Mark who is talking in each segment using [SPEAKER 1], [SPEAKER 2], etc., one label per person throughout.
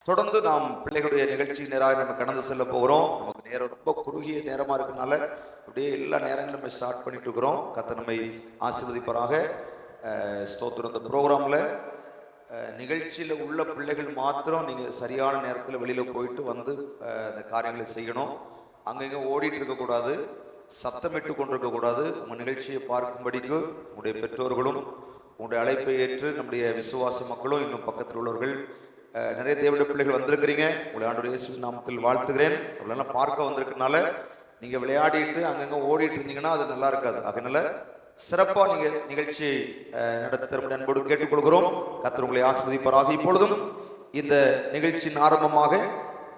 [SPEAKER 1] தொடர்ந்து நாம் பிள்ளைகளுடைய நிகழ்ச்சி நேராக நம்ம கடந்து செல்ல போகிறோம். நமக்கு நேரம் ரொம்ப குறுகிய நேரமா இருக்கனால அப்படியே எல்லா நேரங்களும் நம்ம ஸ்டார்ட் பண்ணிட்டு இருக்கிறோம். கர்த்தர் நம்மை ஆசீர்வதிப்பாராக. ஸ்தோத்திரம். இந்த ப்ரோக்ராம்ல நிகழ்ச்சியில் உள்ள பிள்ளைகள் மாத்திரம் நீங்கள் சரியான நேரத்தில் வெளியில் போயிட்டு வந்து அந்த காரியங்களை செய்யணும். அங்கங்கே ஓடிட்டு இருக்கக்கூடாது, சத்தமிட்டு கொண்டிருக்கக்கூடாது. உங்கள் நிகழ்ச்சியை பார்க்கும்படிக்கு உங்களுடைய பெற்றோர்களும் உங்களுடைய அழைப்பை ஏற்று நம்முடைய விசுவாச மக்களும் இன்னும் பக்கத்தில் உள்ளவர்கள் நிறைய தேவனுடைய பிள்ளைகள் வந்திருக்கிறீங்க. உங்களை ஆண்டவருடைய இயேசுவின் நாமத்தில் வாழ்த்துகிறேன். அவளெல்லாம் பார்க்க வந்திருக்கனால நீங்கள் விளையாடிட்டு அங்கங்கே ஓடிட்டு இருந்தீங்கன்னா அது நல்லா இருக்காது. அதனால சிறப்பாக நீங்கள் நிகழ்ச்சியை நடத்த அன்போடு கேட்டுக்கொள்கிறோம். கர்த்தர் உங்களை ஆசீர்வதிப்பாராக. இப்பொழுதும் இந்த நிகழ்ச்சியின் ஆரம்பமாக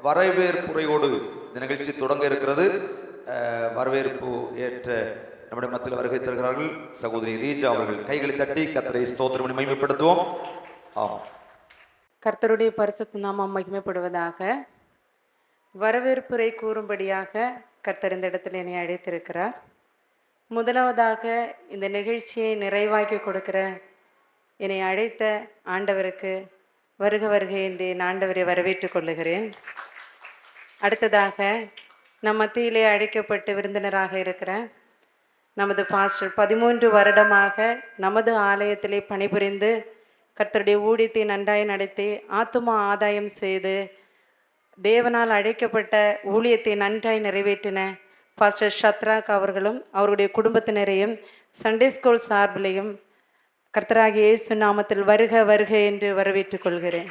[SPEAKER 1] வரவேற்புரையோடு இந்த நிகழ்ச்சி தொடங்க இருக்கிறது. வரவேற்பு ஏற்ற நம்முடைய மத்தியில் வருகை தருகிறார்கள் சகோதரி ரீஜா அவர்கள். கைகளை தட்டி கர்த்தரை ஸ்தோத்திரம் பண்ணி மகிமைப்படுத்துவோம். ஆமாம்.
[SPEAKER 2] கர்த்தருடைய பரிசுத்த நாமம் மகிமைப்படுவதாக. வரவேற்புரை கூறும்படியாக கர்த்தர் இந்த இடத்தில் என்னை அழைத்திருக்கிறார். முதலாவதாக இந்த நிகழ்ச்சியை நிறைவாக்கி கொடுக்கிற என்னை அழைத்த ஆண்டவருக்கு வருக வருக என்று என் ஆண்டவரை வரவேற்றுக் கொள்ளுகிறேன். அடுத்ததாக நம் மத்தியிலே அழைக்கப்பட்டு விருந்தினராக இருக்கிற நமது பாஸ்டர் 13 வருடமாக நமது ஆலயத்திலே பணிபுரிந்து கர்த்தருடைய ஊழியத்தை நன்றாய் நடத்தி ஆத்தும ஆதாயம் செய்து தேவனால் அழைக்கப்பட்ட ஊழியத்தை நன்றாய் நிறைவேற்றின பாஸ்டர் ஷத்ராக் அவர்களும் அவருடைய குடும்பத்தினரையும் சண்டே ஸ்கூல் சார்பிலையும் கர்த்தராகிய இயேசு நாமத்தில் வருக வருக என்று வரவேற்றுக் கொள்கிறேன்.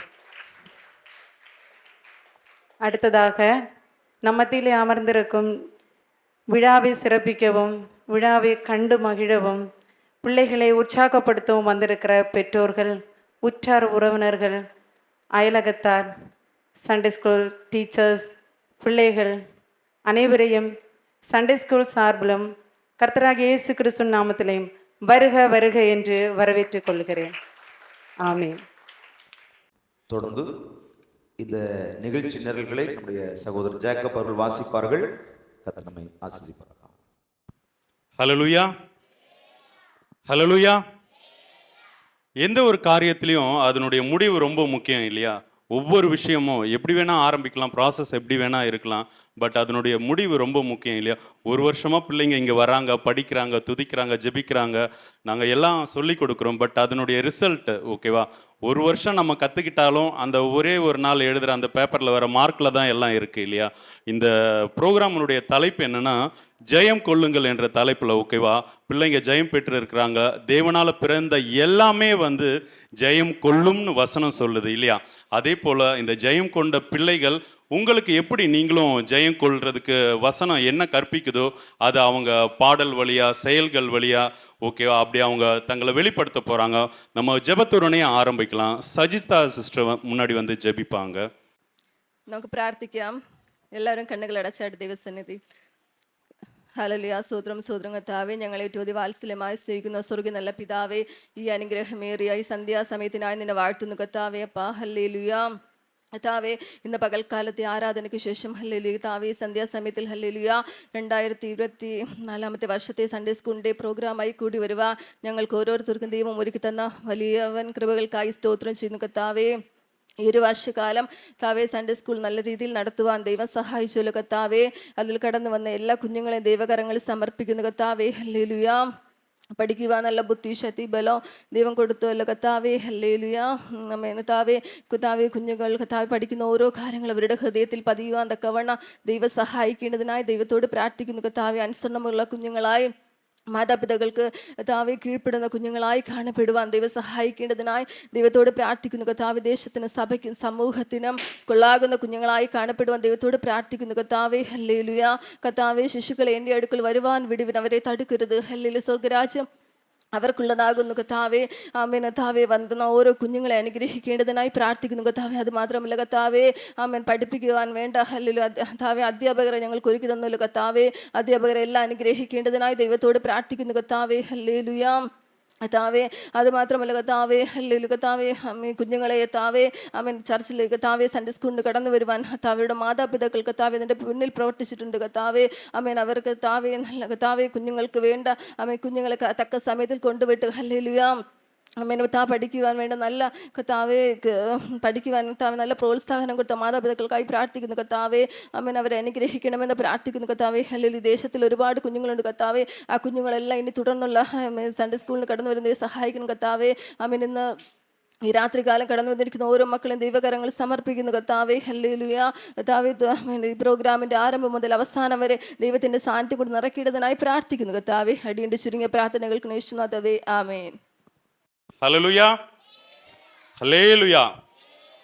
[SPEAKER 2] அடுத்ததாக நம் மத்தியிலே அமர்ந்திருக்கும் விழாவை சிறப்பிக்கவும் விழாவை கண்டு மகிழவும் பிள்ளைகளை உற்சாகப்படுத்தவும் வந்திருக்கிற பெற்றோர்கள், உற்றார் உறவினர்கள், அயலகத்தார், சண்டே ஸ்கூல் டீச்சர்ஸ், பிள்ளைகள் அனைவரையும் சண்டே ஸ்கூல் சார்பிலும் கர்த்தராகிய இயேசு கிறிஸ்து நாமத்திலையும் வருக வருக என்று வரவேற்றுக் கொள்கிறேன். ஆமென்.
[SPEAKER 1] தொடர்ந்து இந்த நிகழ்ச்சி நிரல்களை நம்முடைய சகோதரர் ஜேக்கப் அவர்கள் வாசிப்பார்கள். கர்த்தர் நம்மை ஆசீர்வதிப்பாராக.
[SPEAKER 3] ஹல்லேலூயா, ஹல்லேலூயா. எந்த ஒரு காரியத்திலையும் அதனுடைய முடிவு ரொம்ப முக்கியம் இல்லையா? ஒவ்வொரு விஷயமும் எப்படி வேணால் ஆரம்பிக்கலாம், ப்ராசஸ் எப்படி வேணால் இருக்கலாம், பட் அதனுடைய முடிவு ரொம்ப முக்கியம் இல்லையா? ஒரு வருஷமாக பிள்ளைங்க இங்கே வராங்க, படிக்கிறாங்க, துதிக்கிறாங்க, ஜெபிக்கிறாங்க, நாங்கள் எல்லாம் சொல்லி கொடுக்குறோம். பட் அதனுடைய ரிசல்ட்டு ஓகேவா, ஒரு வருஷம் நம்ம கற்றுக்கிட்டாலும் அந்த ஒரே ஒரு நாள் எழுதுகிற அந்த பேப்பரில் வர மார்க்கில் தான் எல்லாம் இருக்குது இல்லையா? இந்த ப்ரோக்ராமினுடைய தலைப்பு என்னென்னா ஜெயம் கொள்ளுங்கள் என்ற தலைப்பில் ஓகேவா, பிள்ளைங்க ஜெயம் பெற்று இருக்கிறாங்க. தேவனால் பிறந்த எல்லாமே ஜெயம் கொள்ளும்னு வசனம் சொல்லுது இல்லையா? அதே போல் இந்த ஜெயம் கொண்ட பிள்ளைகள் உங்களுக்கு எப்படி நீங்களும் ஜெயம் கொள்றதுக்கு வசனம் என்ன கற்பிக்குதோ அது அவங்க பாடல் வழியா, செயல்கள் வழியா ஓகேவா, அப்படி அவங்க தங்களை வெளிப்படுத்த போகிறாங்க. நம்ம ஜெபத்துடனே ஆரம்பிக்கலாம். சஜிதா சிஸ்டர் முன்னாடி ஜெபிப்பாங்க.
[SPEAKER 4] നമുക്ക് പ്രാർത്ഥിക്കാം. എല്ലാവരും കണ്ണുകൾ അടച്ചാട്ട് ദൈവസന്നിധി. ഹല്ലേലൂയ. സ്തോത്രം സ്തോത്രം കർത്താവേ, ഞങ്ങളെ ഏറ്റവും വാത്സല്യമായി സ്നേഹിക്കുന്ന സ്വർഗ്ഗ നല്ല പിതാവേ, ഈ അനുഗ്രഹമേറിയ ഈ സന്ധ്യാസമയത്തിനായി നിന്നെ വാഴ്ത്തുന്നു കർത്താവേ. അപ്പാ ഹല്ലേലൂയ. കർത്താവേ, ഇന്ന് പകൽക്കാലത്തെ ആരാധനയ്ക്ക് ശേഷം ഹല്ലേലൂയ കർത്താവേ, സന്ധ്യാസമയത്തിൽ ഹല്ലേലൂയ 2024 വർഷത്തെ സൺഡേ സ്കൂളിൻ്റെ പ്രോഗ്രാമായി കൂടി വരുവാൻ ഞങ്ങൾക്ക് ഓരോരുത്തർക്കും ദൈവം ഒരുക്കി തന്ന വലിയവൻ കൃപകൾക്കായി സ്തോത്രം ചെയ്യുന്നു കർത്താവേ. ഈ ഒരു വർഷകാലം കർത്താവേ സൺഡേ സ്കൂൾ നല്ല രീതിയിൽ നടത്തുവാൻ ദൈവം സഹായിച്ചല്ലോ കർത്താവേ. അതിൽ കടന്നു വന്ന എല്ലാ കുഞ്ഞുങ്ങളെയും ദൈവകരങ്ങളിൽ സമർപ്പിക്കുന്നു കർത്താവേ. ഹല്ലേലൂയ. പഠിക്കുവാൻ നല്ല ബുദ്ധി, ശക്തി, ബലം ദൈവം കൊടുത്തുവല്ലോ കർത്താവേ. ഹല്ലേലൂയ. കർത്താവേ കർത്താവേ കുഞ്ഞുങ്ങൾ കർത്താവേ പഠിക്കുന്ന ഓരോ കാര്യങ്ങൾ അവരുടെ ഹൃദയത്തിൽ പതിയുവാൻ തക്കവണ്ണം ദൈവം സഹായിക്കേണ്ടതിനായി ദൈവത്തോട് പ്രാർത്ഥിക്കുന്നു കർത്താവേ. അനുസരണമുള്ള കുഞ്ഞുങ്ങളായി മാതാപിതാക്കൾക്ക് കർത്താവെ കീഴ്പ്പെടുന്ന കുഞ്ഞുങ്ങളായി കാണപ്പെടുവാൻ ദൈവം സഹായിക്കേണ്ടതിനായി ദൈവത്തോട് പ്രാർത്ഥിക്കുന്നു കർത്താവെ. ദേശത്തിനും സഭയ്ക്കും സമൂഹത്തിനും കൊള്ളാകുന്ന കുഞ്ഞുങ്ങളായി കാണപ്പെടുവാൻ ദൈവത്തോട് പ്രാർത്ഥിക്കുന്നു കർത്താവെ. ഹല്ലേലൂയ. കർത്താവെ, ശിശുക്കളെ എൻ്റെ അടുക്കൽ വരുവാൻ വിടുവിൻ, അവരെ തടുക്കരുത്. ഹല്ലേലൂയ. സ്വർഗ്ഗരാജ്യം അവർക്കുള്ളതാകുന്നു കർത്താവേ. ആമേൻ. കർത്താവേ, വന്ന ഓരോ കുഞ്ഞുങ്ങളെ അനുഗ്രഹിക്കേണ്ടതിനായി പ്രാർത്ഥിക്കുന്നു കർത്താവേ. അത് മാത്രമല്ല കർത്താവേ, ആമേൻ, പഠിപ്പിക്കുവാൻ വേണ്ട ഹല്ലേലൂയ കർത്താവേ അധ്യാപകരെ ഞങ്ങൾക്ക് ഒരുക്കി തന്നല്ലോ കർത്താവേ. അധ്യാപകരെ എല്ലാം അനുഗ്രഹിക്കേണ്ടതിനായി ദൈവത്തോട് പ്രാർത്ഥിക്കുന്നു കർത്താവേ. ഹല്ലേലൂയ. കർത്താവേ, അത് മാത്രമല്ല കർത്താവേ, ഹല്ലേലൂയ കർത്താവേ, കുഞ്ഞുങ്ങളെ കർത്താവേ ആമേൻ ചർച്ചിലേക്ക് കർത്താവേ സൺഡേ സ്കൂളിന് കടന്നു വരുവാൻ കർത്താവയുടെ മാതാപിതാക്കൾ കർത്താവേ അതിൻ്റെ മുന്നിൽ പ്രവർത്തിച്ചിട്ടുണ്ട് കർത്താവേ. ആമേൻ. അവർക്ക് കർത്താവേ നല്ല കർത്താവേ കുഞ്ഞുങ്ങൾക്ക് വേണ്ട ആമേൻ കുഞ്ഞുങ്ങളെ തക്ക സമയത്തിൽ കൊണ്ടുവിട്ട് ഹല്ലേലൂയ അമ്മേനെ കർത്താവ് പഠിക്കുവാൻ വേണ്ട നല്ല കർത്താവെ പഠിക്കുവാൻ കർത്താവ് നല്ല പ്രോത്സാഹനം കൊടുത്ത മാതാപിതാക്കൾക്കായി പ്രാർത്ഥിക്കുന്നു കർത്താവെ. അമ്മേനെ അവരെ അനുഗ്രഹിക്കണമെന്ന് പ്രാർത്ഥിക്കുന്നു കർത്താവെ. അല്ലെങ്കിൽ ഈ ദേശത്തിൽ ഒരുപാട് കുഞ്ഞുങ്ങളുണ്ട് കർത്താവെ. ആ കുഞ്ഞുങ്ങളെല്ലാം ഇനി തുടർന്നുള്ള സൺഡേ സ്കൂളിന് കടന്നു വരുന്നതിനെ സഹായിക്കണം കർത്താവെ. അമ്മേൻ ഇന്ന് ഈ രാത്രികാലം കടന്നു വന്നിരിക്കുന്ന ഓരോ മക്കളും ദൈവകരങ്ങൾ സമർപ്പിക്കുന്നു കർത്താവെ. ഹല്ലേലൂയ. കർത്താവെ, ഈ പ്രോഗ്രാമിൻ്റെ ആരംഭം മുതൽ അവസാനം വരെ ദൈവത്തിൻ്റെ സാന്നിധ്യം കൊണ്ട് നിറക്കിയിടുന്നതിനായി പ്രാർത്ഥിക്കുന്നു കർത്താവെ. അടിയൻ്റെ ചുരുങ്ങിയ പ്രാർത്ഥനകൾക്ക് യേശുനാഥവേ ആമേൻ.
[SPEAKER 3] ஹல்லேலூயா, ஹல்லேலூயா.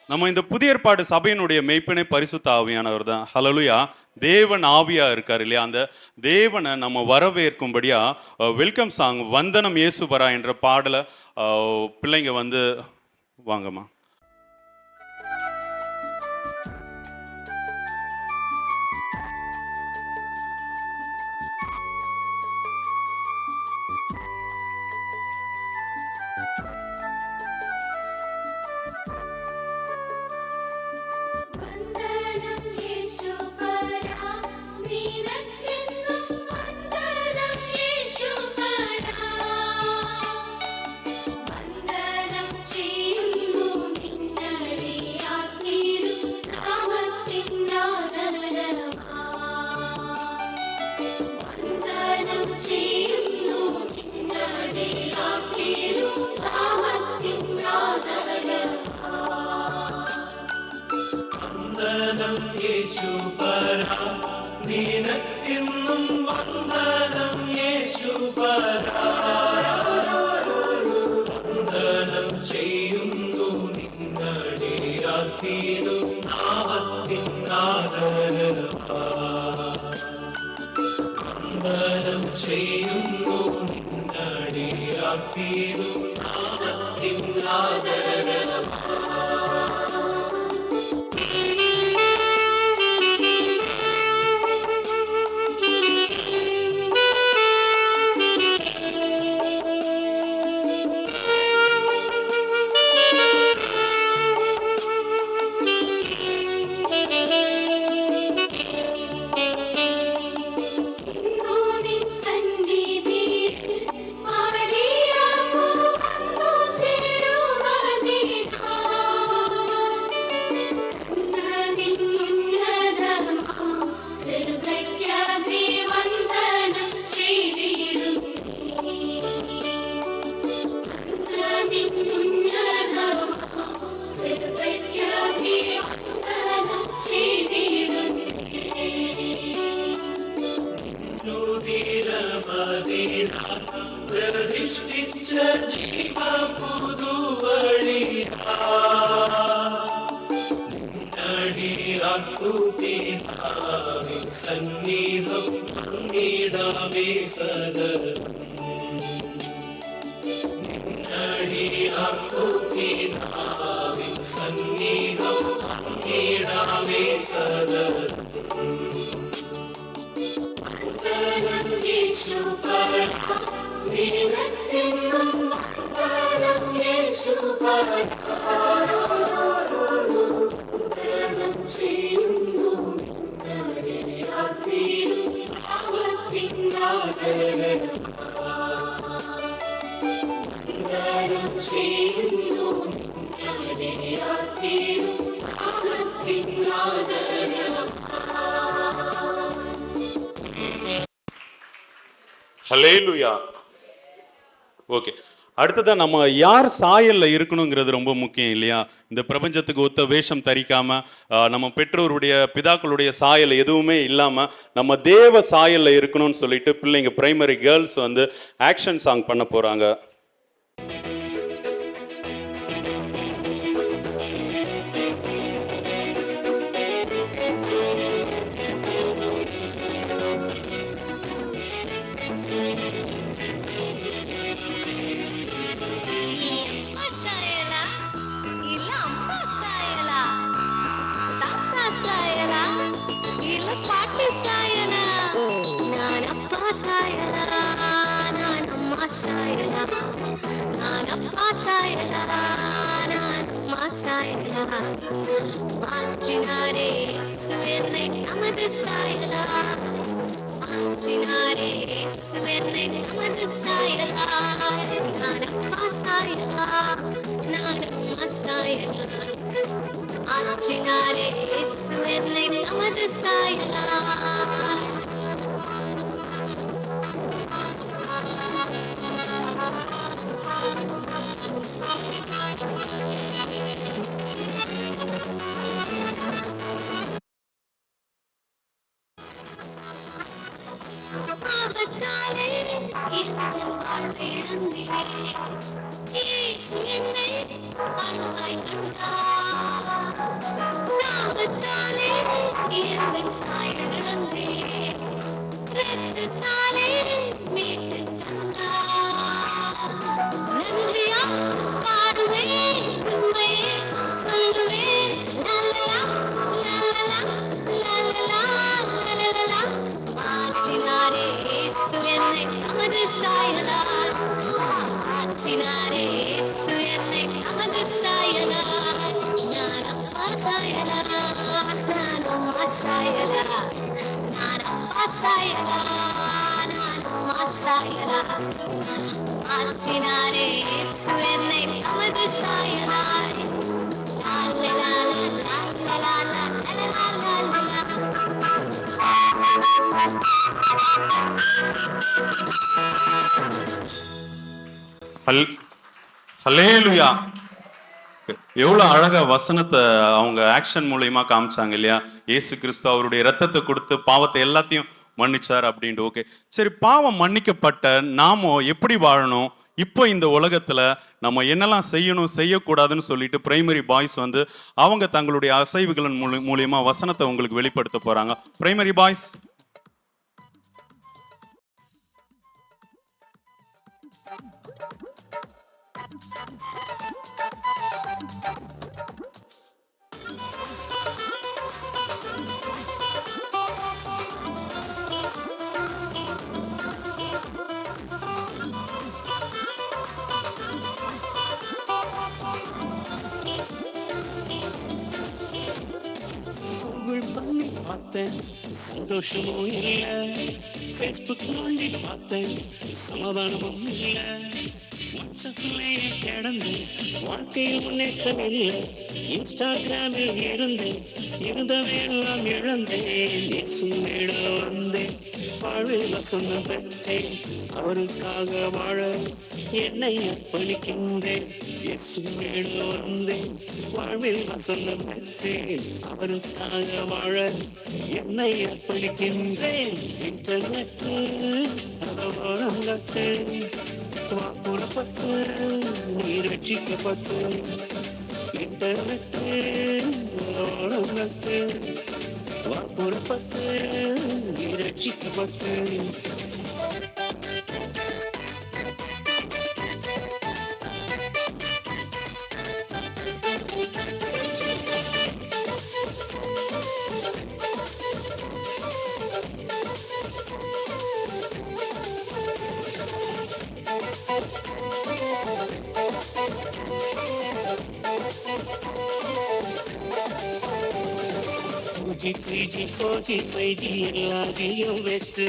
[SPEAKER 3] நம்ம இந்த புதிய ஏற்பாடு சபையினுடைய மெய்ப்பனே பரிசுத்த ஆவியானவர் தான். ஹல்லேலூயா. தேவன் ஆவியா இருக்கார் இல்லையா, அந்த தேவனை நம்ம வரவேற்கும்படியா வெல்கம் சாங் வந்தனம் இயேசுபரா என்ற பாடலை பிள்ளைங்க வந்து வாங்கம்மா. ஹல்லேலூயா. ஓகே, அடுத்ததான் நம்ம யார் சாயல்ல இருக்கணுங்கிறது ரொம்ப முக்கியம் இல்லையா. இந்த பிரபஞ்சத்துக்கு ஒத்த வேஷம் தரிக்காம நம்ம பெற்றோருடைய பிதாக்களுடைய சாயல் எதுவுமே இல்லாம நம்ம தேவ சாயல்ல இருக்கணும்னு சொல்லிட்டு பிள்ளைங்க பிரைமரி கேர்ள்ஸ் வந்து ஆக்ஷன் சாங் பண்ண போறாங்க.
[SPEAKER 5] Sinare, suene, amar sayala, nana pasayala. சாயலா நானும் சாயலா ஆச்சினாரே இயேசு என்னை தமது சாயலா பாவத்தாலே என் வாழ்வை இழந்தேன் இயேசு என்னை அன்பாய் கண்டார் சாபத்தாலே என் சாயல் இழந்தேன் இரத்தத்தாலே மீட்டு தந்தார் நன்றியா பாடுவேன் உண்மையே சொல்லுவேன் லலலா லலலா லலலா லலலா ஆச்சினாரே இயேசு என்னை தமது சாயலா ஆச்சினாரே இயேசு என்னை தமது சாயலா நானப்பா சாயலா நானும் சாயலா நானப்பா சாயலா நானும் சாயலா ஆச்சினாரே இயேசு என்னை தமது சாயலா லலலா லலலா லலலா லலலா
[SPEAKER 3] ஹல்லேலூயா. எவ்வளவு அழகா வசனத்தை அவங்க ஆக்ஷன் மூலியமா காமிச்சாங்க இல்லையா? இயேசு கிறிஸ்து அவருடைய இரத்தத்தை கொடுத்து பாவத்தை எல்லாத்தையும் மன்னிச்சார் அப்படின்ட்டு. ஓகே, சரி, பாவம் மன்னிக்கப்பட்ட நாமோ எப்படி வாழணும்? இப்போ இந்த உலகத்துல நம்ம என்னெல்லாம் செய்யணும் செய்யக்கூடாதுன்னு சொல்லிட்டு பிரைமரி பாய்ஸ் வந்து அவங்க தங்களுடைய அசைவுகளின் மூலியமா வசனத்தை உங்களுக்கு வெளிப்படுத்த போறாங்க. Primary boys.
[SPEAKER 6] கூகுள் பண்ணி பார்த்தேன், சந்தோஷமும் இல்லை. ஃபேஸ்புக் நோண்டி பார்த்தேன், சமாதானமும் இல்லை. வாட்ஸ்அப்லேயே கிடந்து வாழ்க்கையில் முன்னேற்றம் இல்லை. இன்ஸ்டாகிராமில் இருந்தேன், இருந்ததையெல்லாம் இழந்தேன். இயேசு மேட வந்தேன், வாழ்வில் வசந்தம் பெற்றேன். அவருக்காக வாழ என்னை அர்ப்பணிக்கின்றேன். இயேசு மேட வந்தேன், வாழ்வில் வசந்தம் பெற்றேன். அவருக்காக வாழ என்னை அர்ப்பணிக்கின்றேன். இன்டர்நெட்டு அதவாரம் கட்டு வாக்குறப்பட்டு நீர் ரட்சிக்கப்பட்டு. இன்டர்நெட்டு அதவாரம் கட்டு வாக்குறப்பட்டு நீர் ரட்சிக்கப்பட்டு. G, 3G, 4G, 5G எல்லாத்தையும் வெஸ்ட்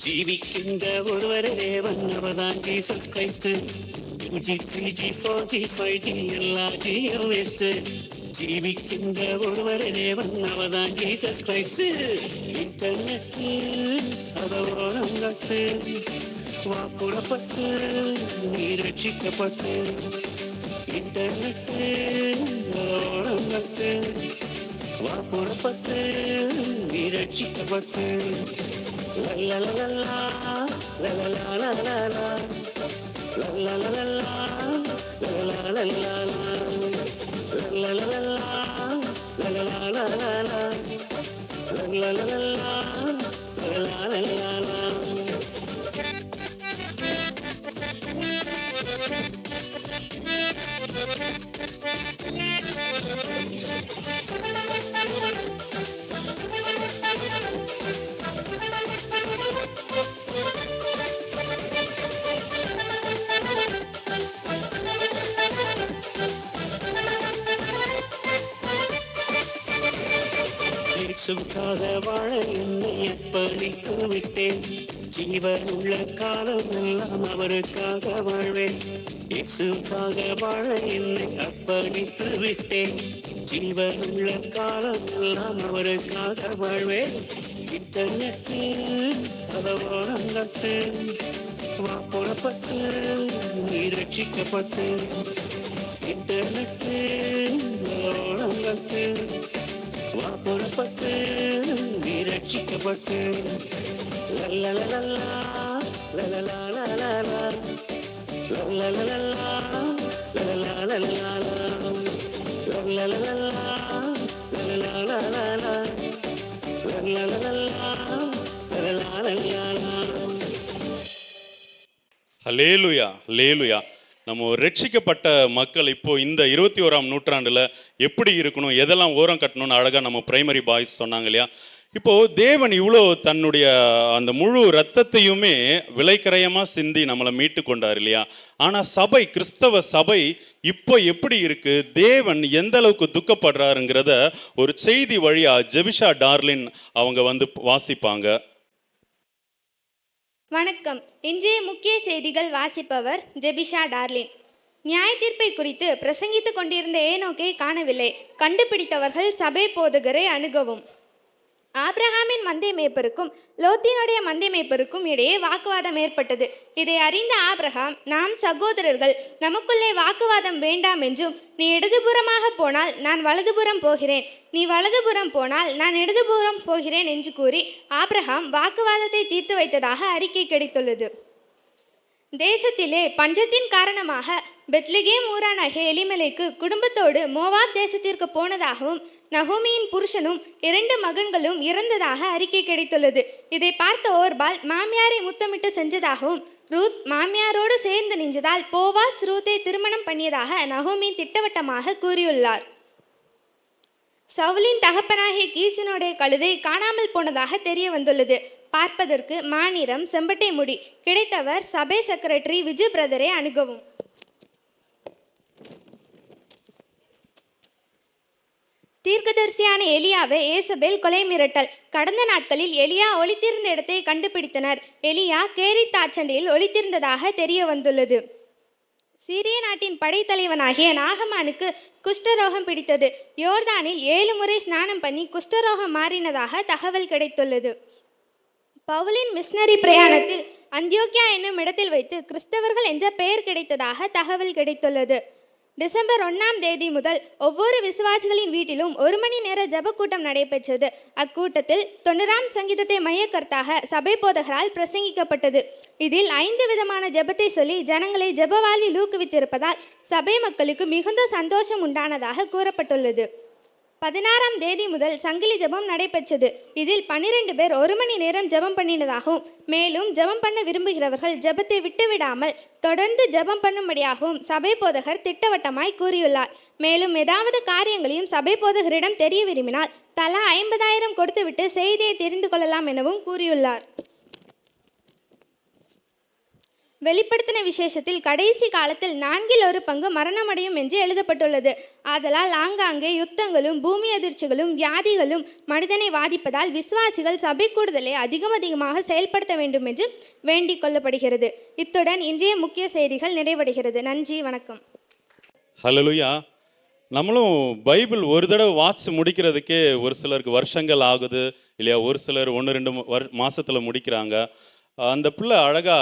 [SPEAKER 6] ஜீவிக்கின்ற ஒருவரே தேவன், அவர்தான் ஜீசஸ் கிறிஸ்து. 2G, 3G, 4G, 5G எல்லாத்தையும் வெஸ்ட் ஜீவிக்கின்ற ஒருவரே தேவன், அவர்தான் ஜீசஸ் கிறிஸ்து. இன்டர்நெட்டு அதவோரம் கட்டு வாக்குறப்பட்டு நீர் ரட்சிக்கப்பட்டு. இன்டர்நெட்டு அதவோரம் கட்டு வாக்குறப்பட்டு நீர் ரட்சிக்கப்பட்டு. லலலலலா லலலலலலா லலலலலா லலலலலலா லலலலலா லலலலலலா லலலலலா லலலலலலா. இயேசுக்காக வாழ என்னை அர்ப்பணித்து விட்டேன். ஜீவன் உள்ள காலம் எல்லாம் அவருக்காக வாழ்வேன். இயேசுக்காக வாழ என்னை அர்ப்பணித்து விட்டேன். ஜீவனுள்ள காலமெல்லாம் அவருக்காக வாழ்வேன். இன்டர்நெட்டில் பலவானம் நட்டு புறப்பட்டு நீ ரட்சிக்கப்பட்டு. இன்டர்நெட்டில் பலவானம் நட்டு புறப்பட்டு நீ ரட்சிக்கப்பட்டு. லல்லலலலா லலலாலலா லல்லலலலா லலலாலலா லல்லலலலா லலலாலலா லல்லலலலா லலலாலலா.
[SPEAKER 3] ஹல்லேலூயா ஹல்லேலூயா. நம்ம ரட்சிக்கப்பட்ட மக்கள் இப்போ இந்த 21ஆம் நூற்றாண்டுல எப்படி இருக்கணும், எதெல்லாம் ஓரம் கட்டணும்னு அழகா நம்ம பிரைமரி பாய்ஸ் சொன்னாங்க இல்லையா. இப்போ தேவன் இவ்வளோ தன்னுடைய அந்த முழு ரத்தத்தையுமே விலைக்கரையமா சிந்தி நம்மளை மீட்டு கொண்டார் இல்லையா. ஆனா சபை, கிறிஸ்தவ சபை இப்போ எப்படி இருக்கு, தேவன் எந்த அளவுக்கு துக்கப்படுறாருங்கிறத ஒரு செய்தி வழியா ஜெபிஷா டார்லின் அவங்க வந்து வாசிப்பாங்க.
[SPEAKER 7] வணக்கம். இன்றைய முக்கிய செய்திகள் வாசிப்பவர் ஜெபிஷா டார்லின். நியாய தீர்ப்பை குறித்து பிரசங்கித்துக் கொண்டிருந்த ஏனோக்கை காணவில்லை. கண்டுபிடித்தவர்கள் சபை போதகரை அணுகவும். ஆபிரகாமின் மந்தை மேய்ப்பருக்கும் லோத்தினுடைய மந்தை மேய்ப்பருக்கும் இடையே வாக்குவாதம் ஏற்பட்டது. இதை அறிந்த ஆபிரகாம், நாம் சகோதரர்கள், நமக்குள்ளே வாக்குவாதம் வேண்டாம் என்றும், நீ இடதுபுறமாக போனால் நான் வலதுபுறம் போகிறேன், நீ வலதுபுறம் போனால் நான் இடதுபுறம் போகிறேன் என்று கூறி ஆபிரகாம் வாக்குவாதத்தை தீர்த்து வைத்ததாக அறிக்கை கிடைத்துள்ளது. தேசத்திலே பஞ்சத்தின் காரணமாக பெத்லகேம் ஊரானாகிய எலிமெலேக்கு குடும்பத்தோடு மோவாப் தேசத்திற்கு போனதாகவும் நகோமியின் புருஷனும் 2 மகன்களும் இறந்ததாக அறிக்கை கிடைத்துள்ளது. இதை பார்த்த ஓர்பால் மாமியாரை முத்தமிட்டு செஞ்சதாகவும் ரூத் மாமியாரோடு சேர்ந்து நின்றதால் போவாஸ் ரூத்தை திருமணம் பண்ணியதாக நகோமி திட்டவட்டமாக கூறியுள்ளார். சவுலின் தகப்பனாகிய கீசினுடைய கழுதை காணாமல் போனதாக தெரிய வந்துள்ளது. பார்ப்பதற்கு மாநிறம், செம்பட்டை முடி. கிடைத்தவர் சபை செக்ரட்டரி விஜய் பிரதரை அணுகவும். தீர்க்கதரிசியான எலியாவை ஏசபேல் கொலை மிரட்டல். கடந்த நாட்களில் எலியா ஒளித்திருந்த இடத்தை கண்டுபிடித்தனர். எலியா கேரித் ஆற்றண்டையில் ஒளித்திருந்ததாக தெரிய வந்துள்ளது. சீரிய நாட்டின் படைத்தலைவனாகிய நாகமானுக்கு குஷ்டரோகம் பிடித்தது. யோர்தானில் 7 முறை ஸ்நானம் பண்ணி குஷ்டரோகம் மாறினதாக தகவல் கிடைத்துள்ளது. பவுலின் மிஷனரி பிரயாணத்தில் அந்தியோக்கியா என்னும் இடத்தில் வைத்து கிறிஸ்தவர்கள் என்ற பெயர் கிடைத்ததாக தகவல் கிடைத்துள்ளது. டிசம்பர் 1ஆம் தேதி முதல் ஒவ்வொரு விசுவாசிகளின் வீட்டிலும் 1 மணி நேர ஜப கூட்டம் நடைபெற்றது. அக்கூட்டத்தில் 90ஆம் சங்கீதத்தை மையக்கருத்தாக சபை போதகரால் பிரசங்கிக்கப்பட்டது. இதில் 5 விதமான ஜபத்தை சொல்லி ஜனங்களை ஜப வாழ்வில் ஊக்குவித்திருப்பதால் சபை மக்களுக்கு மிகுந்த சந்தோஷம் உண்டானதாக கூறப்பட்டுள்ளது. 16ஆம் தேதி முதல் சங்கிலி ஜபம் நடைபெற்றது. இதில் 12 பேர் 1 மணி நேரம் ஜபம் பண்ணினதாகவும், மேலும் ஜபம் பண்ண விரும்புகிறவர்கள் ஜபத்தை விட்டுவிடாமல் தொடர்ந்து ஜபம் பண்ணும்படியாகவும் சபை போதகர் திட்டவட்டமாய் கூறியுள்ளார். மேலும் ஏதாவது காரியங்களையும் சபை போதகரிடம் தெரிய விரும்பினால் தலா 50,000 கொடுத்துவிட்டு செய்தியை தெரிந்து கொள்ளலாம் எனவும் கூறியுள்ளார். வெளிப்படுத்தின விசேஷத்தில் கடைசி காலத்தில் 4 பங்கு மரணமடையும் என்று எழுதப்பட்டுள்ளது. ஆதலால் ஆங்காங்கே யுத்தங்களும் பூமி அதிர்ச்சிகளும் வியாதிகளும் மனிதனை வாதிப்பதால் விசுவாசிகள் சபை கூடுதலை அதிகமாக செயல்படுத்த வேண்டும் என்று வேண்டிக் கொள்ளப்படுகிறது. இத்துடன் இன்றைய முக்கிய செய்திகள் நிறைவடைகிறது. நன்றி, வணக்கம்.
[SPEAKER 3] ஹல்லேலூயா. நம்மளும் பைபிள் ஒரு தடவை வாட்ச் முடிக்கிறதுக்கே ஒரு சிலருக்கு வருஷங்கள் ஆகுது இல்லையா. ஒரு சிலர் 1-2 மாசத்துல முடிக்கிறாங்க. அந்த பிள்ளை அழகா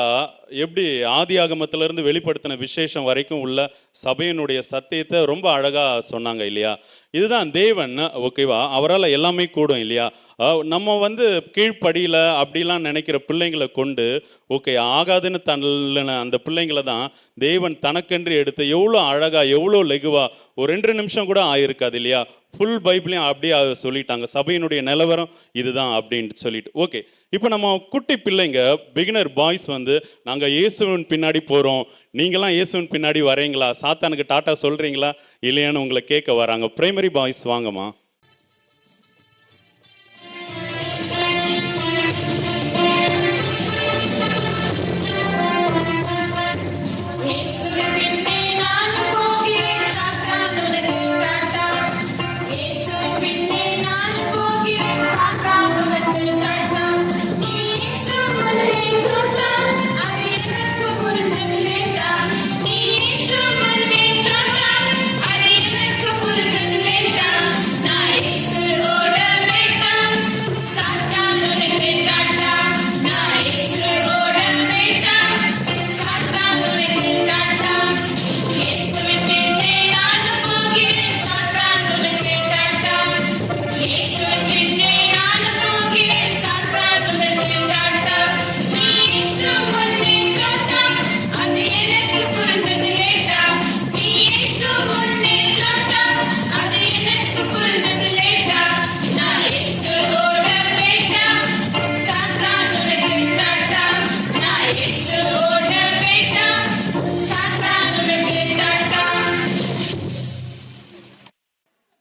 [SPEAKER 3] எப்படி ஆதி ஆகமத்திலிருந்து வெளிப்படுத்தின விசேஷம் வரைக்கும் உள்ள சபையினுடைய சத்தியத்தை ரொம்ப அழகா சொன்னாங்க இல்லையா. இதுதான் தேவன், ஓகேவா, அவரால் எல்லாமே கூடும் இல்லையா. நம்ம வந்து கீழ்ப்படியில் அப்படிலாம் நினைக்கிற பிள்ளைங்களை கொண்டு ஓகே ஆகாதுன்னு தள்ளின அந்த பிள்ளைங்களை தான் தேவன் தனக்கென்று எடுத்து எவ்வளோ அழகா எவ்வளோ லெகுவா ஒரு 2 நிமிஷம் கூட ஆயிருக்காது இல்லையா. ஃபுல் பைபிளையும் அப்படியே சொல்லிட்டாங்க. சபையினுடைய நிலவரம் இதுதான் அப்படின்ட்டு சொல்லிட்டு ஓகே. இப்போ நம்ம குட்டி பிள்ளைங்க பிகினர் பாய்ஸ் வந்து நாங்கள் இயேசுவின் பின்னாடி போகிறோம், நீங்களாம் இயேசுவின் பின்னாடி வரீங்களா, சாத்தானுக்கு டாட்டா சொல்கிறீங்களா இல்லையான்னு உங்களை கேட்க வராங்க. பிரைமரி பாய்ஸ் வாங்கம்மா.
[SPEAKER 5] நீ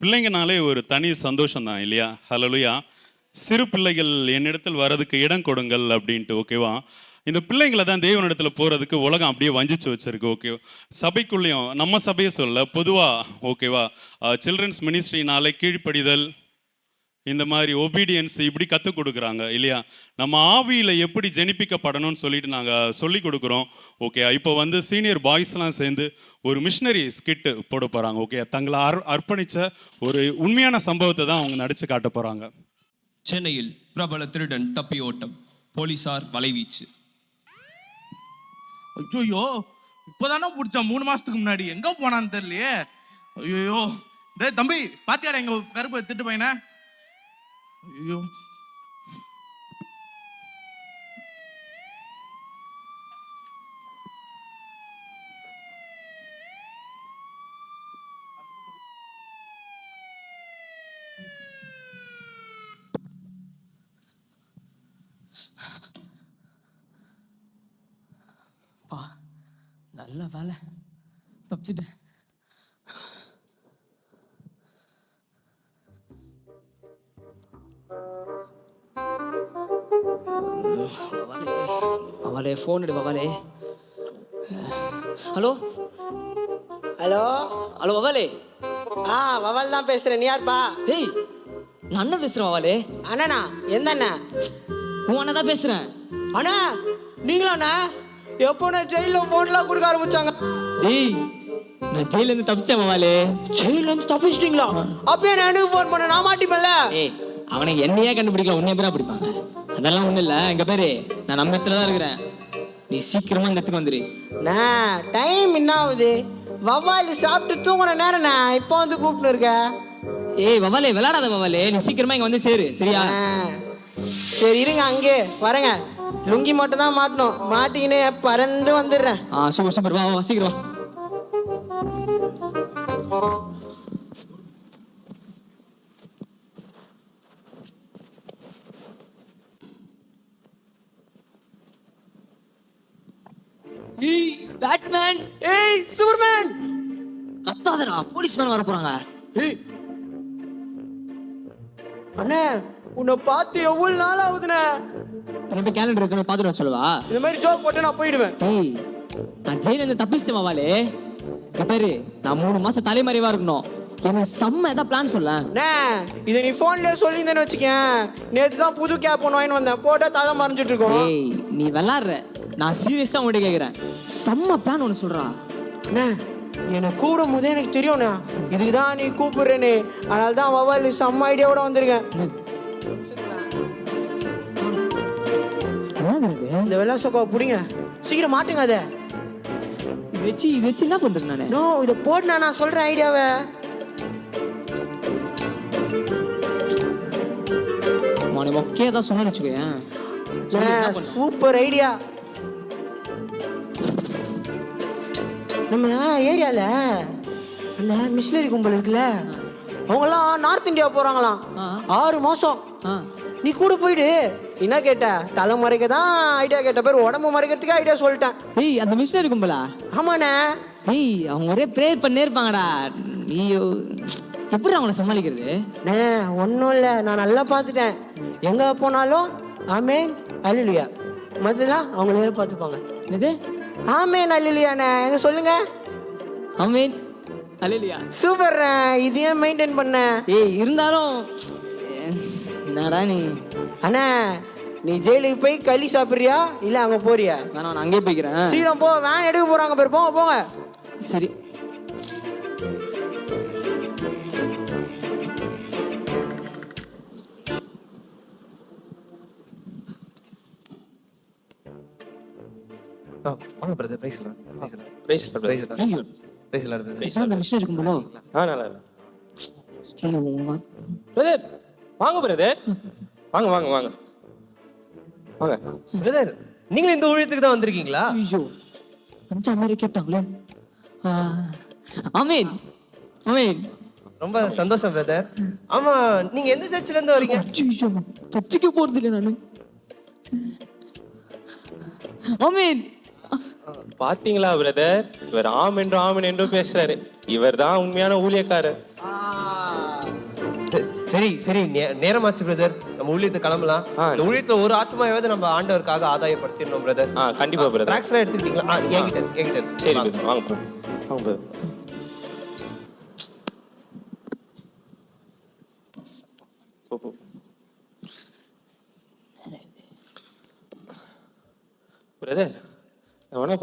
[SPEAKER 3] பிள்ளைங்கனாலே ஒரு தனி சந்தோஷம் தான் இல்லையா? ஹல்லேலூயா. சிறு பிள்ளைகள் என்னிடத்தில் வர்றதுக்கு இடம் கொடுங்கள் அப்படின்ட்டு, ஓகேவா? இந்த பிள்ளைங்களை தான் தேவனிடத்துல போகிறதுக்கு உலகம் அப்படியே வஞ்சிச்சு வச்சிருக்கு, ஓகேவா? சபைக்குள்ளேயும் நம்ம சபையை சொல்ல பொதுவாக, ஓகேவா, சில்ட்ரன்ஸ் மினிஸ்ட்ரினாலே கீழ்ப்படிதல், இந்த மாதிரி ஒபீடியன்ஸ் இப்படி கற்றுக் கொடுக்குறாங்க இல்லையா? நம்ம ஆவியில் எப்படி ஜெனிப்பிக்கப்படணும்னு சொல்லிட்டு நாங்கள் சொல்லி கொடுக்குறோம், ஓகே? இப்போ வந்து சீனியர் பாய்ஸ்லாம் சேர்ந்து ஒரு மிஷினரி ஸ்கிட்டு போட போகிறாங்க, ஓகே? தங்களை அர்ப்பணித்த ஒரு உண்மையான சம்பவத்தை தான் அவங்க நடித்து காட்ட போகிறாங்க.
[SPEAKER 8] சென்னையில் பிரபல திருடன் தப்பி ஓட்டம், போலீசார் வலைவீச்சு.
[SPEAKER 9] ஐயோ, இப்போதானே பிடிச்சான் 3 மாசத்துக்கு முன்னாடி, எங்க போனான்னு தெரியலையே. ஐயோ, டேய் தம்பி, பாத்தியாடா எங்க கருப்பு திட்டு பையனை? ஐயோ,
[SPEAKER 10] நல்ல வேலை, தப்பிச்சிட்டேன். வவாலே ஃபோன் எடு வவாலே. ஹலோ
[SPEAKER 11] ஹலோ
[SPEAKER 10] ஹலோ வவாலே.
[SPEAKER 11] வவால் தான் பேசுறேன். நீ யாருப்பா?
[SPEAKER 10] ஏய், நான் அண்ணன் பேசுகிறேன் வவாலே.
[SPEAKER 11] அண்ணனா? எந்த அண்ணன்?
[SPEAKER 10] உன் அண்ணன் தான் பேசுகிறேன்.
[SPEAKER 11] அண்ணா நீங்களாண்ணா? எப்போண்ணா ஜெயிலில் ஃபோன்லாம் கொடுக்க ஆரம்பிச்சாங்க?
[SPEAKER 10] டேய், நான் ஜெயிலேருந்து தப்பிச்சேன் வவாலே.
[SPEAKER 11] ஜெயிலேருந்து தப்பிச்சிட்டிங்களா? அப்பயே நான் எனக்கு ஃபோன் பண்ண, நான் மாட்டிப்பேன்ல.
[SPEAKER 10] ஏய், அவனை என்னையே கண்டுபிடிக்கலாம், உன்னைய பேரா பிடிப்பாங்க. அதெல்லாம் ஒன்றும் இல்லை. இங்கே பேரு, நான் நம்ம இடத்துல தான் இருக்கிறேன். நீ சீக்கிரமா இந்த இடத்துக்கு வந்துரு.
[SPEAKER 11] டைம் என்ன ஆகுது? வவால் சாப்பிட்டு தூங்குற நேரண்ணா, இப்போ வந்து கூப்பிட்டு இருக்க.
[SPEAKER 10] ஏய் வவாலே, விளையாடாத வவாலே, நீ சீக்கிரமா இங்கே வந்து சேரு, சரியா?
[SPEAKER 11] சரி இருங்க, அங்கே வரேங்க. லுங்கி மட்டும் தான் மாட்டணும், மாட்டிக்கினே பறந்து வந்துடுறேன்.
[SPEAKER 10] சூப்பர் சூப்பர், வா வா சீக்கிரம் வா. ஏய் பேட்மேன்,
[SPEAKER 11] ஏய் சூப்பர்மேன்.
[SPEAKER 10] கத்தாதடா, போலீஸ்மேன் வர போறாங்க.
[SPEAKER 11] ஏய் அண்ணே, உன்னை பார்த்து எவ்வளவு நாள் ஆகுதுண்ணே.
[SPEAKER 10] உன்கிட்ட கேலண்டர் இருக்கிற பார்த்துட்டு வர சொல்லவா?
[SPEAKER 11] இந்த மாதிரி ஜோக் போட்டு நான் போயிடுவேன்.
[SPEAKER 10] ஏய், நான் ஜெயிலேருந்து தப்பிச்சிட்டேன் வவாலே. இங்க பாரு, நான் 3 மாசம் தலைமறைவா இருக்கணும். எனக்கு செம்ம ஏதாவது பிளான் சொல்ல.
[SPEAKER 11] இதை நீ போன்லயே சொல்லியிருந்தேன்னு வச்சுக்கேன். நேற்று தான் புது கேப் ஒன்று வாங்கிட்டு வந்தேன், போட்டா தலை மறைஞ்சிட்டு இருக்கோம்.
[SPEAKER 10] ஏய், நீ விளாடுற, நான் சீரியஸா உங்கள்கிட்ட கேட்குறேன். செம்ம பிளான் ஒன்று சொல்றா.
[SPEAKER 11] அண்ணா எனக்கு கூடும் போதே எனக்கு தெரியும்ண்ணா, இதுக்கு தான் நீ கூப்பிடுறேன்னு. அதனால தான் வவால் செம்ம ஐடியாவோட வந்திருக்கேன். இந்த வெள்ளை சொக்காவை பிடிங்க, சீக்கிரம் மாட்டுங்க. அதை
[SPEAKER 10] இது வச்சு என்ன பண்றது நானு?
[SPEAKER 11] நோ, இதை போட்டுனா நான் சொல்றேன் ஐடியாவை.
[SPEAKER 10] ஓகே தான் சொன்னு வச்சுக்கோயேன்.
[SPEAKER 11] Super idea. நம்ம ஏரியால அந்த மிஷினரி கும்பல் இருக்குல்ல, அவங்கெல்லாம் நார்த் இந்தியா போறாங்களாம் 6 மாசம். நீ கூட போயிடு. என்ன கேட்ட? தலை மறைக்க தான் ஐடியா கேட்ட, பேர் உடம்பு மறைக்கிறதுக்கு ஐடியா சொல்லிட்டேன்.
[SPEAKER 10] ஏய், அந்த மிஷினரி கும்பலா?
[SPEAKER 11] ஆமாண்ணே.
[SPEAKER 10] ஏய், அவங்க ஒரே ப்ரேயர் பண்ணே இருப்பாங்கடா. ஐயோ, எப்படி அவங்கள சமாளிக்கிறது?
[SPEAKER 11] ஒன்றும் இல்லை, நான் நல்லா பார்த்துட்டேன். எங்கே போனாலும் ஆமேன் அல்லேலூயா, மற்றெல்லாம் அவங்களே பார்த்துப்பாங்க.
[SPEAKER 10] என்னது
[SPEAKER 11] ஆமேன் அல்லேலூயாண்ணே? எங்க சொல்லுங்க.
[SPEAKER 10] ஆமேன் அல்லேலூயா.
[SPEAKER 11] சூப்பர், இதையே மெயின்டைன் பண்ண.
[SPEAKER 10] ஏய், இருந்தாலும் என்னடா நீ?
[SPEAKER 11] அண்ணா, நீ ஜெயிலுக்கு போய் களி சாப்பிட்றியா இல்லை அங்கே போறியா?
[SPEAKER 10] நான் அங்கேயே போய்க்கிறேன்.
[SPEAKER 11] சீக்கிரம் போ, வேன் எடுக்க போகிறாங்க பேர், போங்க போங்க.
[SPEAKER 10] சரி.
[SPEAKER 12] வாங்க பிரதர், பிரைஸ் எல்லாம் பிரைஸ்
[SPEAKER 10] அந்த மிஷினரி கும்பலோ?
[SPEAKER 12] நல்லா பிரதர், வாங்க பிரதர், வாங்க வாங்க வாங்க வாங்க பிரதர். நீங்களும் இந்த ஊழியத்துக்கு தான் வந்திருக்கீங்களா?
[SPEAKER 10] ஐயோ, அஞ்சா மாதிரி கேட்டாங்களே. ஆமீன் ஆமீன்.
[SPEAKER 12] ரொம்ப சந்தோஷம் பிரதர். ஆமா, நீங்க எந்த சர்ச்சில இருந்து வரீங்க?
[SPEAKER 10] ஐயோ, சர்ச்சுக்கு போறது இல்லை நானு. ஆமீன்.
[SPEAKER 12] பாத்தீங்களா பிரதர், இவர் ஆம் என்றும் பேசுறாரு. இவர் தான் உண்மையான ஊழியக்காரர். சரி சரி நேரமாச்சு பிரதர், நம்ம ஊழியத்தை கிளம்பலாம். இந்த ஊழியத்துல ஒரு ஆத்மாவது நம்ம ஆண்டவருக்காக ஆதாயப்படுத்திடணும் பிரதர்.
[SPEAKER 10] கண்டிப்பா பிரதர்.
[SPEAKER 12] ட்ராக்ஸ்லாம் எடுத்துக்கிட்டீங்களா? என்கிட்ட
[SPEAKER 10] சரி பிரதர், வாங்க பிரதர், வாங்க பிரதர். பிரதர் வேணா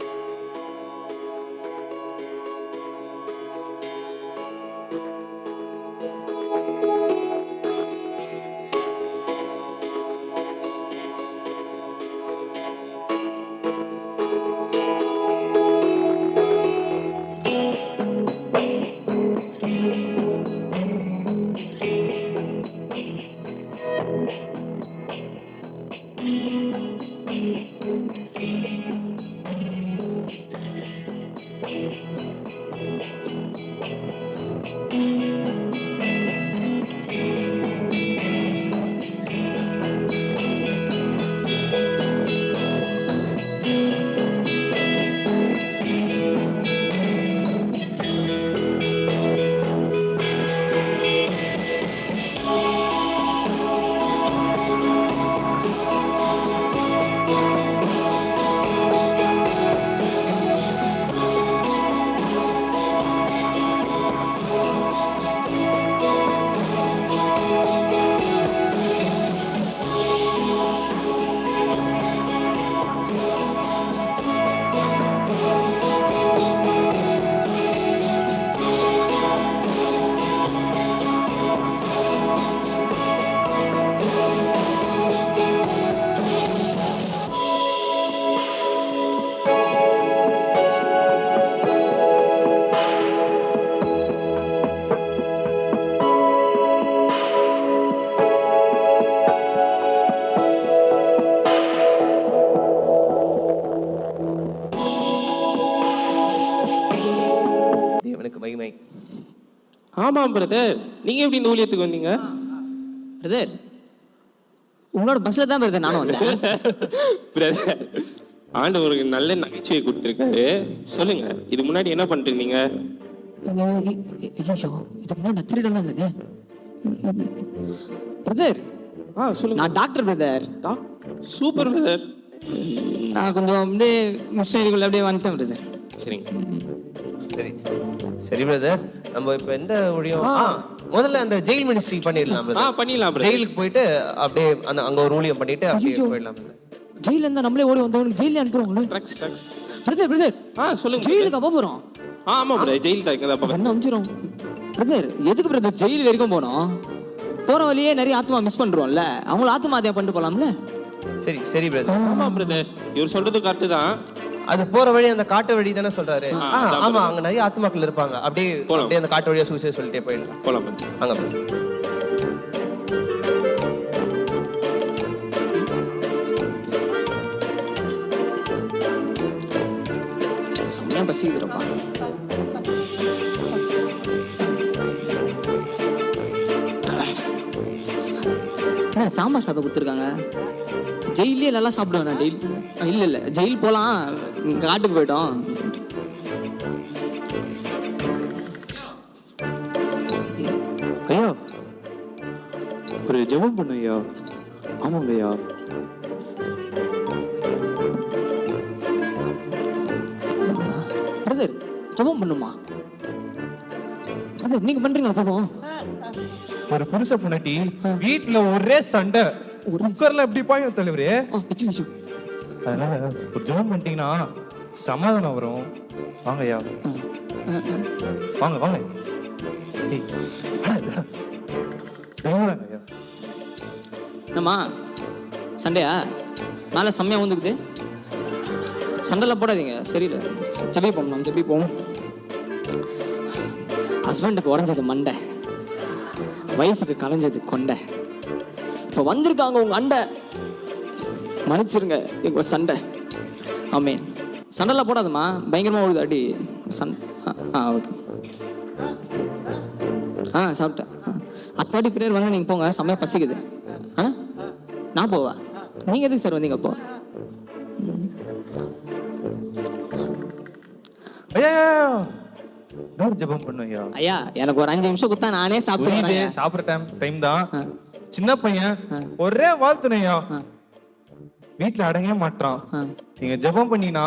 [SPEAKER 12] தேவனுக்கு மகிமை.
[SPEAKER 10] ஆமாம் பிரதர், நீங்க எப்படி இந்த ஊழியத்துக்கு வந்தீங்க?
[SPEAKER 11] பிரதர் உங்களோட பஸ்ல தான் பிரதர் நானும் வந்தேன்.
[SPEAKER 10] பிரதர், ஆண்டவருக்கு நல்ல நகைச்சுவை கொடுத்துருக்காரு. சொல்லுங்க, இது முன்னாடி என்ன பண்ணிட்டு இருந்தீங்க?
[SPEAKER 11] ஐயோ, இதுக்கு முன்னாடி நான் திருடலாம் தானே பிரதர்.
[SPEAKER 10] சொல்லுங்க.
[SPEAKER 11] நான் டாக்டர் பிரதர்.
[SPEAKER 10] Super brother.
[SPEAKER 11] நான் கொஞ்சம் அப்படியே மிஷினரிக்குள்ள அப்படியே வந்துட்டேன் பிரதர்.
[SPEAKER 10] சரிங்க.
[SPEAKER 12] சரி சரி பிரதர், நம்ம இப்ப எந்த ஊழியம்? முதல்ல அந்த ஜெயில் மினிஸ்ட்ரி பண்ணிடலாம் பிரதர்.
[SPEAKER 10] பண்ணிடலாம் பிரதர்.
[SPEAKER 12] ஜெயிலுக்கு போயிட்டு அப்படியே அங்க ஒரு ஊழியம் பண்ணிட்டு அப்படியே போயிடலாம் பிரதர்.
[SPEAKER 11] ஜெயில இருந்தா நம்மளே ஓடி வந்தவனுக்கு ஜெயில அனுப்புவாங்களே. பிரதர் பிரதர்
[SPEAKER 10] சொல்லுங்க.
[SPEAKER 11] ஜெயிலுக்கு அப்ப போறோம்.
[SPEAKER 10] ஆமா பிரதர், ஜெயில் தான் இங்க
[SPEAKER 11] என்ன அமிச்சிரும் பிரதர். எதுக்கு பிரதர் ஜெயில் வரைக்கும் போனோம்? போற வழியே நிறைய ஆத்மா மிஸ் பண்றோம்ல, அவங்கள ஆத்மாதியா பண்ணிட்டு போலாம்ல.
[SPEAKER 12] சரி சரி பிரதர்.
[SPEAKER 10] ஆமா பிரதர், இவர் சொல்றது கரெக்ட் தான்.
[SPEAKER 12] அது போற வழி அந்த காட்டு வழி தானே சொல்றாரு? ஆமா, அங்க நிறைய ஆத்மாக்கள் இருப்பாங்க. அப்படியே அந்த காட்டு வழியா சுவிசேஷம் சொல்லிட்டே போயிடலாம்.
[SPEAKER 10] போலாம்
[SPEAKER 12] அங்க
[SPEAKER 11] செம்மையா பசிக்குதுப்பா. சாம்பார் சாதம் கொடுத்துருக்காங்க. ஜெயிலே நல்லா சாப்பிடுவேன் நான் டெய்லி. இல்ல ஜெயில் போலாம், காட்டுக்கு போயிட்டோம்.
[SPEAKER 10] ஐயா ஒரு ஜெபம் பண்ணு ஐயா. ஆமாங்க ஐயா.
[SPEAKER 11] பிரதர் ஜெபம் பண்ணுமா பிரதர்? நீங்க பண்றீங்களா ஜெபம்?
[SPEAKER 12] ஒரு புருஷ பொண்டாட்டி வீட்டுல ஒரே சண்டை, குக்கர்ல எப்படி பாயும் தலைவரே. அதனால ஒரு ஜெபம் பண்ணிட்டீங்கன்னா சமாதானம் வரும். வாங்க ஐயா, வாங்க வாங்க.
[SPEAKER 11] என்னம்மா சண்டையா? மேலே செம்மையா வந்துக்குது. சண்டைலாம் போடாதீங்க, சரியில்லை. ஜெபிப்போம், நம்ம ஜெபிப்போம். ஹஸ்பண்டுக்கு உடஞ்சது மண்டை, ஒய்ஃபுக்கு கலைஞ்சது கொண்டை. இப்போ வந்திருக்காங்க உங்க அண்டை, மன்னிச்சிருங்க எங்க சண்டை. ஆமீன். சண்டைலாம் போடாதம்மா, பயங்கரமா ஓடுது அடி. ஓகே. சாப்பிட்டேன். அடுத்த வாட்டி பின்னாடி வாங்க, நீங்கள் போங்க, செம்மையா பசிக்குது. நான் போவா? நீங்கள் எதுக்கு சார் வந்தீங்க அப்போ?
[SPEAKER 12] இன்னொரு ஜெபம் பண்ணு ஐயா.
[SPEAKER 10] ஐயா எனக்கு ஒரு 5 நிமிஷம் கொடுத்தா நானே சாப்பிட்டு
[SPEAKER 12] புரியுது,
[SPEAKER 10] வரேன்.
[SPEAKER 12] சாப்பிடுற டைம் தான். சின்ன பையன் ஒரே வாழ்த்துனையா, வீட்டுல அடங்கவே மாட்டான். நீங்க ஜெபம் பண்ணீங்கன்னா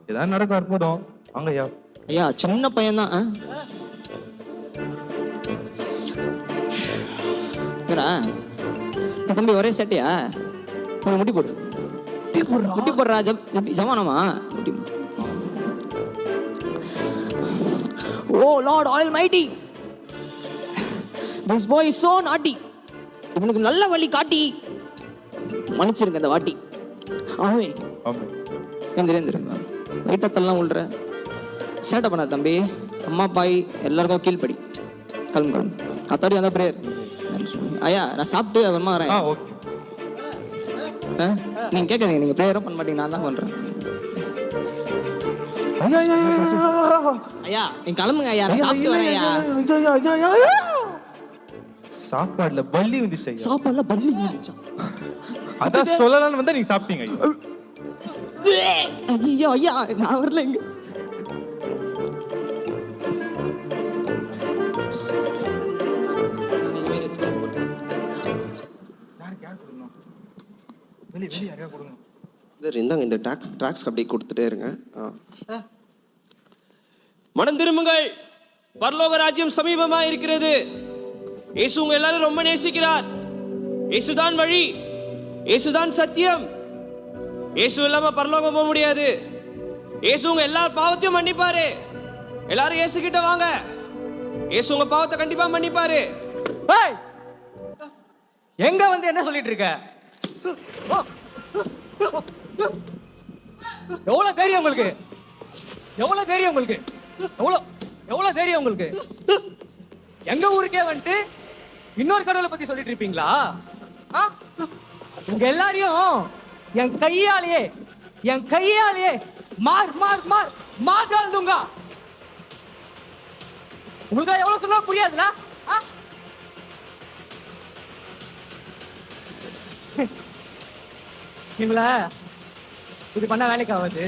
[SPEAKER 12] ஏதாவது நடக்க அற்புதம். வாங்க ஐயா.
[SPEAKER 10] ஐயா சின்ன பையன் தான். தம்பி ஒரே சேட்டையா? உனக்கு முட்டி போடு, முட்டி போடுறா. ஜமானமா முட்டி. Oh Lord almighty, this boy is so naughty. இவனுக்கு நல்ல வழி காட்டி மன்னிச்சிருங்க இந்த வாட்டி. ஆமே தெரிஞ்சிருங்க. லைட்டத்தெல்லாம் உள்ற சேட்டை பண்ண தம்பி. அம்மா பாய் எல்லாருக்கும் கீழ்படி. கிளம்பு கிளம்பு. அத்தாடி வந்தா பிரேயர். ஐயா நான் சாப்பிட்டு அப்புறமா வரேன். நீங்க கேட்காதீங்க, நீங்க பிரேயரும் பண்ண மாட்டீங்க, நான் தான் பண்றேன். ஐயா நீங்க கிளம்புங்க ஐயா, நான் சாப்பிட்டு வரேன் ஐயா.
[SPEAKER 12] சாப்பாடுல பல்லி வந்துச்சு ஐயா.
[SPEAKER 10] சாப்பாடுல பல்லி வந்துச்சா?
[SPEAKER 12] அதான் சொல்லலாம்னு வந்தா நீங்க சாப்பிட்டீங்க ஐயா.
[SPEAKER 10] ஐயோ ஐயா நான் வரல. இங்க
[SPEAKER 6] இந்தாங்க இந்த டாக்ஸ் அப்படியே கொடுத்துட்டே இருங்க. மனம் திரும்புங்கள், பரலோக ராஜ்யம் சமீபமா இருக்கிறது. இயேசு உங்க எல்லாரும் ரொம்ப நேசிக்கிறார். இயேசுதான் வழி, இயேசுதான் சத்தியம். இயேசு இல்லாம பரலோகம் போக முடியாது. இயேசு உங்க எல்லா பாவத்தையும் மன்னிப்பாரு. எல்லாரும் இயேசு கிட்ட வாங்க. இயேசு உங்க பாவத்தை கண்டிப்பா மன்னிப்பாரு.
[SPEAKER 11] எங்க வந்து என்ன சொல்லிட்டு இருக்க? எவ்வளவு தைரியம் உங்களுக்கு? எவ்வளவு தைரியம் உங்களுக்கு? எவ்வளவு தைரியம் உங்களுக்கு? எங்க ஊருக்கே வந்துட்டு இன்னொரு கடவுளை பத்தி சொல்லிட்டு இருப்பீங்களா? உங்க எல்லாரையும் என் கையாலேயே மார் மார் மார் மார் தூங்க. உங்களுக்கு எவ்வளவு சொன்னா புரியாதுல? நீங்களா இது பண்ண வேலைக்கு ஆகாது.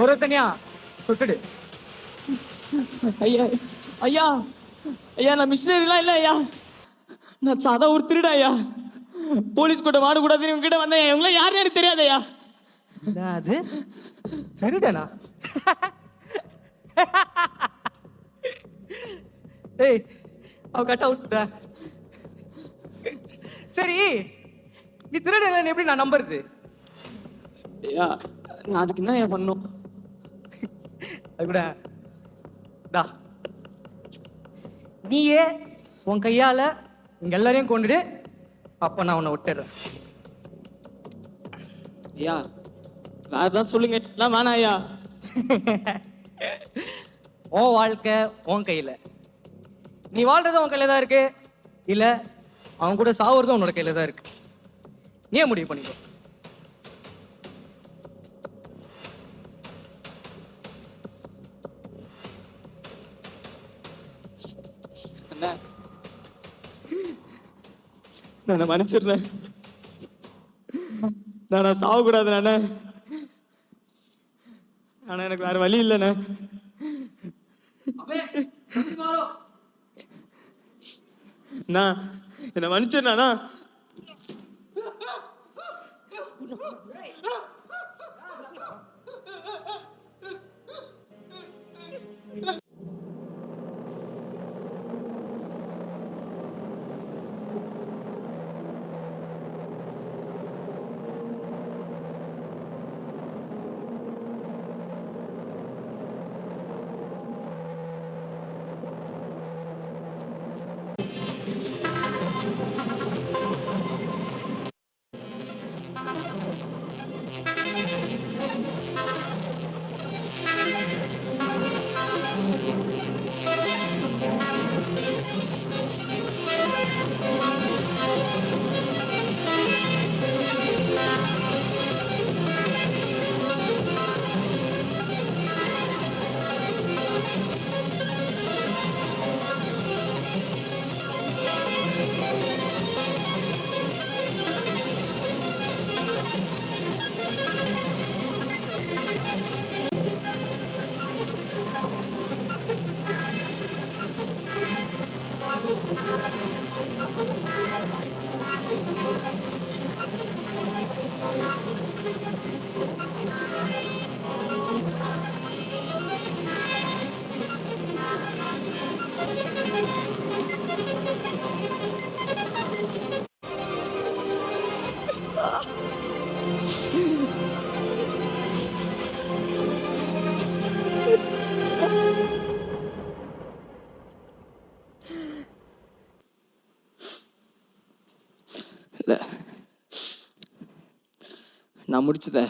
[SPEAKER 11] ஒரு தனியா சுட்டுடு.
[SPEAKER 10] ஐயா ஐயா ஐயா நான் மிஷினரிலாம் இல்லை ஐயா, நான் சாதா ஒரு திருடா ஐயா. போலீஸ் கூட மாடு கூடாது உங்ககிட்ட வந்தேன். இவங்களாம் யாருன்னு எனக்கு தெரியாது ஐயா.
[SPEAKER 11] அது திருடனா? ஏய் அவ கட்ட விட்டுட்ட. சரி நீ திருடன எப்படி நான் நம்புறது?
[SPEAKER 10] ஐயா நான் அதுக்கு என்ன ஐயா பண்ணும்?
[SPEAKER 11] அது கூட நீயே உன் கையால இங்க எல்லாரையும் கொண்டுடு, அப்ப நான் உன்னை விட்டுறேன்.
[SPEAKER 10] ஐயா வேற ஏதாவது சொல்லுங்க. எல்லாம் வேணாம் ஐயா.
[SPEAKER 11] உன் வாழ்க்கை உன் கையில. நீ வாழ்றது உன் கையில தான் இருக்கு, இல்ல அவன் கூட சாவுறதும் உன்னோட கையில தான் இருக்கு. நீயே முடிவு பண்ணிக்கோ.
[SPEAKER 10] நான் மன்னிச்சிருந்தேன். நான் சாவக்கூடாது நானே. ஆனா எனக்கு வேற வழி இல்லைண்ணே. நான் என்ன மன்னிச்சிருந்தானா? இல்லை, நான் முடிச்சத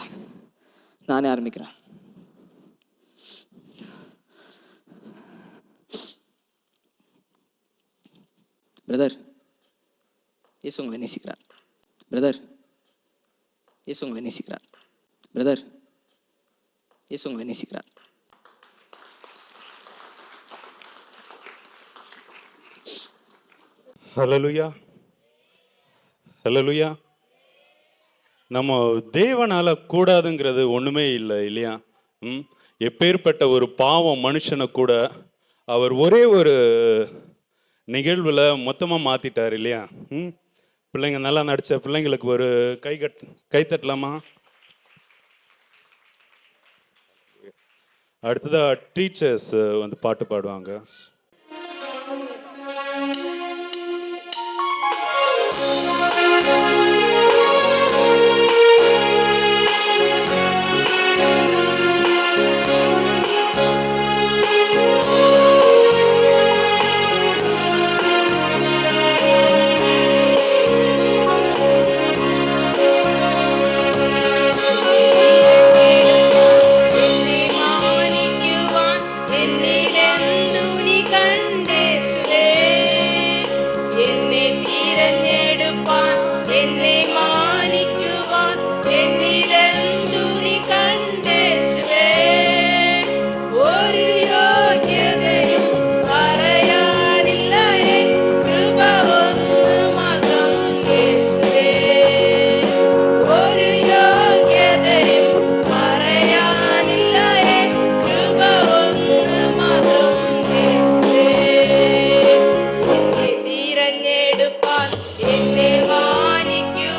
[SPEAKER 10] நானே ஆரம்பிக்கிறேன். பிரதர், இயேசு உங்களை நேசிக்கிறார். பிரதர், இயேசு உங்களை நேசிக்கிறார். பிரதர், இயேசு உங்களை நேசிக்கிறார்.
[SPEAKER 3] ஹல்லேலூயா, ஹல்லேலூயா. நம்ம தேவனால கூடாதுங்கிறது ஒண்ணுமே இல்லை இல்லையா? எப்பேற்பட்ட ஒரு பாவம் மனுஷனை கூட அவர் ஒரே ஒரு நிகழ்வுல மொத்தமா மாத்திட்டார் இல்லையா? பிள்ளைங்க நல்லா நடிச்ச பிள்ளைங்களுக்கு ஒரு கை தட்டலாமா? அடுத்ததா டீச்சர்ஸ் வந்து பாட்டு பாடுவாங்க.
[SPEAKER 5] തിരഞ്ഞെടുപ്പാൻ എന്നെ മാനിക്കൂ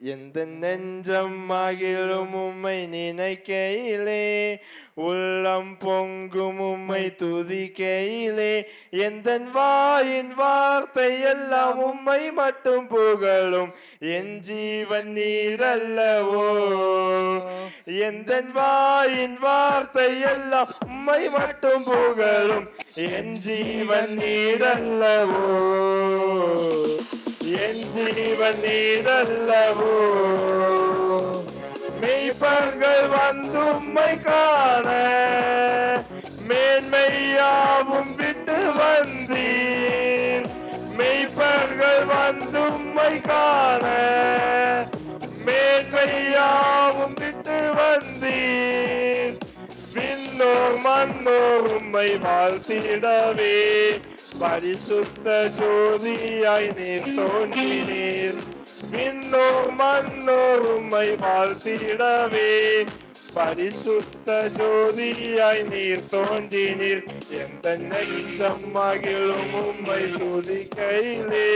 [SPEAKER 13] எந்த நெஞ்சம் மகிழும் உம்மை நினைக்கையிலே, உள்ளம் பொங்கும் உம்மை துதிக்கையிலே, எந்த வாயின் வார்த்தை எல்லாம் உம்மை மட்டும் புகழும், என் ஜீவன் நீரல்லவோ. எந்த வாயின் வார்த்தை எல்லாம் உம்மை மட்டும் புகழும், என் ஜீவன் நீரல்லவோ. என் ஜீவன் நீரல்லவோ. மெய்ப்பர்கள் வந்து உம்மை காண மேன்மையாவும் விட்டு வந்தீர். மெய்ப்பர்கள் வந்து உம்மை காண மேன்மையாவும் விட்டு வந்தீர். விண்ணோர் மன்னோர் உம்மை வாழ்த்திடவே, பரிசுத்த ஜோதியாய் நீர் தோன்றினீர். விண்ணோர் மன்னோர் உம்மை வாழ்த்திடவே, பரிசுத்த ஜோதியாய் நீர் தோன்றினீர். எந்த நெஞ்சம் மகிழும் உம்மை துதிக்கையிலே,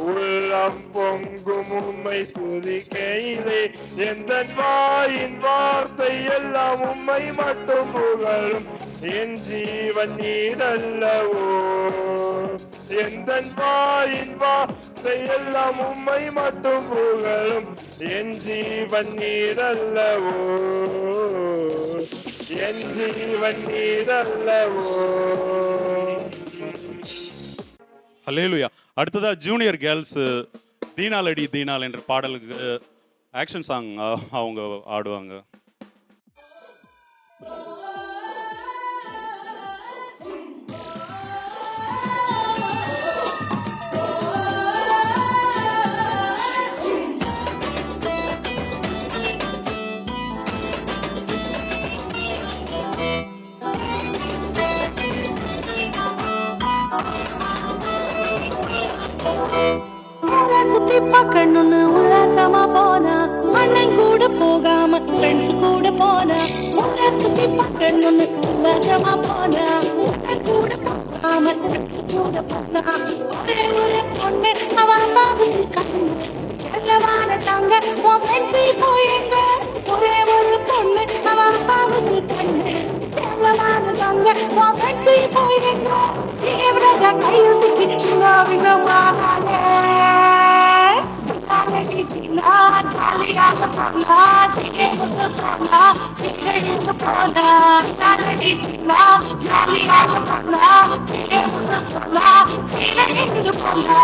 [SPEAKER 13] உள்ளம் பொங்கும் உம்மை துதிக்கையிலே, எந்த வாயின் வார்த்தை எல்லாம் உம்மை மட்டும் புகழும், என் ஜீவன் நீரல்லவோ. எந்த வாயின் வார்த்தை எல்லாம் உம்மை மட்டும் புகழும், என் ஜீவன் நீரல்லவோ. என் ஜீவன் நீரல்லவோ.
[SPEAKER 3] ஹல்லேலூயா. அடுத்ததா ஜூனியர் கேர்ள்ஸ் தீனாலடி தீனால் என்ற பாடலுக்கு ஆக்ஷன் சாங் அவங்க ஆடுவாங்க.
[SPEAKER 14] சுத்தி பார்க்கணும்னு உல்லாசமா போனா, அண்ணன் கூட போகாம ஃப்ரெண்ட்ஸ் கூட போனா. சுத்தி பார்க்கணும்னு உல்லாசமா போனா, அண்ணன் கூட போகாம ஃப்ரெண்ட்ஸ் கூட போனா. ஒரே ஒரு பொண்ணு அவன் அம்மாவுக்கு கண்ணு, செல்லமான தங்க உன் ஃப்ரெண்ட்ஸ் போயிங்க. ஒரே ஒரு பொண்ணு அவன் அம்மாவுக்கு கண்ணு, செல்லமான தங்க உன் ஃப்ரெண்ட்ஸ் போயிங்க. சீவராஜா கையில் சிக்கி சின்னாவினமானாலே, ஜாலியாக போனா, சிகரெட்டு போனா, சிகரெட்டு போனா. ஜாலியாக போனா, சிகரெட்டு போனா, சிகரெட்டு போனா.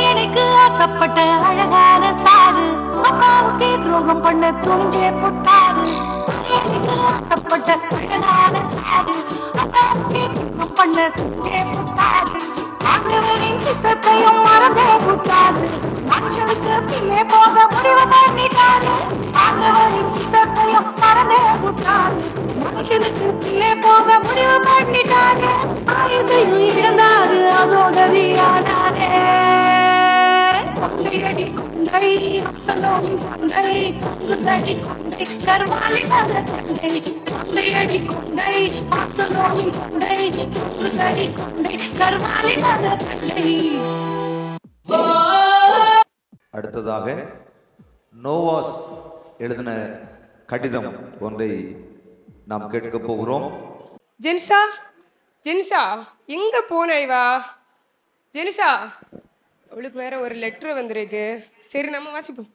[SPEAKER 14] எனக்கு ஆசைப்பட்ட அழகான சாரு, அம்மாவுக்கு துரோகம் பண்ண துணிஞ்சே போட்டாரு. எனக்கு ஆசைப்பட்ட அழகான சாரு, அம்மாவுக்கு துரோகம் பண்ண துணிஞ்சே போட்டாரு. ஆண்டவரின் சித்தத்தையும் மறந்தே போட்டாரு. மனுஷனுக்கு பின்னே போக முடிவு பண்ணிட்டாரு. ஆண்டவரின் சித்தத்தையும் மறந்தே போட்டாரு. மனுஷனுக்கு பின்னே போக முடிவு பண்ணிட்டாரு. ஆயுசையும் இழந்தாரு, அதோ கதியானாரே. கொண்டையடி கொண்டை, அப்சலோமி கொண்டை, கொண்டடி கொண்டை, கருவாலி மத கொண்டை. கொண்டையடி கொண்டை, அப்சலோமி கொண்டை, கொண்டடி கொண்டை, கருவாலி மத கொண்டை.
[SPEAKER 1] அடுத்ததாக நோவாஸ் எழுதின கடிதம் ஒன்றை நாம் கேட்க போகிறோம்.
[SPEAKER 15] ஜெனிஷா, ஜெனிஷா எங்க போன இவா? ஜெனிஷா, அவளுக்கு வேற ஒரு லெட்டர் வந்திருக்கு. சரி, நம்ம வாசிப்போம்.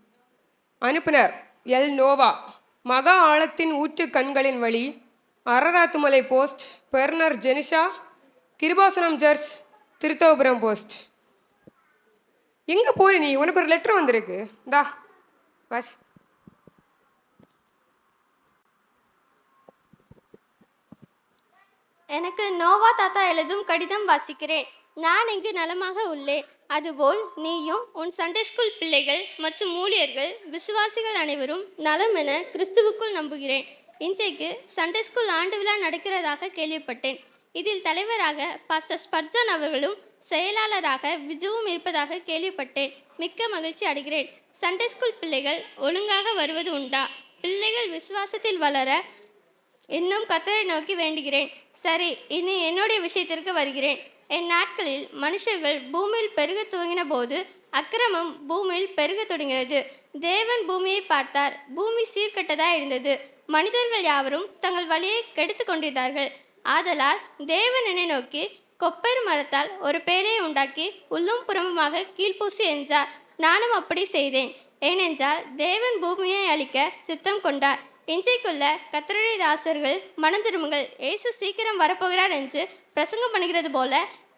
[SPEAKER 15] அனுப்புனர் எல் நோவா, மகா ஆழத்தின் ஊற்று கண்களின் வழி, அரராத்துமலை போஸ்ட், பெர்னர் ஜெனிஷா, கிருபாசனம் ஜர்ச், திருத்தோபுரம் போஸ்ட். எங்க போற நீ? உனக்கு ஒரு லெட்டர் வந்திருக்கு, இந்தா வாசி.
[SPEAKER 7] எனக்கு நோவா தாத்தா எழுதும் கடிதம் வாசிக்கிறேன். நான் இங்கு நலமாக உள்ளேன். அதுபோல் நீயும் உன் சண்டே ஸ்கூல் பிள்ளைகள் மற்றும் ஊழியர்கள் விசுவாசிகள் அனைவரும் நலம் என கிறிஸ்துவுக்குள் நம்புகிறேன். இன்றைக்கு சண்டே ஸ்கூல் ஆண்டு விழா நடக்கிறதாக கேள்விப்பட்டேன். இதில் தலைவராக பாஸ்டர் ஸ்பர்ஜன் அவர்களும் செயலாளராக விஜுவும் இருப்பதாக கேள்விப்பட்டேன். மிக்க மகிழ்ச்சி அடைகிறேன். சண்டே ஸ்கூல் பிள்ளைகள் ஒழுங்காக வருவது உண்டா? பிள்ளைகள் விசுவாசத்தில் வளர இன்னும் கர்த்தரை நோக்கி வேண்டுகிறேன். சரி, இனி என்னுடைய விஷயத்திற்கு வருகிறேன். என் நாட்களில் மனுஷர்கள் பூமியில் பெருக துவங்கின போது அக்கிரமம் பூமியில் பெருக தொடங்கினது. தேவன் பூமியை பார்த்தார், பூமி சீர்கெட்டதாய் இருந்தது, மனிதர்கள் யாவரும் தங்கள் வழியை கெடுத்து கொண்டிருந்தார்கள். ஆதலால் தேவன் என்னை நோக்கி கொப்பர் மரத்தால் ஒரு பேழையை உண்டாக்கி உள்ளும் புறமுமாக கீழ்ப்பூசி என்றார். நானும் அப்படி செய்தேன். ஏனென்றால் தேவன் பூமியை அழிக்க சித்தம் கொண்டார். இன்றைக்குள்ள கர்த்தருடைய தாசர்கள் மனம் திரும்புங்கள், இயேசு சீக்கிரம் வரப்போகிறார் என்று பிரசங்கம் பண்ணுகிறது போல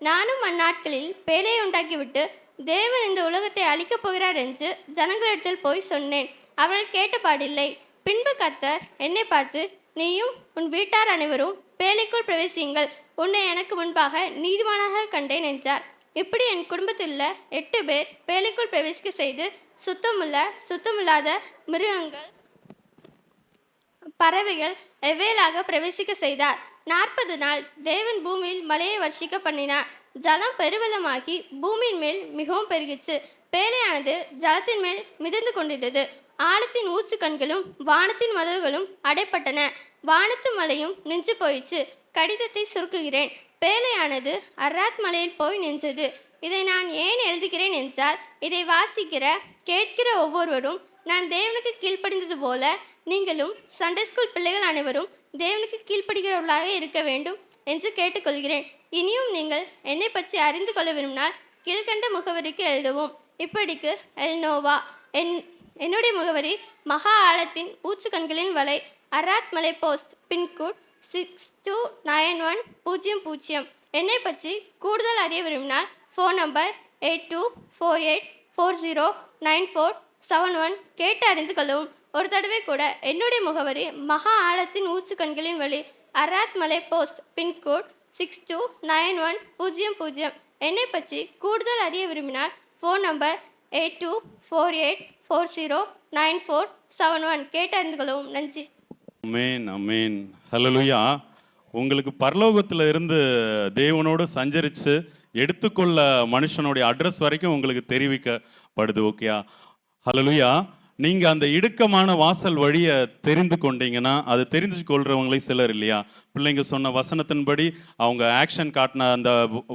[SPEAKER 7] நானும் அந்நாட்களில் பேழையை உண்டாக்கிவிட்டு தேவன் இந்த உலகத்தை அழிக்கப் போகிறார் என்று ஜனங்களிடத்தில் போய் சொன்னேன். அவர்கள் கேட்டபாடில்லை. பின்பு கர்த்தர் என்னை பார்த்து, நீயும் உன் வீட்டார் அனைவரும் பேழைக்குள் பிரவேசியுங்கள், உன்னை எனக்கு முன்பாக நீதிமானாக கண்டேன் என்றார். இப்படி என் குடும்பத்தில் உள்ள 8 பேர் பேழைக்குள் பிரவேசிக்க செய்து சுத்தமில்லாத மிருகங்கள் பறவைகள் எவ்வேளாக பிரவேசிக்க செய்தார். 40 நாள் தேவன் பூமியில் மழையை வர்ஷிக்க பண்ணினார். ஜலம் பெருவெள்ளமாகி பூமியின் மேல் மிகவும் பெருகிச்சு. பேழையானது ஜலத்தின் மேல் மிதந்து கொண்டிருந்தது. ஆழத்தின் ஊற்று கண்களும் வானத்தின் மதகுகளும் அடைப்பட்டன. வானத்து மலையும் நின்று போயிற்று. கடிதத்தை சுருக்குகிறேன். பேழையானது அர்ராத் மலையில் போய் நின்றது. இதை நான் ஏன் எழுதுகிறேன் என்றால், இதை வாசிக்கிற கேட்கிற ஒவ்வொருவரும் நான் தேவனுக்கு கீழ்ப்படிந்தது போல நீங்களும் சண்டே ஸ்கூல் பிள்ளைகள் அனைவரும் தேவனுக்கு கீழ்ப்படுகிறவர்களாக இருக்க வேண்டும் என்று கேட்டுக்கொள்கிறேன். இனியும் நீங்கள் என்னை பற்றி அறிந்து கொள்ள விரும்பினால் கீழ்கண்ட முகவரிக்கு எழுதவும். இப்படிக்கு எல்னோவா. என்னுடைய முகவரி மகா ஆழத்தின் ஊற்று கண்களின் வலை, அராத் மலை போஸ்ட், பின்கோட் 629100. என்னை பற்றி கூடுதல் அறிய விரும்பினால் ஃபோன் நம்பர் 8248409471 கேட்டு அறிந்து கொள்ளவும். ஒரு தடவை கூட என்னுடைய முகவரி மகா ஆழத்தின் ஊற்று கண்களின் வழி, அராத் மலை போஸ்ட், பின்கோட் 629100. என்னை பற்றி கூடுதல் அறிய விரும்பினால் ஃபோன் நம்பர் 8248409471 கேட்டு அறிந்து கொள்ளவும். நன்றி.
[SPEAKER 3] அமேன் அமேன் ஹல்லேலூயா. உங்களுக்கு பரலோகத்தில் இருந்து தேவனோடு சஞ்சரித்து எடுத்துக்கொள்ள மனுஷனுடைய அட்ரஸ் வரைக்கும் உங்களுக்கு தெரிவிக்கப்படுது. ஓகேயா? ஹல்லேலூயா. நீங்கள் அந்த இடுக்கமான வாசல் வழியை தெரிந்து கொண்டீங்கன்னா, அது தெரிந்து கொள்கிறவங்களே சிலர் இல்லையா? பிள்ளைங்க சொன்ன வசனத்தின்படி, அவங்க ஆக்ஷன் காட்டின அந்த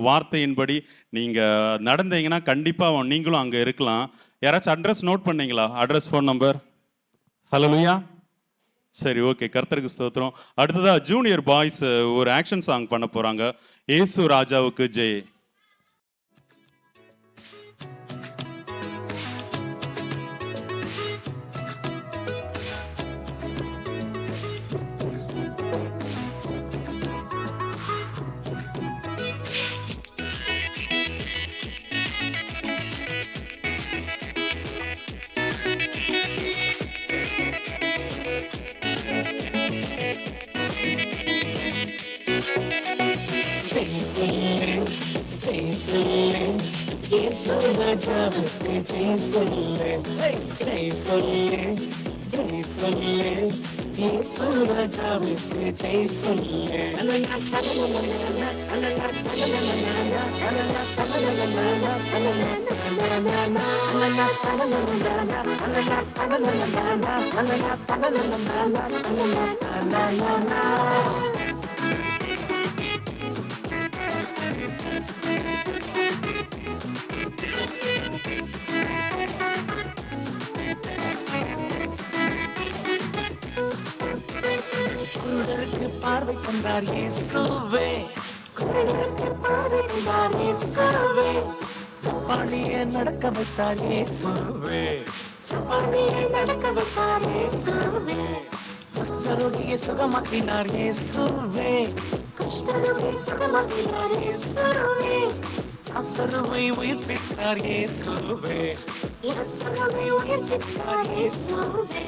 [SPEAKER 3] வார்த்தையின்படி நீங்கள் நடந்தீங்கன்னா கண்டிப்பாக நீங்களும் அங்கே இருக்கலாம். யாராச்சும் அட்ரஸ் நோட் பண்ணீங்களா? Address, phone number? ஹல்லேலூயா. சரி, ஓகே. கர்த்தருக்கு ஸ்தோத்திரம். அடுத்ததாக ஜூனியர் பாய்ஸ் ஒரு ஆக்ஷன் சாங் பண்ண போகிறாங்க. ஏசு ராஜாவுக்கு ஜெய்.
[SPEAKER 14] பார்வை கொண்டார் இயேசுவே, பார்வை கொண்டார் இயேசுவே, பாடியே நடக்க வைத்தார் இயேசுவே, பாடியே நடக்க வைத்தார் இயேசுவே, குஷ்டரோகியை சுகமாக்கினார் இயேசுவே, குஷ்டரோகியை சுகமாக்கினார் இயேசுவே, அசருவை உயிர்ப்பித்தார் இயேசுவே, அசருவை உயிர்ப்பித்தார் இயேசுவே,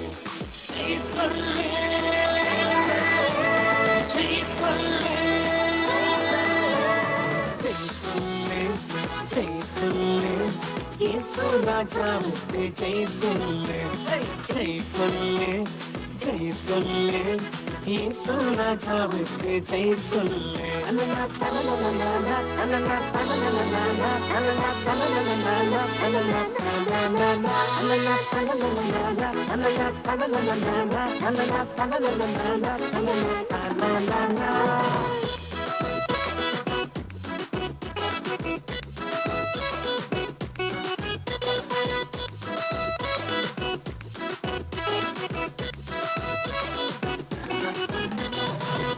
[SPEAKER 14] இயேசுவே. Jesus, Jesus, Jesus, சொல்லு இயேசு ராஜாவுக்கு ஜெய் சொல்லு ஜெய் சொல்லு ஜெய் சொல்லு இயேசு ராஜாவுக்கு ஜெய் சொல்லு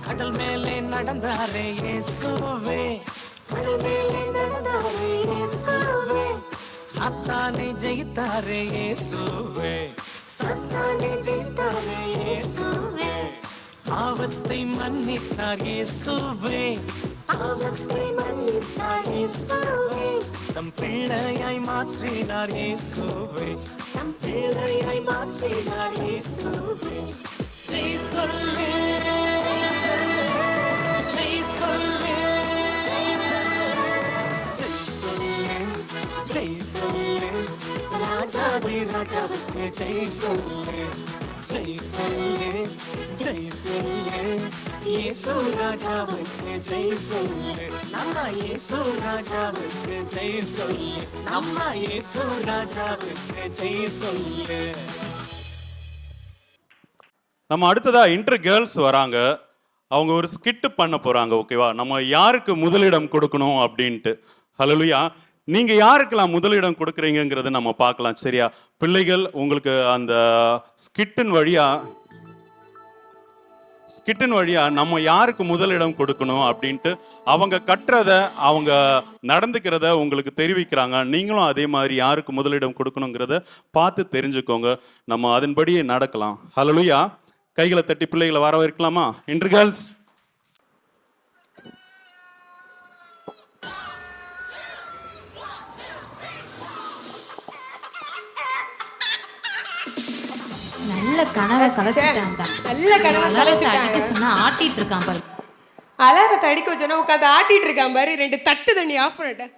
[SPEAKER 14] கடல் மேலே நடந்தாரே இயேசுவே கடல் மேலே நடந்தாரே இயேசுவே சாத்தானை ஜெயித்தாரே இயேசுவே சாத்தானை ஜெயித்தாரே இயேசுவே பாவத்தை மன்னித்தார் இயேசுவே பாவத்தை மன்னித்தார் இயேசுவே தம் பிள்ளையாய் மாற்றினார் இயேசுவே தம் பிள்ளையாய் மாற்றினார் இயேசுவே ஜெய் சொல்லு ஜெய் சொல்லு ஜெய் சொல்லு ஜெய் சொல்லு ராஜாதி ராஜாவுக்கு ஜெய் சொல்லு ஜெய் சொல்லு ஜெய் சொல்லு இயேசு ராஜாவுக்கு ஜெய் சொல்லு நம்ம இயேசு ராஜாவுக்கு ஜெய் சொல்லு நம்ம இயேசு ராஜாவுக்கு ஜெய் சொல்லு.
[SPEAKER 3] நம்ம அடுத்ததா இன்டர் கேர்ள்ஸ் வராங்க. அவங்க ஒரு ஸ்கிட் பண்ண போறாங்க. ஓகேவா? நம்ம யாருக்கு முதலிடம் கொடுக்கணும் அப்படின்ட்டு. ஹல்லேலூயா. நீங்க யாருக்கெல்லாம் முதலிடம் கொடுக்குறீங்கிறத நம்ம பார்க்கலாம். சரியா? பிள்ளைகள் உங்களுக்கு அந்த ஸ்கிட்டின் வழியா நம்ம யாருக்கு முதலிடம் கொடுக்கணும் அப்படின்ட்டு அவங்க கற்றதை அவங்க நடந்துக்கிறத உங்களுக்கு தெரிவிக்கிறாங்க. நீங்களும் அதே மாதிரி யாருக்கு முதலிடம் கொடுக்கணுங்கிறத பார்த்து தெரிஞ்சுக்கோங்க. நம்ம அதன்படியே நடக்கலாம். ஹல்லேலூயா. கைகளை தட்டி பிள்ளைகளை வரவேற்கலாமா? Inter girls.
[SPEAKER 16] நல்ல கனவை கலைச்சிட்டான்டா.
[SPEAKER 15] நல்ல கனவை கலைச்சிட்டாங்க.
[SPEAKER 16] சொன்னா ஆட்டிட்டு இருக்கான் பாரு.
[SPEAKER 15] அலாரத்தை அடிக்க வச்சோன்னா உட்காந்து ஆட்டிட்டு இருக்கான் பாரு. 2 தட்டு தண்ணி ஆஃப் பண்ணிட்டேன்.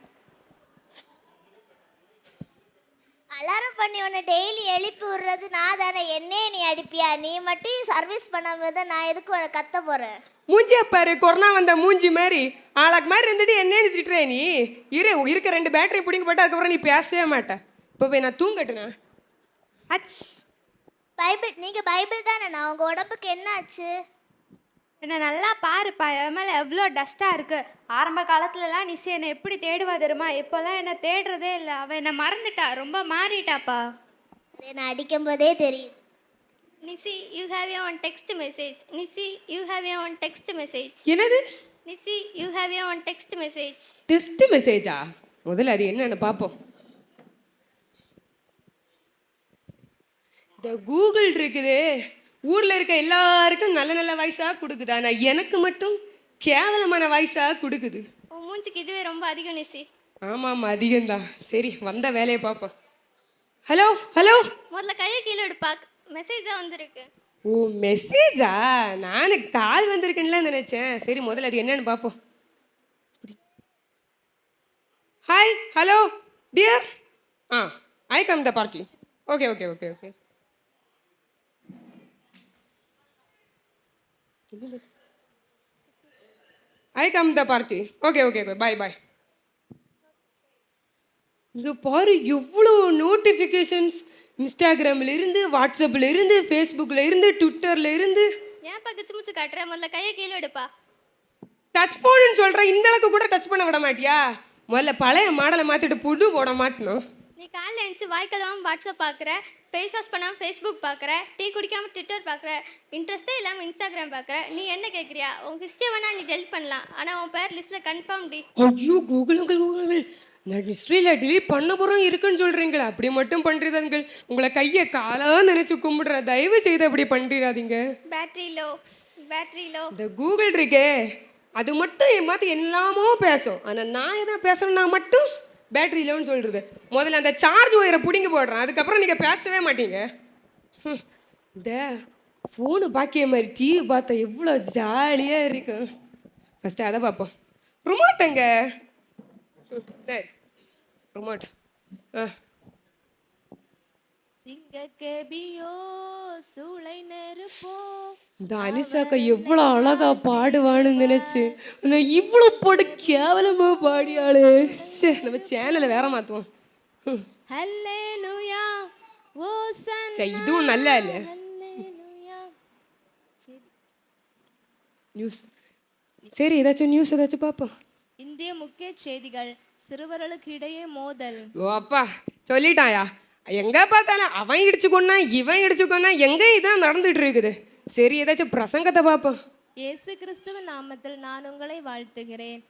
[SPEAKER 5] அலாரம் பண்ணி உன்னை டெய்லி எழுப்பி விடுறது நான் தானே. என்னையே நீ அடிப்பியா? நீ மட்டும் சர்வீஸ் பண்ணாம தான் நான் எதுக்கு உன்னை கத்த போறேன்?
[SPEAKER 15] மூஞ்சியா பாரு, கொரோனா வந்த மூஞ்சி மாதிரி ஆளாக்கு மாதிரி இருந்துட்டு என்ன திட்டுற நீ? இருக்க 2 பேட்டரி பிடிங்க போட்டு அதுக்கப்புறம் நீ பேசவே மாட்டேன். இப்போ போய் நான் தூங்கட்டுனா?
[SPEAKER 5] அச் பைபிள், நீங்க பைபிள் தானே. நான் உங்க உடம்புக்கு என்ன ஆச்சு?
[SPEAKER 7] என்ன நல்லா பாருப்பா, என் மேலே எவ்வளோ டஸ்ட்டாக இருக்குது. ஆரம்ப காலத்துலலாம் நிசி என்னை எப்படி தேடுவா தெரியுமா? இப்போல்லாம் என்னை தேடுறதே இல்லை. அவள் என்னை மறந்துட்டா, ரொம்ப மாறிட்டாப்பா.
[SPEAKER 5] என்னை அடிக்கும் போதே தெரியுது.
[SPEAKER 7] நிசி you have your one text message. நிசி you have your one text message.
[SPEAKER 15] என்னது?
[SPEAKER 7] நிசி you have your one text message.
[SPEAKER 15] Text மெசேஜா? முதல்ல அது என்னன்னு பார்ப்போம். இந்த கூகுள் இருக்குது, ஊரில் இருக்க எல்லாருக்கும் நல்ல நல்ல வாய்ஸாக கொடுக்குது. ஆனால் எனக்கு மட்டும் கேவலமான வாய்ஸாக கொடுக்குது.
[SPEAKER 7] மூஞ்சிக்கு இதுவே ரொம்ப அதிகம் நிசி.
[SPEAKER 15] ஆமாம் அதிகம்தான். சரி வந்த வேலையை பார்ப்போம். Hello hello.
[SPEAKER 7] முதல்ல கையை கீழே எடுப்பா, மெசேஜ் தான் வந்திருக்கு.
[SPEAKER 15] ஓ மெசேஜா? நான் கால் வந்திருக்குன்னு நினச்சேன். சரி முதல்ல அது என்னன்னு பார்ப்போம். Hi hello dear. I come the party. Okay okay okay okay. I come the party. Okay okay okay bye bye. இங்கே பாரு எவ்வளோ நோட்டிஃபிகேஷன்ஸ். இன்ஸ்டாகிராமில் இருந்து, வாட்ஸ்அப்பில் இருந்து, ஃபேஸ்புக்கில் இருந்து, ட்விட்டரில் இருந்து.
[SPEAKER 7] ஏன்ப்பா கிச்சு முச்சு காட்டுற? முதல்ல கையை கீழே எடுப்பா.
[SPEAKER 15] டச் ஃபோனுன்னு சொல்கிறேன், இந்த அளவுக்கு கூட டச் பண்ண விட மாட்டியா? முதல்ல பழைய மாடலை மாற்றிட்டு புது போட மாட்டணும்.
[SPEAKER 7] நீ காலைல எழுந்துச்சு வாய்க்கலாமல் வாட்ஸ்அப் பார்க்குற, ஃபேஸ் வாஷ் பண்ணாமல் ஃபேஸ்புக் பார்க்குற, டீ குடிக்காமல் ட்விட்டர் பார்க்குற, இன்ட்ரெஸ்ட்டே இல்லாமல் இன்ஸ்டாகிராம் பார்க்குற. நீ என்ன கேட்குறியா? உன் ஹிஸ்ட்ரி வேணால் நீ டெலிட் பண்ணலாம், ஆனால் உன் பேர் லிஸ்ட்டில் கன்ஃபார்ம் டி.
[SPEAKER 15] ஐயோ கூகுள் நான் ஹிஸ்ட்ரியில் டிலீட் பண்ண போகிறோம் இருக்குன்னு சொல்கிறீங்களா? அப்படி மட்டும் பண்ணுறீதாங்கள். உங்களை கையை காலாக நினச்சி கும்பிடுற, தயவு செய்து அப்படி பண்ணிடாதீங்க.
[SPEAKER 7] Battery low.
[SPEAKER 15] இந்த கூகுள் இருக்கே அது மட்டும் என் மாற்றி எல்லாமோ பேசும். ஆனால் நான் எதா பேசணும்னா மட்டும் பேட்ரி லோன்னு சொல்கிறது. முதல்ல அந்த சார்ஜ் ஒயரை பிடிங்கி போடுறேன், அதுக்கப்புறம் நீங்கள் பேசவே மாட்டீங்க. இந்த ஃபோனு பாக்கிய மாதிரி டிவி பார்த்தா எவ்வளோ ஜாலியாக இருக்கும். ஃபஸ்ட்டு அதை பார்ப்போம். ரிமோட்டுங்க. ரிமோட்
[SPEAKER 4] சிங்கக்கேபியோ சூளை நெருப்போ.
[SPEAKER 15] இந்த அனிசாக்கா எவ்வளோ அழகா பாடுவான்னு நினைச்சு நான் இவ்வளோ பாடு கேவலமா பாடியாளே. சரி நம்ம சேனலை வேற மாத்துவோம்.
[SPEAKER 4] ஹல்லேலூயா ஓசன்னா.
[SPEAKER 15] சரி இதுவும் நல்லா இல்லை.
[SPEAKER 4] ஹல்லேலூயா.
[SPEAKER 15] நியூஸ் சரி ஏதாச்சும் நியூஸ் ஏதாச்சும் பார்ப்போம்.
[SPEAKER 4] இந்திய முக்கிய செய்திகள். சிறுவர்களுக்கு இடையே மோதல்.
[SPEAKER 15] ஓ அப்பா சொல்லிட்டாயா? எங்க பார்த்தாலும் அவன் இடிச்சுக்கொன்னா இவன் இடிச்சுக்கொன்னா எங்க இதான் நடந்துட்டு இருக்குது. சரி ஏதாச்சும் பிரசங்கத்தை பார்ப்போம்.
[SPEAKER 4] இயேசு கிறிஸ்துவ நாமத்தில் நான் உங்களை வாழ்த்துகிறேன்.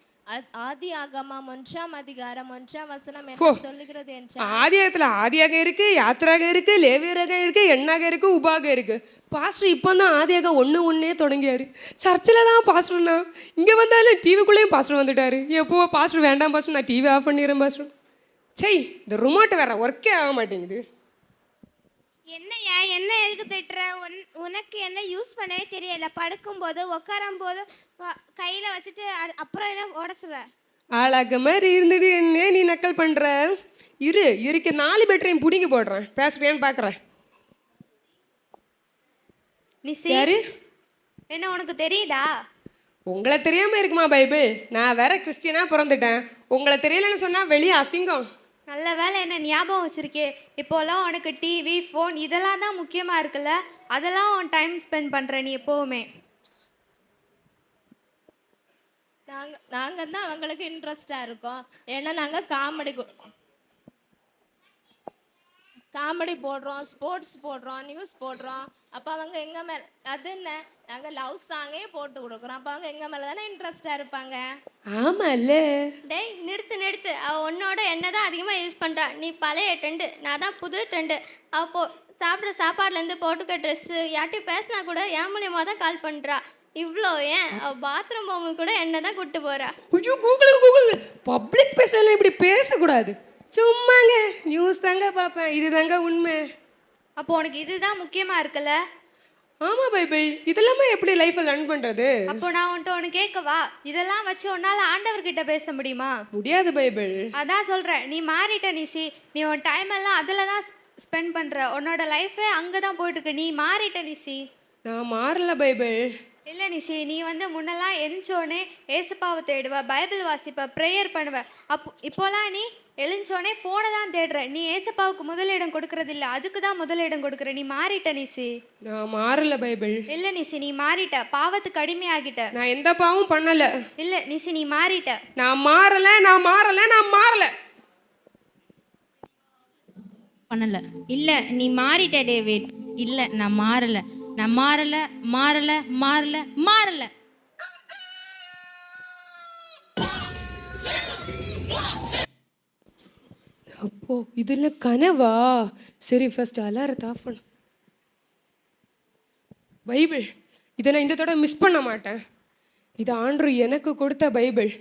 [SPEAKER 4] ஆதி ஆகமம் 1ஆம் அதிகாரம் 1ஆம் வசனம் என்ன சொல்லுகிறது என்றால்,
[SPEAKER 15] ஆதியாகத்துல ஆதியாக இருக்கு, யாத்திராக இருக்கு, லேவியராக இருக்கு, எண்ணாக இருக்கு, உபாக இருக்கு. பாஸ்டர் இப்போ தான் ஆதியாக 1:1 தொடங்கியாரு. சர்ச்சில் தான் பாஸ்டர்னா, இங்கே வந்தாலும் டிவிக்குள்ளேயும் பாஸ்டர் வந்துட்டாரு. எப்போ பாஸ்டர் வேண்டாம் பாஸ்டர் நான் டிவி ஆஃப் பண்ணிடுறேன் பாஸ்டர். சரி இந்த ரிமோட் வேற ஒர்க்கே ஆக மாட்டேங்குது.
[SPEAKER 5] என்னையா என்ன எதுக்கு திட்டுற? உனக்கு என்ன யூஸ் பண்ணவே தெரியல. படுக்கும்போது உட்காரும் போது கையில் வச்சுட்டு அப்புறம் என்ன உடச்சுற?
[SPEAKER 15] ஆளாக மாதிரி இருந்துட்டு என்ன நீ நக்கல் பண்ணுற? இருக்க 4 பேட்டரியும் பிடிங்கி போடுறேன். பேசுறேன்னு பார்க்குறேன்.
[SPEAKER 7] யாரு என்ன உனக்கு தெரியுதா?
[SPEAKER 15] உங்களை தெரியாமல் இருக்குமா பைபிள்? நான் வேற கிறிஸ்டியனாக பிறந்துட்டேன். உங்களை தெரியலன்னு சொன்னால் வெளியே அசிங்கம்.
[SPEAKER 7] நல்ல வேலை என்ன ஞாபகம் வச்சிருக்கே. இப்போலாம் உனக்கு டிவி ஃபோன் இதெல்லாம் தான் முக்கியமாக இருக்குல்ல, அதெல்லாம் உன் டைம் ஸ்பெண்ட் பண்ணுற நீ எப்போவுமே.
[SPEAKER 4] நாங்கள் தான் அவங்களுக்கு இன்ட்ரெஸ்டாக இருக்கோம். ஏன்னா நாங்கள் காமெடி போடுறோம், ஸ்போர்ட்ஸ் போடுறோம், நியூஸ் போடுறோம். அப்போ அவங்க எங்கள் மேலே அது என்ன நாங்கள் லவ் சாங்கே போட்டு கொடுக்குறோம். அப்போ அவங்க எங்கள் மேலே தானே இன்ட்ரெஸ்டாக இருப்பாங்க.
[SPEAKER 15] ஆமாம்ல.
[SPEAKER 5] டேய் நிறுத்து. அவள் உன்னோட என்ன தான் அதிகமாக யூஸ் பண்ணுறா. நீ பழைய ட்ரெண்டு, நான் தான் புது ட்ரெண்டு. அவள் சாப்பிட்ற சாப்பாடுலேருந்து போட்டுக்க ட்ரெஸ்ஸு யார்ட்டையும் பேசினா கூட என் மூலியமாக தான் கால் பண்ணுறா. இவ்வளோ ஏன் அவள் பாத்ரூம் போகும்போது கூட என்ன தான் கூப்பிட்டு போகிறா.
[SPEAKER 15] ஐயோ கூகுள் பப்ளிக் பேசலாம் இப்படி பேசக்கூடாது. சும்மாங்க நியூஸ் தாங்க பார்ப்பேன். இது தாங்க உண்மை.
[SPEAKER 7] அப்போ உனக்கு இதுதான் முக்கியமாக இருக்குல்ல?
[SPEAKER 15] ஆமாம் பைபிள். இதெல்லாமே எப்படி லைஃப்பை ரன் பண்ணுறது?
[SPEAKER 7] அப்போ நான் ஒன்று கேட்கவா? இதெல்லாம் வச்சு உன்னால் ஆண்டவர்கிட்ட பேச முடியுமா?
[SPEAKER 15] முடியாது பைபிள்.
[SPEAKER 7] அதான் சொல்கிறேன், நீ மாறிட்ட நிசி. நீ உன் டைம் எல்லாம் அதில் தான் ஸ்பெண்ட் பண்ணுற. உன்னோட லைஃபே அங்கே தான் போயிட்டுருக்கு. நீ மாறிட்ட நிசி.
[SPEAKER 15] நான் மாறல பைபிள்.
[SPEAKER 7] இல்லை நிசி, நீ முன்னெல்லாம் எரிஞ்சோடனே ஏசப்பாவை தேடுவ, பைபிள் வாசிப்ப, ப்ரேயர் பண்ணுவ. இப்போலாம் நீ எழுஞ்சோடனே ஃபோனை தான் தேடுற. நீ ஏசப்பாவுக்கு முதலிடம் கொடுக்கறதில்ல, அதுக்கு தான் முதலிடம் கொடுக்குற. நீ மாறிட்ட நிசி.
[SPEAKER 15] நான் மாறல பைபிள்.
[SPEAKER 7] இல்லை நிசி, நீ மாறிட்ட. பாவத்துக்கு அடிமையாகிட்ட.
[SPEAKER 15] நான் எந்த பாவம் பண்ணல.
[SPEAKER 7] இல்லை நிசி, நீ மாறிட்ட.
[SPEAKER 15] நான் மாறல
[SPEAKER 16] பண்ணல. இல்ல நீ மாறிட்ட டேவிட். இல்ல நான் மாறல.
[SPEAKER 15] அப்போ இதுல கனவா? சரி ஃபர்ஸ்ட் அலாரத்தை ஆஃப் பண்ணு. பைபிள் இதை நான் இந்த தடவை மிஸ் பண்ண மாட்டேன். இது ஆண்ட்ரு எனக்கு கொடுத்த பைபிள்.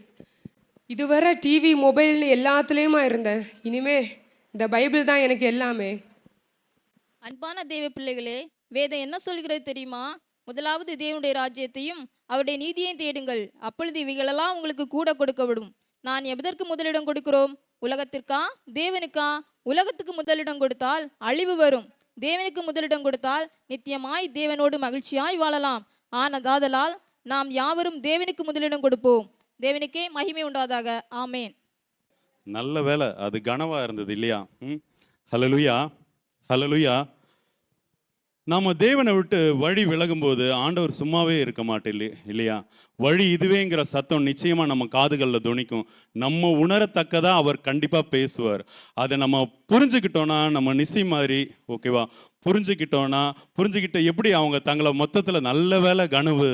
[SPEAKER 15] இதுவரை டிவி மொபைல்னு எல்லாத்துலேயுமா இருந்தேன். இனிமே இந்த பைபிள் தான் எனக்கு எல்லாமே.
[SPEAKER 4] அன்பான தேவ பிள்ளைகளே, வேதம் என்ன சொல்கிறது தெரியுமா? முதலாவது தேவனுடைய ராஜ்யத்தையும் அவருடைய நீதியையும் தேடுங்கள், அப்பொழுது இவைகளெல்லாம் உங்களுக்கு கூட கொடுக்கப்படும். நான் எதற்கு முதலிடம் கொடுக்கிறோம்? உலகத்திற்கா தேவனுக்கா? உலகத்துக்கு முதலிடம் கொடுத்தால் அழிவு வரும். தேவனுக்கு முதலிடம் கொடுத்தால் நித்தியமாய் தேவனோடு மகிழ்ச்சியாய் வாழலாம். ஆனதாதலால் நாம் யாவரும் தேவனுக்கு முதலிடம் கொடுப்போம். தேவனுக்கே மகிமை உண்டாதாக. ஆமேன்.
[SPEAKER 3] நல்ல வேலை, அது கனவா இருந்தது இல்லையா? ஹல்லேலூயா, ஹல்லேலூயா. நாம் தேவனை விட்டு வழி விலகும்போது ஆண்டவர் சும்மாவே இருக்க மாட்டேன் இல்லையா? வழி இதுவேங்கிற சத்தம் நிச்சயமாக நம்ம காதுகளில் துணிக்கும். நம்ம உணரத்தக்கதாக அவர் கண்டிப்பாக பேசுவார். அதை நம்ம புரிஞ்சுக்கிட்டோன்னா, நம்ம நிசி மாதிரி ஓகேவா புரிஞ்சுக்கிட்ட எப்படி அவங்க தங்களை மொத்தத்தில் நல்ல வேலை கனவு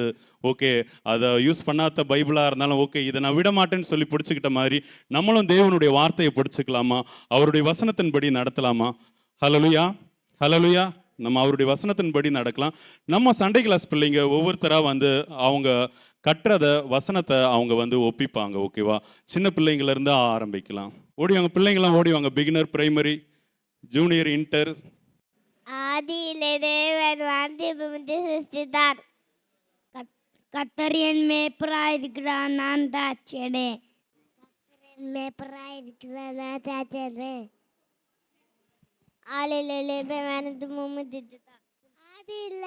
[SPEAKER 3] ஓகே அதை யூஸ் பண்ணாத பைபிளாக இருந்தாலும் ஓகே இதை நான் விட மாட்டேன்னு சொல்லி பிடிச்சிக்கிட்ட மாதிரி நம்மளும் தேவனுடைய வார்த்தையை பிடிச்சிக்கலாமா? அவருடைய வசனத்தின்படி நடத்தலாமா? ஹல்லேலூயா, ஹல்லேலூயா. நம்ம அவருடைய வசனத்தின்படி நடக்கலாம். நம்ம சண்டே கிளாஸ் பிள்ளைங்க ஒவ்வொருத்தராக அவங்க கட்டுறத வசனத்தை அவங்க ஒப்பிப்பாங்க ஓகேவா? சின்ன பிள்ளைங்கள்லேருந்து ஆரம்பிக்கலாம். ஓடிவாங்க பிள்ளைங்களாம், ஓடிவாங்க. Beginner, primary, junior, inter.
[SPEAKER 5] ஆதியிலே தேவன் வானத்தையும் சிருஷ்டித்தார். கர்த்தர் என் மேய்ப்பராய் இருக்கிறார், நான் திராட்சையடே.
[SPEAKER 17] மேப்பராக இருக்கிறதா சாச்சாரு ஆளில் மனது மும்முதிச்சுதா அதில்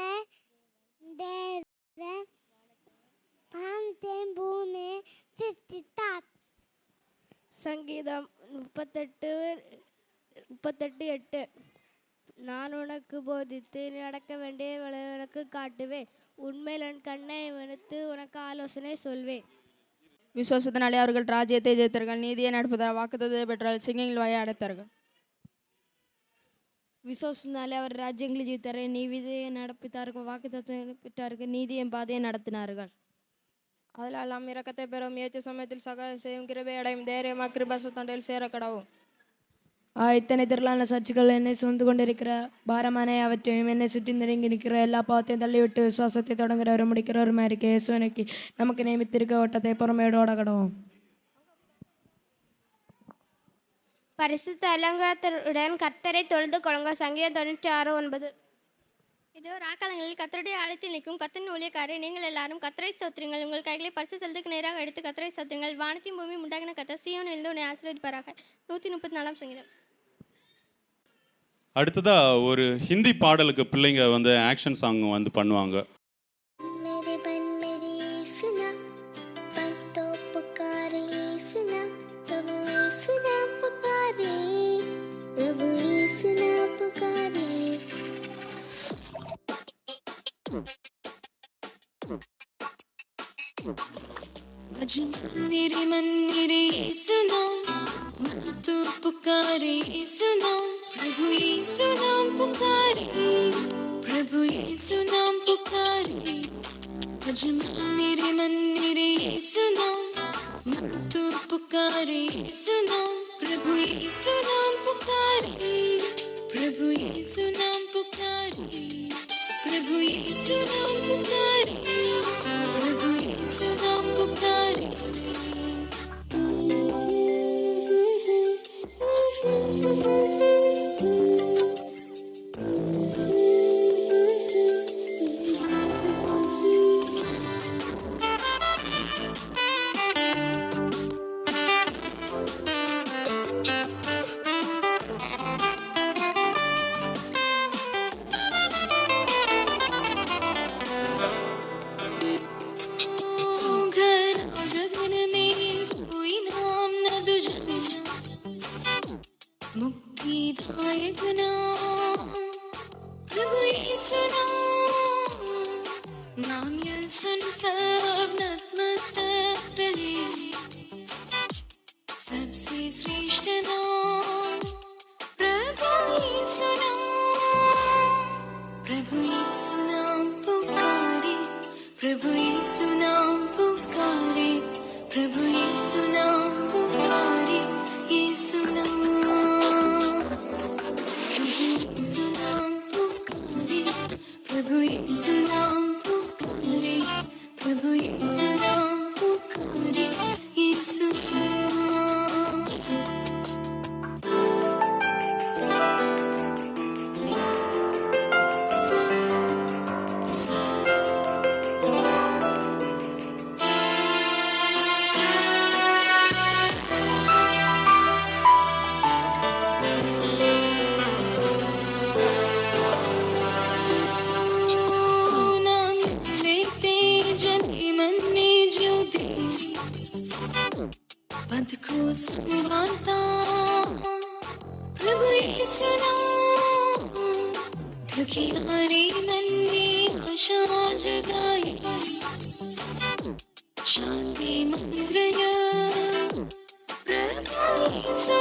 [SPEAKER 17] பூமி சித்தித்தா.
[SPEAKER 7] சங்கீதம் 38:8. நான் உனக்கு போதித்து நீ நடக்க வேண்டிய உனக்கு காட்டுவேன். உண்மையில் என் கண்ணை விடுத்து உனக்கு ஆலோசனை சொல்வேன்.
[SPEAKER 16] விசுவாசத்தினாலே அவர்கள் ராஜ்யத்தை ஜெயித்தார்கள். நீதியை நடப்பதால் வாக்குத்தத்தத்தை பெற்றால் சிங்கங்கள் வாயை அடைத்தார்கள்.
[SPEAKER 7] விசுவாசத்தினாலே அவர் ராஜ்யங்களை ஜெயித்தார்கள். நீதியை நடப்பித்தார்கள். வாக்குத்தத்தத்தை பெற்றார்கள். நீதியின் பாதையை நடத்தினார்கள்.
[SPEAKER 16] அதனால் நாம் இரக்கத்தை பெறும். ஏற்ற சமயத்தில் சகாயம் செய்யும். கிருபை அடையும். தைரியமாக கிருபாசு தண்டையில் சேர கடவும்.
[SPEAKER 7] இத்தனை திரளான சாட்சிகள் என்னை சூழ்ந்து கொண்டிருக்கிற பாரமான அவற்றையும் என்னை சுற்றி நெருங்கி நிற்கிற எல்லா பாவத்தையும் தள்ளிவிட்டு விசுவாசத்தை தொடங்குறவரும் முடிக்கிறவருமா இருக்க இயேசுனுக்கு நமக்கு நியமித்திருக்க ஓட்டத்தை பொறுமையோடு ஓடக்கடவும்.
[SPEAKER 17] பரிசுத்த அலங்காரத்துடன் கர்த்தரை தொழுது கொள்ளுங்கள். சங்கீதம் 96:9.
[SPEAKER 5] இதோ ராக்காலங்களில் கத்தருடைய ஆழத்தில் நிற்கும் கத்தரின் ஊழியக்காரரை நீங்கள் எல்லாரும் கத்தரை ஸ்தோத்திரங்கள். உங்கள் கைகளை பரிசுத்தலத்துக்கு நேராக எடுத்து கத்தரை ஸ்தோத்திரங்கள். வானத்தையும் பூமி உண்டாகின கத்தர் சீயோன் எழுந்து உன்னை ஆசீர்வதிப்பாராக. 134 சங்கீதம்.
[SPEAKER 3] அடுத்ததா ஒரு ஹிந்தி பாடலுக்கு பிள்ளைங்க வந்து ஆக்ஷன் சாங் வந்து பண்ணுவாங்க.
[SPEAKER 14] मेरे मन मेरे यीशु नाम तू पुकारे यीशु नाम प्रभु यीशु नाम पुकारे प्रभु यीशु नाम पुकारे मेरे मन मेरे यीशु नाम तू पुकारे यीशु नाम प्रभु यीशु नाम पुकारे प्रभु यीशु नाम पुकारे प्रभु यीशु नाम पुकारे प्रभु यीशु नाम पुकारे सबसे श्रेष्ठ नाम प्रभु यीशु नाम प्रभु यीशु नाम पुकारे प्रभु यीशु नाम पुकारे प्रभु यीशु नाम पुकारे यीशु नाम प्रभु यीशु नाम पुकारे प्रभु यीशु नाम पुकारे प्रभु यीशु नाम पुकारे यीशु पद को संभालता प्रभु यीशु नाम दुखियारी मन में आशा जगाई शांति मंगल प्रभु यीशु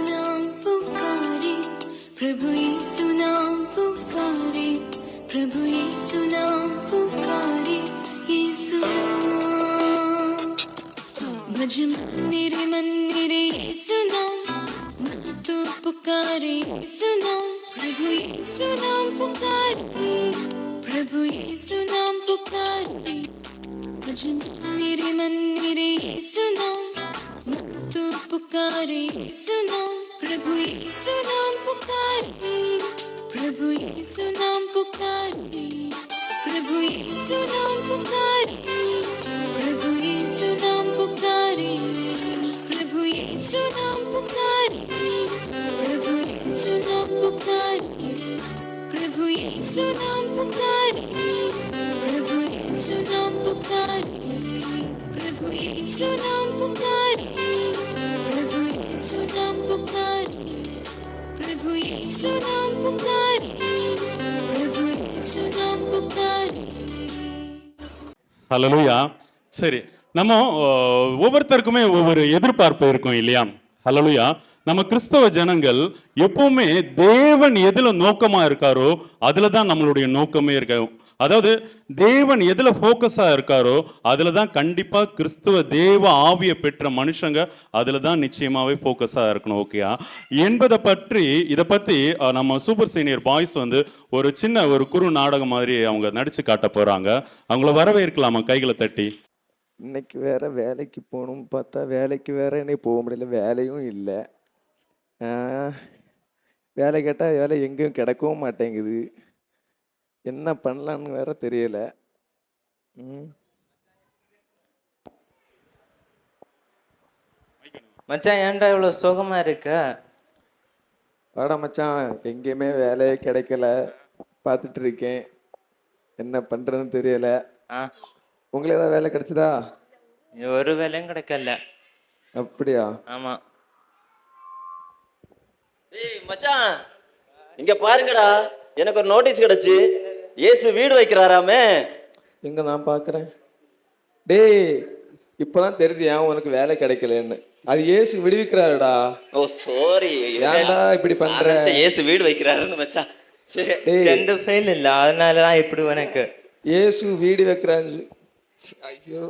[SPEAKER 14] नाम पुकारे प्रभु यीशु नाम पुकारे प्रभु यीशु नाम पुकारे यीशु मेरे मन मेरे यीशु नाम तू पुकारे यीशु नाम प्रभु यीशु नाम पुकारे प्रभु यीशु नाम पुकारे मेरे मन मेरे यीशु नाम तू पुकारे यीशु नाम प्रभु यीशु नाम पुकारे प्रभु यीशु नाम पुकारे प्रभु यीशु नाम पुकारे प्रभु यीशु यीशु नाम पुकारे, प्रभु यीशु नाम पुकारे, प्रभु यीशु नाम पुकारे, प्रभु यीशु नाम पुकारे, प्रभु यीशु नाम पुकारे, प्रभु यीशु नाम पुकारे, प्रभु यीशु नाम पुकारे, प्रभु यीशु नाम पुकारे, प्रभु यीशु नाम पुकारे.
[SPEAKER 3] ஹல்லேலூயா. சரி, நம்ம ஒவ்வொருத்தருக்குமே ஒவ்வொரு எதிர்பார்ப்பு இருக்கும் இல்லையா? ஹல்லேலூயா. நம்ம கிறிஸ்தவ ஜனங்கள் எப்பவுமே தேவன் எதுல நோக்கமா இருக்காரோ அதுல தான் நம்மளுடைய நோக்கமே இருக்க. அதாவது தேவன் எதுல ஃபோக்கஸா இருக்காரோ அதுல தான் கண்டிப்பா கிறிஸ்துவ தேவ ஆவியை பெற்ற மனுஷங்க அதுல தான் நிச்சயமாவே ஃபோக்கஸா இருக்கணும். ஓகேயா? என்பதை பற்றி இதை பத்தி நம்ம சூப்பர் சீனியர் பாய்ஸ் வந்து ஒரு சின்ன ஒரு குறு நாடகம் மாதிரி அவங்க நடிச்சு காட்ட போறாங்க. அவங்கள வரவேற்கலாமா கைகளை தட்டி?
[SPEAKER 18] இன்னைக்கு வேற வேலைக்கு போகணும்னு பார்த்தா வேலைக்கு வேற இன்னைக்கு போக முடியல, வேலையும் இல்லை. வேலை கேட்டால் வேலை எங்கேயும் கிடைக்கவும் மாட்டேங்குது. என்ன பண்ணலான்னு வேற தெரியல.
[SPEAKER 19] மச்சான், ஏன்டா இவ்வளோ சோகமா இருக்க?
[SPEAKER 18] வாடா மச்சான், எங்கேயுமே வேலையே கிடைக்கல, பார்த்துட்டு இருக்கேன், என்ன பண்ணுறதுன்னு தெரியல. உங்களுக்கு ஏதாவது வேலை கிடைச்சதா?
[SPEAKER 19] ஒரு வேலையும் கிடைக்கல.
[SPEAKER 18] அப்படியா?
[SPEAKER 19] ஆமா.
[SPEAKER 20] ஏய் மச்சான், இங்க பாருங்கடா, எனக்கு ஒரு நோட்டீஸ் கிடைச்சு, இயேசு வீடு வைக்கிறாராமே.
[SPEAKER 18] எங்க நான் பார்க்குறேன். டேய், இப்போதான் தெரியுது ஏன் உனக்கு வேலை கிடைக்கலன்னு. அது இயேசு விடுவிக்கிறாருடா.
[SPEAKER 20] ஓ சாரி,
[SPEAKER 18] ஏன்டா இப்படி பண்ற?
[SPEAKER 20] இயேசு வீடு வைக்கிறாருன்னு மச்சான். சரி,
[SPEAKER 19] ரெண்டு ஃபெயில் இல்ல, அதனால தான் இப்படி உனக்கு.
[SPEAKER 18] இயேசு வீடு வைக்கிறான்னு ஐயோ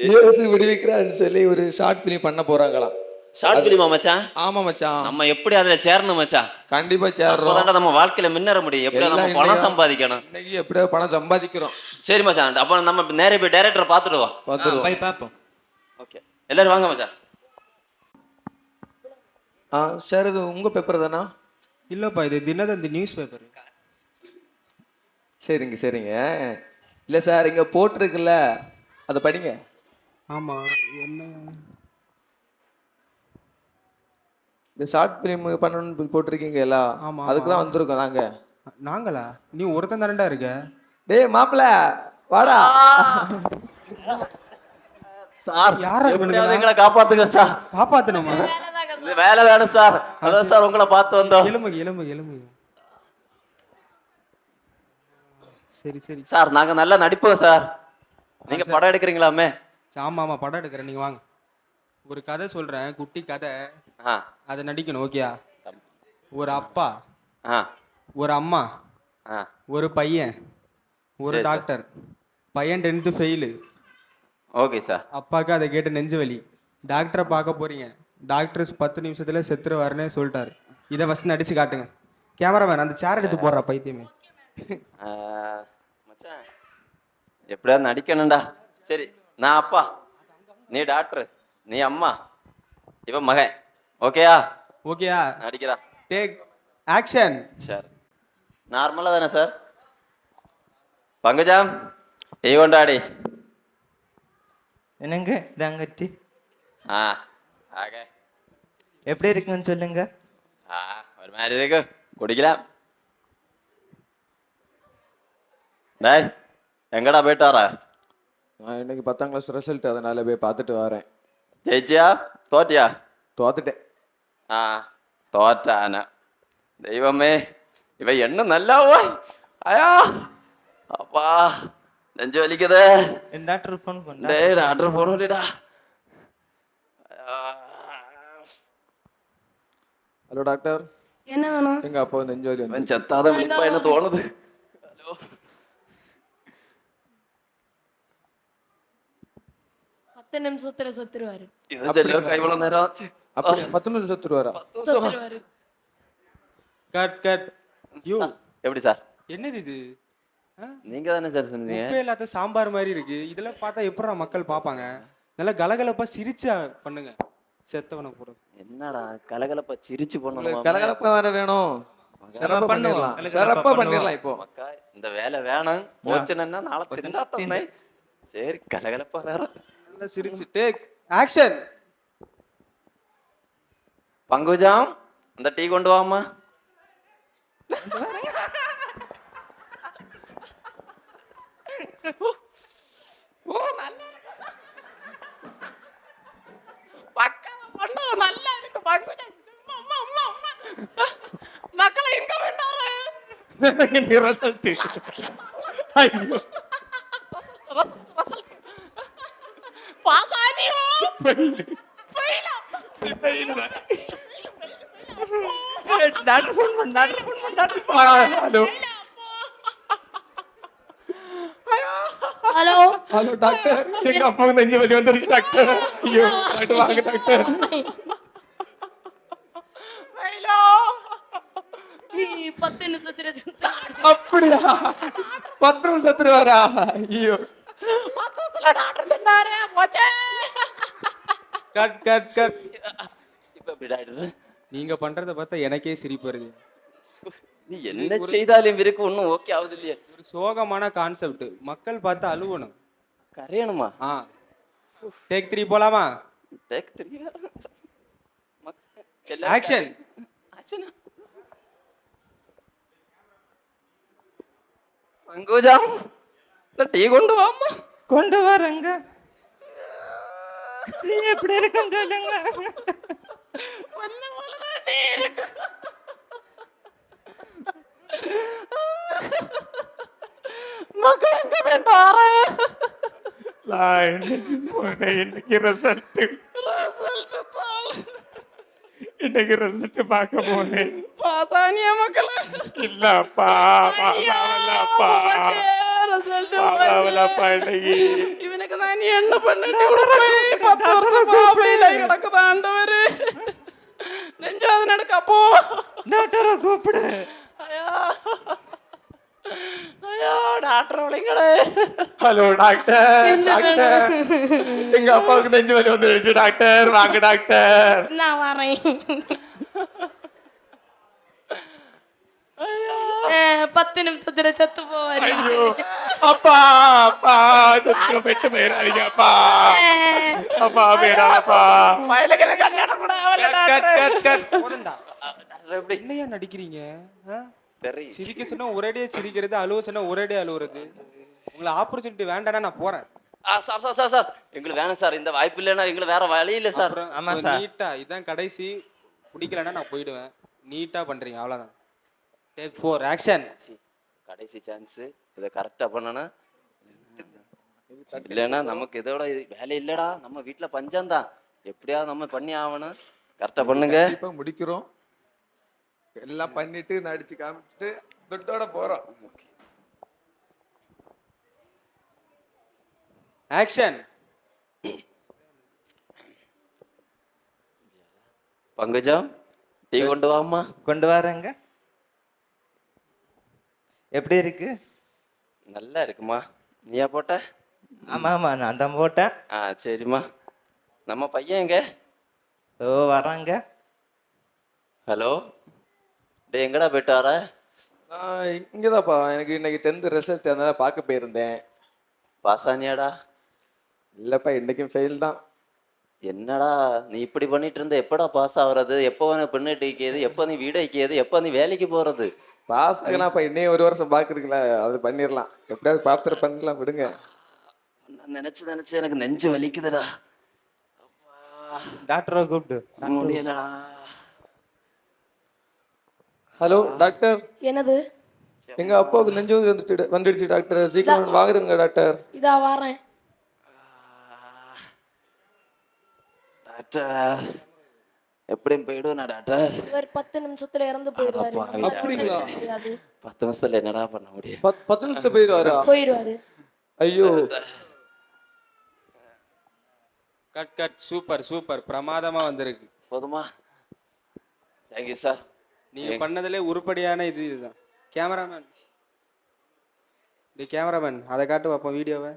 [SPEAKER 18] இயேசு விடுவிக்கிறான்னு சொல்லி ஒரு ஷார்ட் ஃபிலிம் பண்ண போறாங்களாம்.
[SPEAKER 20] ஷார்ட் ஃபிலிமா மச்சான்?
[SPEAKER 18] ஆமா மச்சான்.
[SPEAKER 20] நம்ம எப்படி அதுல சேரணும் மச்சான்?
[SPEAKER 18] கண்டிப்பா சேரணும்.
[SPEAKER 20] அப்பதான் நம்ம வாழ்க்கையில முன்னேற முடியும். எப்படி நம்ம பணம் சம்பாதிக்கணும்.
[SPEAKER 18] இன்னைக்கு எப்படியா பணம் சம்பாதிக்கிறோம்.
[SPEAKER 20] சரி மச்சான், அப்ப நம்ம நேரே போய் டைரக்டரை பார்த்துடுவோம்.
[SPEAKER 19] போய் பார்ப்போம்.
[SPEAKER 20] ஓகே, எல்லாரும் வாங்க மச்சான்.
[SPEAKER 18] சார், இது உங்க பேப்பர் தானா?
[SPEAKER 21] இல்லப்பா, இது தினதந்தி நியூஸ் பேப்பர்.
[SPEAKER 18] சரிங்க சரிங்க. இல்லை சார், இங்கே போட்டிருக்குல்ல, அதை படிங்க.
[SPEAKER 21] ஆமாம். என்ன
[SPEAKER 18] இந்த ஷார்ட் ஃபிலிம் பண்ணணும்னு போட்டிருக்கீங்க எல்லாம்?
[SPEAKER 21] ஆமாம்,
[SPEAKER 18] அதுக்கு தான் வந்திருக்கோம் நாங்கள்.
[SPEAKER 21] நாங்களா? நீ ஒருத்தன் தானடா இருக்க.
[SPEAKER 18] டேய் மாப்பிள்ள, வாடா.
[SPEAKER 20] சார், எப்படியாவது எங்களை காப்பாத்துங்க சார்.
[SPEAKER 21] காப்பாத்தணுமா?
[SPEAKER 20] வேலை வேணும் சார். அதான் சார் உங்களை பார்த்து வந்தோம்.
[SPEAKER 21] எலும்பு எலும்பு எலும்பு. சரி சரி
[SPEAKER 20] சார், நாங்க நல்லா நடிப்போம் சார். நீங்க படம் எடுக்கிறீங்களாமே?
[SPEAKER 21] ஆமா ஆமா, படம் எடுக்கிறேன். நீங்க வாங்க, ஒரு கதை சொல்றேன், குட்டி கதை. அதை நடிக்கணும். ஓகேயா? ஒரு அப்பா, ஒரு அம்மா, ஒரு பையன், ஒரு டாக்டர். பையன் 10th ஃபெயிலு.
[SPEAKER 20] Okay sir.
[SPEAKER 21] அப்பாவுக்கு அதை கேட்டு நெஞ்சு வலி. டாக்டரை பார்க்க போறீங்க. டாக்டர் 10 நிமிஷத்துல செத்துருவாருன்னு சொல்லிட்டாரு. இதை ஃபர்ஸ்ட் நடிச்சு காட்டுங்க. கேமராமேன் அந்த சேர் எடுத்து போடுறா பைத்தியமே.
[SPEAKER 20] மச்சான், எப்படியாவது நடிக்கணும்டா. சரி, நான் அப்பா, நீ டாக்டர், நீ அம்மா, இவன் மகன். ஓகேயா?
[SPEAKER 21] ஓகேயா?
[SPEAKER 20] நடிக்கிறா.
[SPEAKER 21] Take action.
[SPEAKER 20] சார், நார்மலா தானே சார்? பங்கஜா, டீ கொண்டாடி.
[SPEAKER 19] என்னங்க தங்கச்சி?
[SPEAKER 20] ஆக
[SPEAKER 19] எப்படி இருக்குன்னு சொல்லுங்க.
[SPEAKER 20] ஒரு மாதிரி இருக்கு, குடிக்கலாம். டேய், எங்கடா போயிட்டு வர?
[SPEAKER 18] நான் இன்னைக்கு 10ஆம் கிளாஸ் ரிசல்ட், அதனால போய் பார்த்துட்டு வரேன்.
[SPEAKER 20] ஜெயிச்சியா தோட்டியா?
[SPEAKER 18] தோத்துட்டேன்.
[SPEAKER 20] தோட்டான தெய்வமே, இவ என்ன நல்லாவா? ஐயா அப்பா, நெஞ்சு வலிக்குது.
[SPEAKER 19] டாக்டர் ஃபோன் பண்ண.
[SPEAKER 20] டேய், டாக்டர் போன் பண்ணிடா.
[SPEAKER 18] Hello doctor.
[SPEAKER 16] என்ன வேணும்?
[SPEAKER 18] எங்க அப்பா நெஞ்சு வலி வந்து
[SPEAKER 20] செத்தாத விழிப்பா என்ன தோணுது. ஹலோ,
[SPEAKER 16] 10 நிமிஷத்துல செத்துருவாரு.
[SPEAKER 20] இது சொல்லிருக்கா இவ்வளவு நேரம் ஆச்சு?
[SPEAKER 18] அப்படி 10 நிமிஷம் செத்துருவாரா?
[SPEAKER 16] செத்துருவாரு.
[SPEAKER 21] Cut cut. யூ
[SPEAKER 20] எப்படி சார்?
[SPEAKER 21] என்னது இது?
[SPEAKER 20] நீங்க தானே சார் சொன்னீங்க.
[SPEAKER 21] உப்பே இல்லாத சாம்பார் மாதிரி இருக்கு. இதெல்லாம் பார்த்தா எப்படா மக்கள் பார்ப்பாங்க? நல்லா கலகலப்பா சிரிச்சா பண்ணுங்க. செத்தவன போற.
[SPEAKER 20] என்னடா கலகலப்பா சிரிச்சு பண்ணணும்?
[SPEAKER 18] கலகலப்பா வேற வேணும். சிறப்பா பண்ணிடலாம். சிறப்பா பண்ணிடலாம். இப்போ
[SPEAKER 20] இந்த வேலை வேணும். போச்சுன்னா நாளை திண்டாட்டமே. சரி கலகலப்பா வேற.
[SPEAKER 21] நல்லா சிரிச்சுட்டு ஆக்ஷன்.
[SPEAKER 20] பங்குஜாம் அந்த டீ கொண்டு வாமா. ஓ நல்லா இருக்கு. பக்காவா பண்ணு நல்லா இருக்கு பங்குஜாம். அம்மா அம்மா அம்மா. மக்களை எங்க விட்டாரு?
[SPEAKER 13] ரிசல்ட். ஐயோ.
[SPEAKER 20] பாஸ் ஆனியோ?
[SPEAKER 13] ஃபெயிலா?
[SPEAKER 19] டாக்டர் ஃபோன் பண்ணு doctor.
[SPEAKER 13] Hello
[SPEAKER 16] hello
[SPEAKER 13] hello doctor, எங்க அப்பாவுக்கு நெஞ்சு வலி வந்துருச்சு டாக்டர். ஐயோ டாக்டர் வாங்க டாக்டர்.
[SPEAKER 20] ஹலோ
[SPEAKER 16] 10 நிமிஷத்துல
[SPEAKER 13] அப்படியா? 10 நிமிஷத்துல வரா? ஐயோ
[SPEAKER 20] டாக்டர் சொன்னாரு போச்சே.
[SPEAKER 21] Cut cut cut.
[SPEAKER 20] இப்ப எப்படி டாக்டர்?
[SPEAKER 21] நீங்க பண்றத பார்த்தா எனக்கே சிரிப்பு வருது.
[SPEAKER 20] நீ என்ன செய்தாலும் இவருக்கு ஒன்றும் ஓகே ஆகுது இல்லையா?
[SPEAKER 21] ஒரு சோகமான கான்செப்ட். மக்கள் பார்த்து அழுவணும்.
[SPEAKER 20] கரையணுமா?
[SPEAKER 21] டேக் 3 போலாமா?
[SPEAKER 20] டேக் 3.
[SPEAKER 21] ஆக்ஷன்.
[SPEAKER 20] ஆக்ஷன். பங்குஜாம் இந்த டீ கொண்டு வாமா.
[SPEAKER 19] கொண்டு வரேங்க. நீ எப்படி இருக்குன்னு சொல்லுங்க.
[SPEAKER 20] ஒன்ன போலதான் நீ இருக்கு. மக்கள் எங்க வேண்டாரு?
[SPEAKER 13] இன்னைக்கு ரிசல்ட் இன்னைக்கு ரிசல்ட் பார்க்க போனேன்.
[SPEAKER 20] பாஸ் ஆனியா மக்களே?
[SPEAKER 13] இல்லப்பா பாஸ் ஆகலப்பா. இன்னைக்கு
[SPEAKER 20] இவனுக்கு தான் நீ என்ன பண்ணிட்டு 10 வருஷம் கோப்பையில கிடக்குது ஆண்டவரு. நெஞ்சாவது நடக்க அப்போ
[SPEAKER 19] டாக்டரை கூப்பிடு.
[SPEAKER 20] ஐயோ டாக்டர் விளைங்கடே.
[SPEAKER 13] Hello doctor. டாக்டர் எங்க அப்பாவுக்கு நெஞ்சு வலி வந்துருச்சு டாக்டர். வாங்க டாக்டர்.
[SPEAKER 16] நான் வரேன். 10 நிமிஷத்துல செத்து போவாரு.
[SPEAKER 13] ஐயோ அப்பா அப்பா சத்து பெட்டு போயிடாதீங்க அப்பா. அப்பா போயிடாதப்பா.
[SPEAKER 20] வயலுக்கு கல்யாணம் கூட ஆகல
[SPEAKER 21] கட்
[SPEAKER 20] டாக்டர்.
[SPEAKER 21] Cut cut. போதும்டா.
[SPEAKER 20] டாக்டர் எப்படி
[SPEAKER 21] என்னையா நடிக்கிறீங்க?
[SPEAKER 20] தெரியும்.
[SPEAKER 21] சிரிக்க சொன்னா ஒரேடியா சிரிக்கிறது, அழுவ சொன்னா ஒரேடியா அழுவுறது. உங்களை ஆப்பர்ச்சுனிட்டி வேண்டானா நான் போறேன்.
[SPEAKER 20] சார் சார் சார் சார் எங்களுக்கு வேணும் சார். இந்த வாய்ப்பு இல்லைன்னா எங்களுக்கு வேற வழி இல்லை சார்.
[SPEAKER 19] ஆமா சார்.
[SPEAKER 21] நீட்டா இதான் கடைசி. பிடிக்கலன்னா நான் போயிடுவேன். நீட்டா பண்றீங்க அவ்வளவுதான். Take 4 action.
[SPEAKER 20] கடைசி சான்ஸ். இதை கரெக்டா பண்ணனா இல்லைன்னா நமக்கு இதோட வேலை இல்லடா. நம்ம வீட்டுல பஞ்சம் தான். எப்படியாவது நம்ம பண்ணி ஆகணும். கரெக்டா பண்ணுங்க.
[SPEAKER 18] இப்ப முடிக்கிறோம். எல்லாம் பண்ணிட்டு நடிச்சு காமிச்சிட்டு தொட்டோட போறோம்.
[SPEAKER 21] ஆக்ஷன்.
[SPEAKER 20] பங்குஜம் டீ கொண்டு வாமா.
[SPEAKER 19] கொண்டு வரேங்க. எப்படி இருக்கு?
[SPEAKER 20] நல்லா இருக்குமா. நீயா போட்ட?
[SPEAKER 19] ஆமா ஆமா நான் தான் போட்டேன்.
[SPEAKER 20] சரிம்மா. நம்ம பையன் எங்க?
[SPEAKER 19] ஓ வராங்க.
[SPEAKER 20] ஹலோ டே எங்கடா போயிட்டு வர?
[SPEAKER 18] நான் இங்கதான்ப்பா. எனக்கு இன்னைக்கு 10th ரிசல்ட் அதனால பார்க்க போயிருந்தேன்.
[SPEAKER 20] பாஸ் ஆனியாடா?
[SPEAKER 18] இல்லப்பா இன்னைக்கும் ஃபெயில் தான்.
[SPEAKER 20] என்னடா நீ இப்படி பண்ணிட்டு இருந்த எப்படா பாஸ் ஆகுறது? எப்போ வேணா பெண்ணு வைக்கிறது? எப்போ நீ வீடு வைக்கிறது? எப்போ நீ வேலைக்கு போறது?
[SPEAKER 18] பாஸ் ஆகலாம்ப்பா. இன்னும் 1 வருஷம் பாக்குறீங்களா? அது பண்ணிடலாம். எப்படியாவது பாத்திரம் பண்ணலாம் விடுங்க.
[SPEAKER 20] நான் நினைச்சு எனக்கு நெஞ்சு வலிக்குதுடா.
[SPEAKER 19] டாக்டரை கூப்பிடு.
[SPEAKER 20] முடியலடா.
[SPEAKER 18] Hello doctor.
[SPEAKER 16] என்னது?
[SPEAKER 18] எங்க அப்பாவுக்கு நெஞ்சு வந்துடுச்சு டாக்டர். சீக்கிரம் வாங்குறீங்க டாக்டர்.
[SPEAKER 16] இதா வரேன்
[SPEAKER 20] டாக்டர். எப்படியும் போயிடுவேன் டாக்டர்.
[SPEAKER 16] ஒரு 10 நிமிஷத்துல இறந்து போயிடுவாரு.
[SPEAKER 18] அப்படிங்களா?
[SPEAKER 20] 10 நிமிஷத்துல என்னடா பண்ண முடியும்?
[SPEAKER 18] 10 நிமிஷத்துல போயிடுவாரா?
[SPEAKER 16] போயிடுவாரு.
[SPEAKER 18] ஐயோ.
[SPEAKER 21] Cut cut. Super super. பிரமாதமா வந்திருக்கு.
[SPEAKER 20] போதுமா? Thank you sir.
[SPEAKER 21] நீங்க பண்ணதுல உருப்படியான இதுதான். கேமராமேன். கேமராமேன் அதை காட்டு பார்ப்போம் வீடியோவை.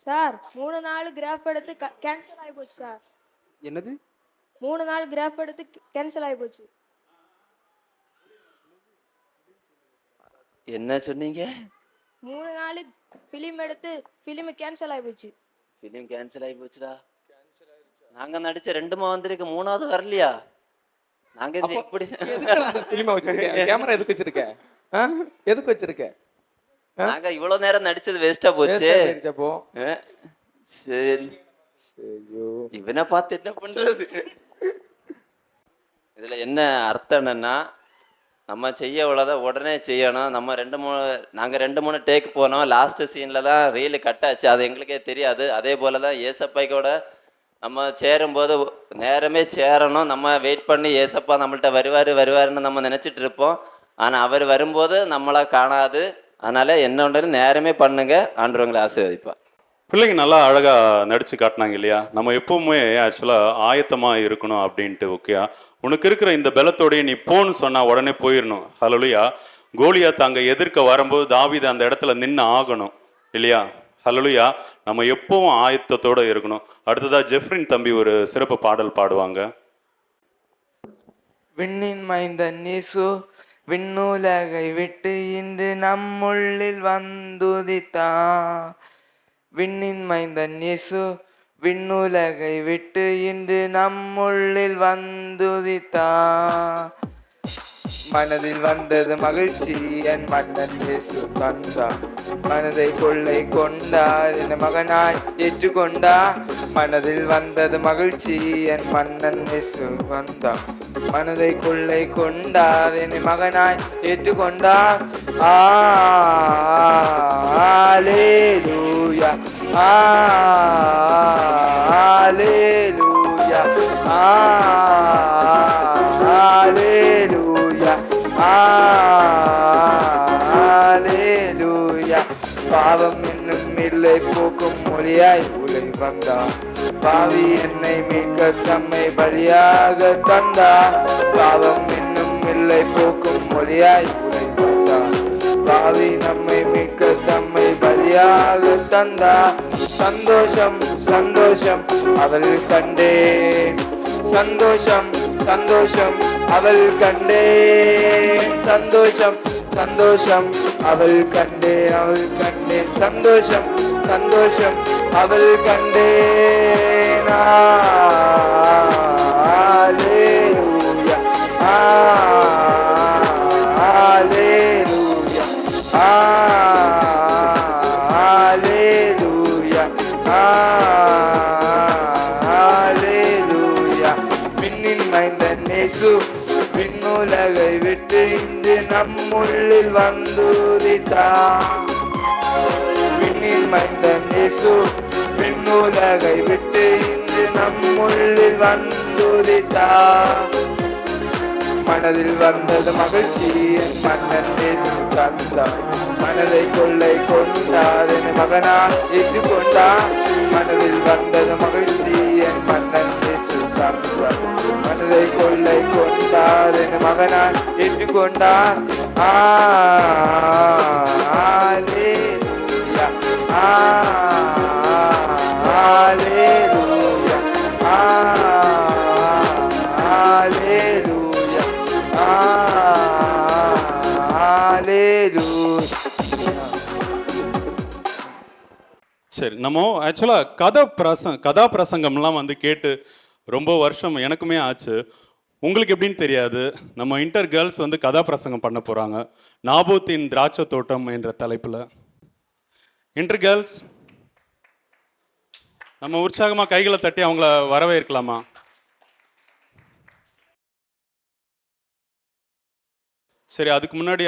[SPEAKER 16] சார் 3-4 கிராஃப் எடுத்து கேன்சல் ஆகி போச்சு சார்.
[SPEAKER 21] என்னது?
[SPEAKER 16] 3-4 கிராஃப் எடுத்து கேன்சல் ஆகி போச்சு.
[SPEAKER 20] என்ன சொன்னீங்க?
[SPEAKER 16] 3-4 ஃபிலிம் எடுத்து ஃபிலிம் கேன்சல் ஆகி போச்சு.
[SPEAKER 20] ஃபிலிம் கேன்சல் ஆகி போச்சுடா. நாங்க நடிச்ச 2 வந்திருக்கு, 3வது வரலையா? நாங்க இது எப்படி
[SPEAKER 13] ஃபிலிமை வச்சிருக்கேன்? கேமரா எதுக்கு வச்சிருக்க? எதுக்கு வச்சிருக்க?
[SPEAKER 20] நாங்க இவ்வளவு நேரம் நடிச்சது வேஸ்டா போச்சு. சரி, இவனை பார்த்து என்ன பண்றது? இதுல என்ன அர்த்தம் என்னன்னா, நம்ம செய்ய உள்ளதை உடனே செய்யணும். நம்ம நாங்கள் 2-3 டேக் போனோம். லாஸ்ட் சீனில் தான் ரீலு கட் ஆச்சு, அது எங்களுக்கே தெரியாது. அதே போல தான் ஏசப்பாய்க்கோட நம்ம சேரும்போது நேரமே சேரணும். நம்ம வெயிட் பண்ணி ஏசப்பா நம்மள்ட்ட வருவாருன்னு நம்ம நினச்சிட்டு இருப்போம். ஆனால் அவர் வரும்போது நம்மளை காணாது. அதனால் என்ன ஒன்று நேரமே பண்ணுங்க, ஆண்டவங்களை ஆசீர்வதிப்பா.
[SPEAKER 3] பிள்ளைங்க நல்லா அழகாக நடித்து காட்டினாங்க இல்லையா? நம்ம எப்பவுமே ஆக்சுவலாக ஆயத்தமாக இருக்கணும் அப்படின்ட்டு. ஓகேயா, உனக்கு இருக்கிற இந்த பலத்தோடைய நீ போன்னு சொன்னால் உடனே போயிடணும். ஹல்லேலூயா. கோலியாத் அங்கே எதிர்க்க வரும்போது தாவீது அந்த இடத்துல நின்று ஆகணும் இல்லையா? ஹல்லேலூயா. நம்ம எப்பவும் ஆயத்தத்தோடு இருக்கணும். அடுத்ததாக ஜெஃப்ரின் தம்பி ஒரு சிறப்பு பாடல் பாடுவாங்க.
[SPEAKER 19] விண்ணின் மைந்தன் இயேசு விண்ணுலகை விட்டு இன்று நம்முள்ளில் வந்துதித்தான். விண்ணின் மைந்தன் இயேசு விண்ணுலகை விட்டு இன்று நம்முள்ளில் வந்துதித்தான். மனதில் வந்தது மகிழ்ச்சி, என் மன்னன் இயேசு தந்தார். மனதை கொள்ளை கொண்டார், என் மகனாய் ஏற்றுக்கொண்டார். மனதில் வந்தது மகிழ்ச்சி, என் மன்னன் இயேசு வந்தார். மனதை கொள்ளை கொண்டார், என் மகனாய் ஏற்றுக்கொண்டார். ஹல்லேலூயா, ஹல்லேலூயா, ஹல்லேலூயா, ஹல்லேலூயா. பாவம் என்னும் இல்லை போக்கும் மொழியாய் உலை வந்தார். பாவி என்னை மீட்க தம்மை பலியாக தந்தார். பாவம் என்னும் இல்லை போக்கும் மொழியாய் உலை வந்தார். பாவி நம்மை மீட்க தம்மை பலியாக தந்தார். சந்தோஷம் சந்தோஷம் அவள் கண்டேன். சந்தோஷம் சந்தோஷம் அவள் கண்டேன். சந்தோஷம் சந்தோஷம் அவள் கண்டேன். அவள் கண்டேன். சந்தோஷம் சந்தோஷம் அவள் கண்டேன். ஹல்லேலூயா, ஹல்லேலூயா, ஹல்லேலூயா, ஹல்லேலூயா. விண்ணின் மைந்தன் இயேசு விண்ணுலகை விட்டு இன்று நம்முள்ளில் வந்துதித்தான். விண்ணின் மைந்தன் இயேசு விண்ணுலகை விட்டு இன்று நம்முள்ளில் வந்துதித்தான். மனதில் வந்தது மகிழ்ச்சி, என் மன்னன் இயேசு தந்தார். மனதை கொள்ளை கொண்டார், என் மகனாய் ஏற்றுக்கொண்டார். மனதில் வந்தது மகிழ்ச்சி, என் மன்னன் இயேசு தந்தார். மனதை கொள்ளை கொண்டார், என் மகனாய் ஏற்றுக்கொண்டார். ஹல்லேலூயா, ஹல்லேலூயா, ஹல்லேலூயா, ஹல்லேலூயா.
[SPEAKER 3] சரி, நம்ம ஆக்சுவலாக கதாபிரசங்கம்லாம் வந்து கேட்டு ரொம்ப வருஷம் எனக்குமே ஆச்சு. உங்களுக்கு எப்படின்னு தெரியாது. நம்ம இன்டர் கேர்ள்ஸ் வந்து கதாபிரசங்கம் பண்ண போகிறாங்க. நாபோத்தின் திராட்சை தோட்டம் என்ற தலைப்பில். இன்டர் கேர்ள்ஸ் நம்ம உற்சாகமாக கைகளை தட்டி அவங்கள வரவேற்கலாமா? சரி, அதுக்கு முன்னாடி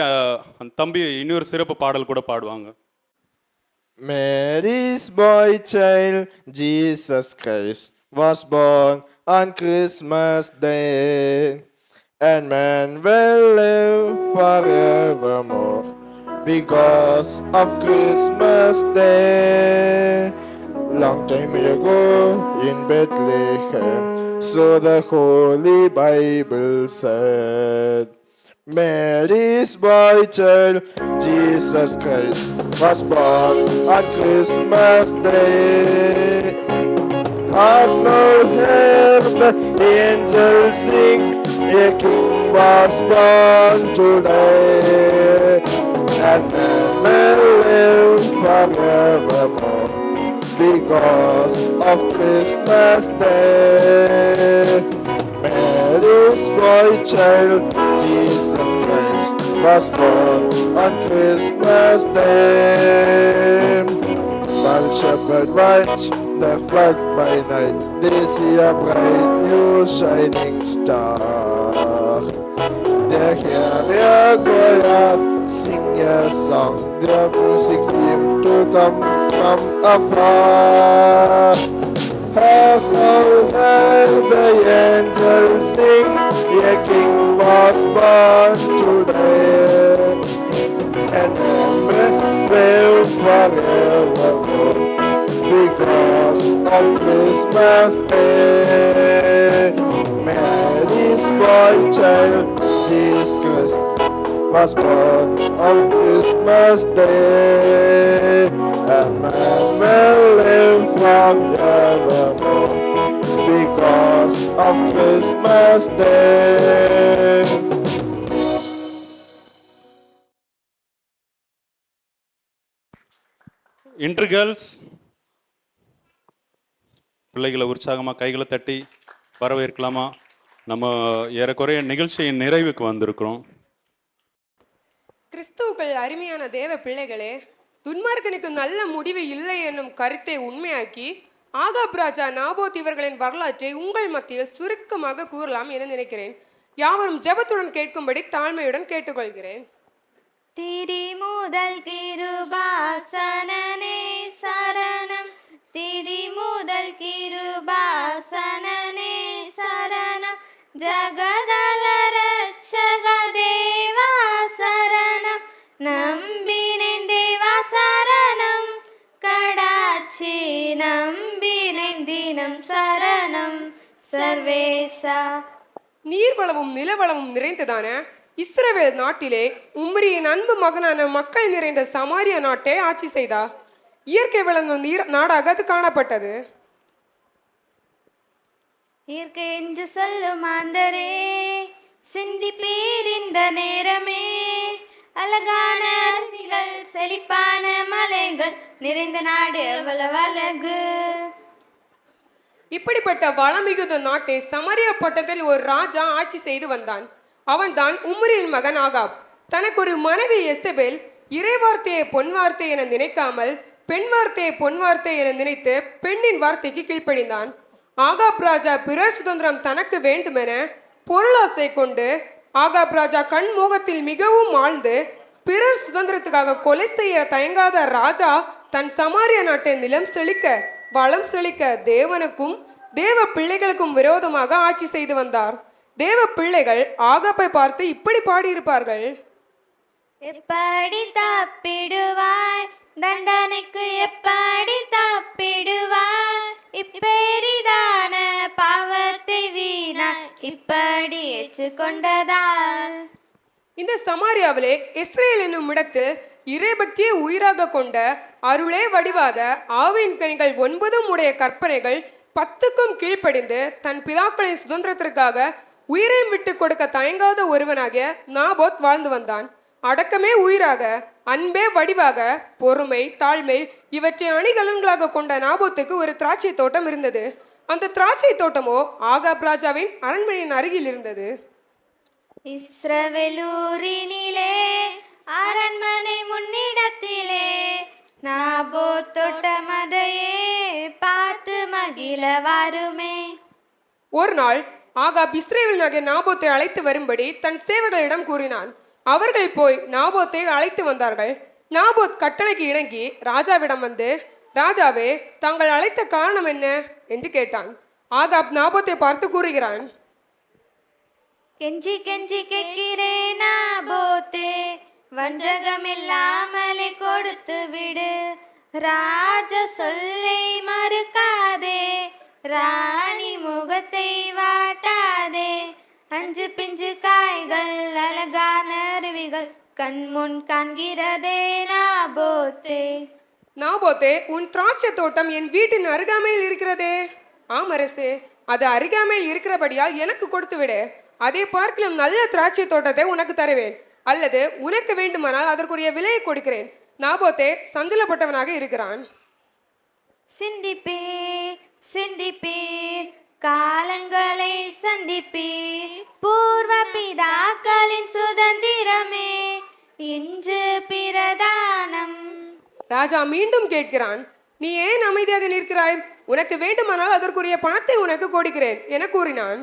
[SPEAKER 3] அந்த தம்பி இன்னொரு சிறப்பு பாடல் கூட பாடுவாங்க.
[SPEAKER 2] Mary's boy child, Jesus Christ, was born on Christmas Day, and man will live forevermore because of Christmas Day. Long time ago in Bethlehem, so the Holy Bible said, Mary's boy child, Jesus Christ, was born on Christmas Day. I've no heard the angels sing, a king was born today, and man will live forevermore because of Christmas Day. Mary's boy child, Jesus Christ, was born on Christmas Day. While shepherds watch the flock by night, they see a bright new shining star. They hear their choir sing a song, their music seems to come from afar. How the angels sing, a king was born today, and will forevermore because of Christmas Day. Mary's boy child, Jesus Christ, was born on Christmas Day, and man will live forevermore because of Christmas Day.
[SPEAKER 3] இன்ட்ரு girls பிள்ளைகளை உற்சாகமாக கைகளை தட்டி வரவேற்கலாமா? நம்ம ஏறக்குறைய நிகழ்ச்சியின் நிறைவுக்கு வந்திருக்கிறோம்.
[SPEAKER 15] கிறிஸ்துவுக்குள் அருமையான தேவ பிள்ளைகளே, துன்மார்க்கனுக்கு நல்ல முடிவு இல்லை என்னும் கருத்தை உண்மையாக்கி ஆகாப் ராஜா நாபோத் இவர்களின் வரலாற்றை உங்கள் மத்தியில் சுருக்கமாக கூறலாம் என நினைக்கிறேன். யாவரும் ஜெபத்துடன் கேட்கும்படி தாழ்மையுடன் கேட்டுக்கொள்கிறேன்.
[SPEAKER 17] திரிமுதல் கிருபாசனனே சரணம், திரிமுதல் கிருபாசனனே சரணம், ஜகதல ரட்சக தேவா சரணம், நம்பினேன் தேவா சரணம், கடாட்சி நம்பினேன் தினம் சரணம் சர்வேசா.
[SPEAKER 15] நீர்வளமும் நிலவளமும் நிறைந்ததான இஸ்ரவேல் நாட்டிலே உம்ரியின் அன்பு மகனான மக்கள் நிறைந்த சமாரியா நாட்டை ஆட்சி செய்தார். இயற்கை வளர்ந்த நாடாக அது காணப்பட்டது.
[SPEAKER 17] இயற்கை என்று சொல்லும் மாந்தரே, சிந்திப்பீர் இந்த நேரமே, அழகான அருவிகள் செழிப்பான மலைகள் நிறைந்த நாடு எவ்வளவு அழகு.
[SPEAKER 15] இப்படிப்பட்ட வளமிகுந்த நாட்டை சமாரியா பட்டத்தில் ஒரு ராஜா ஆட்சி செய்து வந்தான். அவன்தான் உம்ரியின் மகன் ஆகாப். தனக்கு ஒரு மனைவி எசபேல் இறைவார்த்தையை பொன் வார்த்தை என நினைக்காமல் பெண் வார்த்தையை பொன் வார்த்தை என நினைத்து பெண்ணின் வார்த்தைக்கு கீழ்ப்படிந்தான். ஆகாப் ராஜா பிறர் சுதந்திரம் தனக்கு வேண்டுமென பொருளாசை கொண்டு ஆகாப் ராஜா கண் மோகத்தில் மிகவும் ஆழ்ந்து பிறர் சுதந்திரத்துக்காக கொலை செய்ய தயங்காத ராஜா தன் சமாரியா நாட்டை நிலம் செழிக்க வளம் செழிக்க தேவனுக்கும் தேவ பிள்ளைகளுக்கும் விரோதமாக ஆட்சி செய்து வந்தார். தேவ பிள்ளைகள் ஆகாப்பை பார்த்து இப்படி பாடியிருப்பார்கள்:
[SPEAKER 17] எப்படி தப்பிடுவாய், தண்டனைக்கு எப்படி தப்பிடுவாய், இப்பெரிதான பாவத்தை வீணாய் இப்படி ஏற்றுக்கொண்டதால்.
[SPEAKER 15] இந்த சமாரியாவிலே இஸ்ரேல் என்னும் இடத்தில் இறைபக்தியை உயிராக கொண்ட அருளே வடிவாக ஆவியின் கனிகள் 9 உடைய கற்பனைகள் 10க்கும் கீழ்ப்படிந்து தன் பிதாக்களின் சுதந்திரத்திற்காக உயிரையும் விட்டு கொடுக்க தயங்காத ஒருவனாகிய நாபோத் வாழ்ந்து வந்தான். அடக்கமே உயிராக, அன்பே வடிவாக, பொறுமை தாழ்மை இவற்றை அணிகலன்களாக கொண்ட நாபோத்துக்கு ஒரு திராட்சை தோட்டம் இருந்தது. அந்த திராட்சை தோட்டமோ ஆகாப் ராஜாவின் அரண்மனையின் அருகில் இருந்தது.
[SPEAKER 17] இஸ்ரவேலூரினிலே அரண்மனை முன்னிடத்திலே நாபோத் தோட்டமதையே பார்த்து மகிழ வருமே.
[SPEAKER 15] ஒரு நாள் ஆகாப் இஸ்ரவேல் நகர் நாபோத்தை அழைத்து வரும்படி தன் சேவகர்களிடம் கூறினான். அவர்கள் போய் நாபோத்தை அழைத்து வந்தார்கள். நாபோத் கட்டளைக்கு இணங்கி ராஜாவிடம் வந்து, ராஜாவே, தாங்கள் அழைத்த காரணம் என்ன என்று கேட்டான். ஆகாப் நாபோத்தை பார்த்து கூறுகிறான்:
[SPEAKER 17] கெஞ்சி கெஞ்சி கேட்கிறேன் நாபோத்தே, வஞ்சகம் இல்லாமலே கொடுத்து விடு, ராஜ சொல்லை மறுக்காதே, ராணி முகத்தை வாட்டாதே, அஞ்சு பிஞ்சு காய்கள் அழகான அருவிகள் கண்முன் காண்கிறதே நாபோத்தே.
[SPEAKER 15] நாபோத்தே, உன் திராட்சை தோட்டம் என் வீட்டின் அருகாமையில் இருக்கிறதே. ஆம் அரசே, அது அருகாமையில் இருக்கிறபடியால் எனக்கு கொடுத்து விடு. அதை பார்க்கலும் நல்ல திராட்சை தோட்டத்தை உனக்கு தருவேன், அல்லது உனக்கு வேண்டுமானால் அதற்குரிய விலையை கொடுக்கிறேன். நாபோத்தே சஞ்சலப்பட்டவனாக இருக்கிறான்.
[SPEAKER 17] சிந்திப்பீர் சிந்திப்பீர் காலங்களை சந்திப்பீர், பூர்வ பிதாக்களின் சுதந்திரமே இன்று பிரதானம்.
[SPEAKER 15] ராஜா மீண்டும் கேட்கிறான், நீ ஏன் அமைதியாக நிற்கிறாய்? உனக்கு வேண்டுமானால் அதற்குரிய பணத்தை உனக்கு கொடுக்கிறேன் என கூறினான்.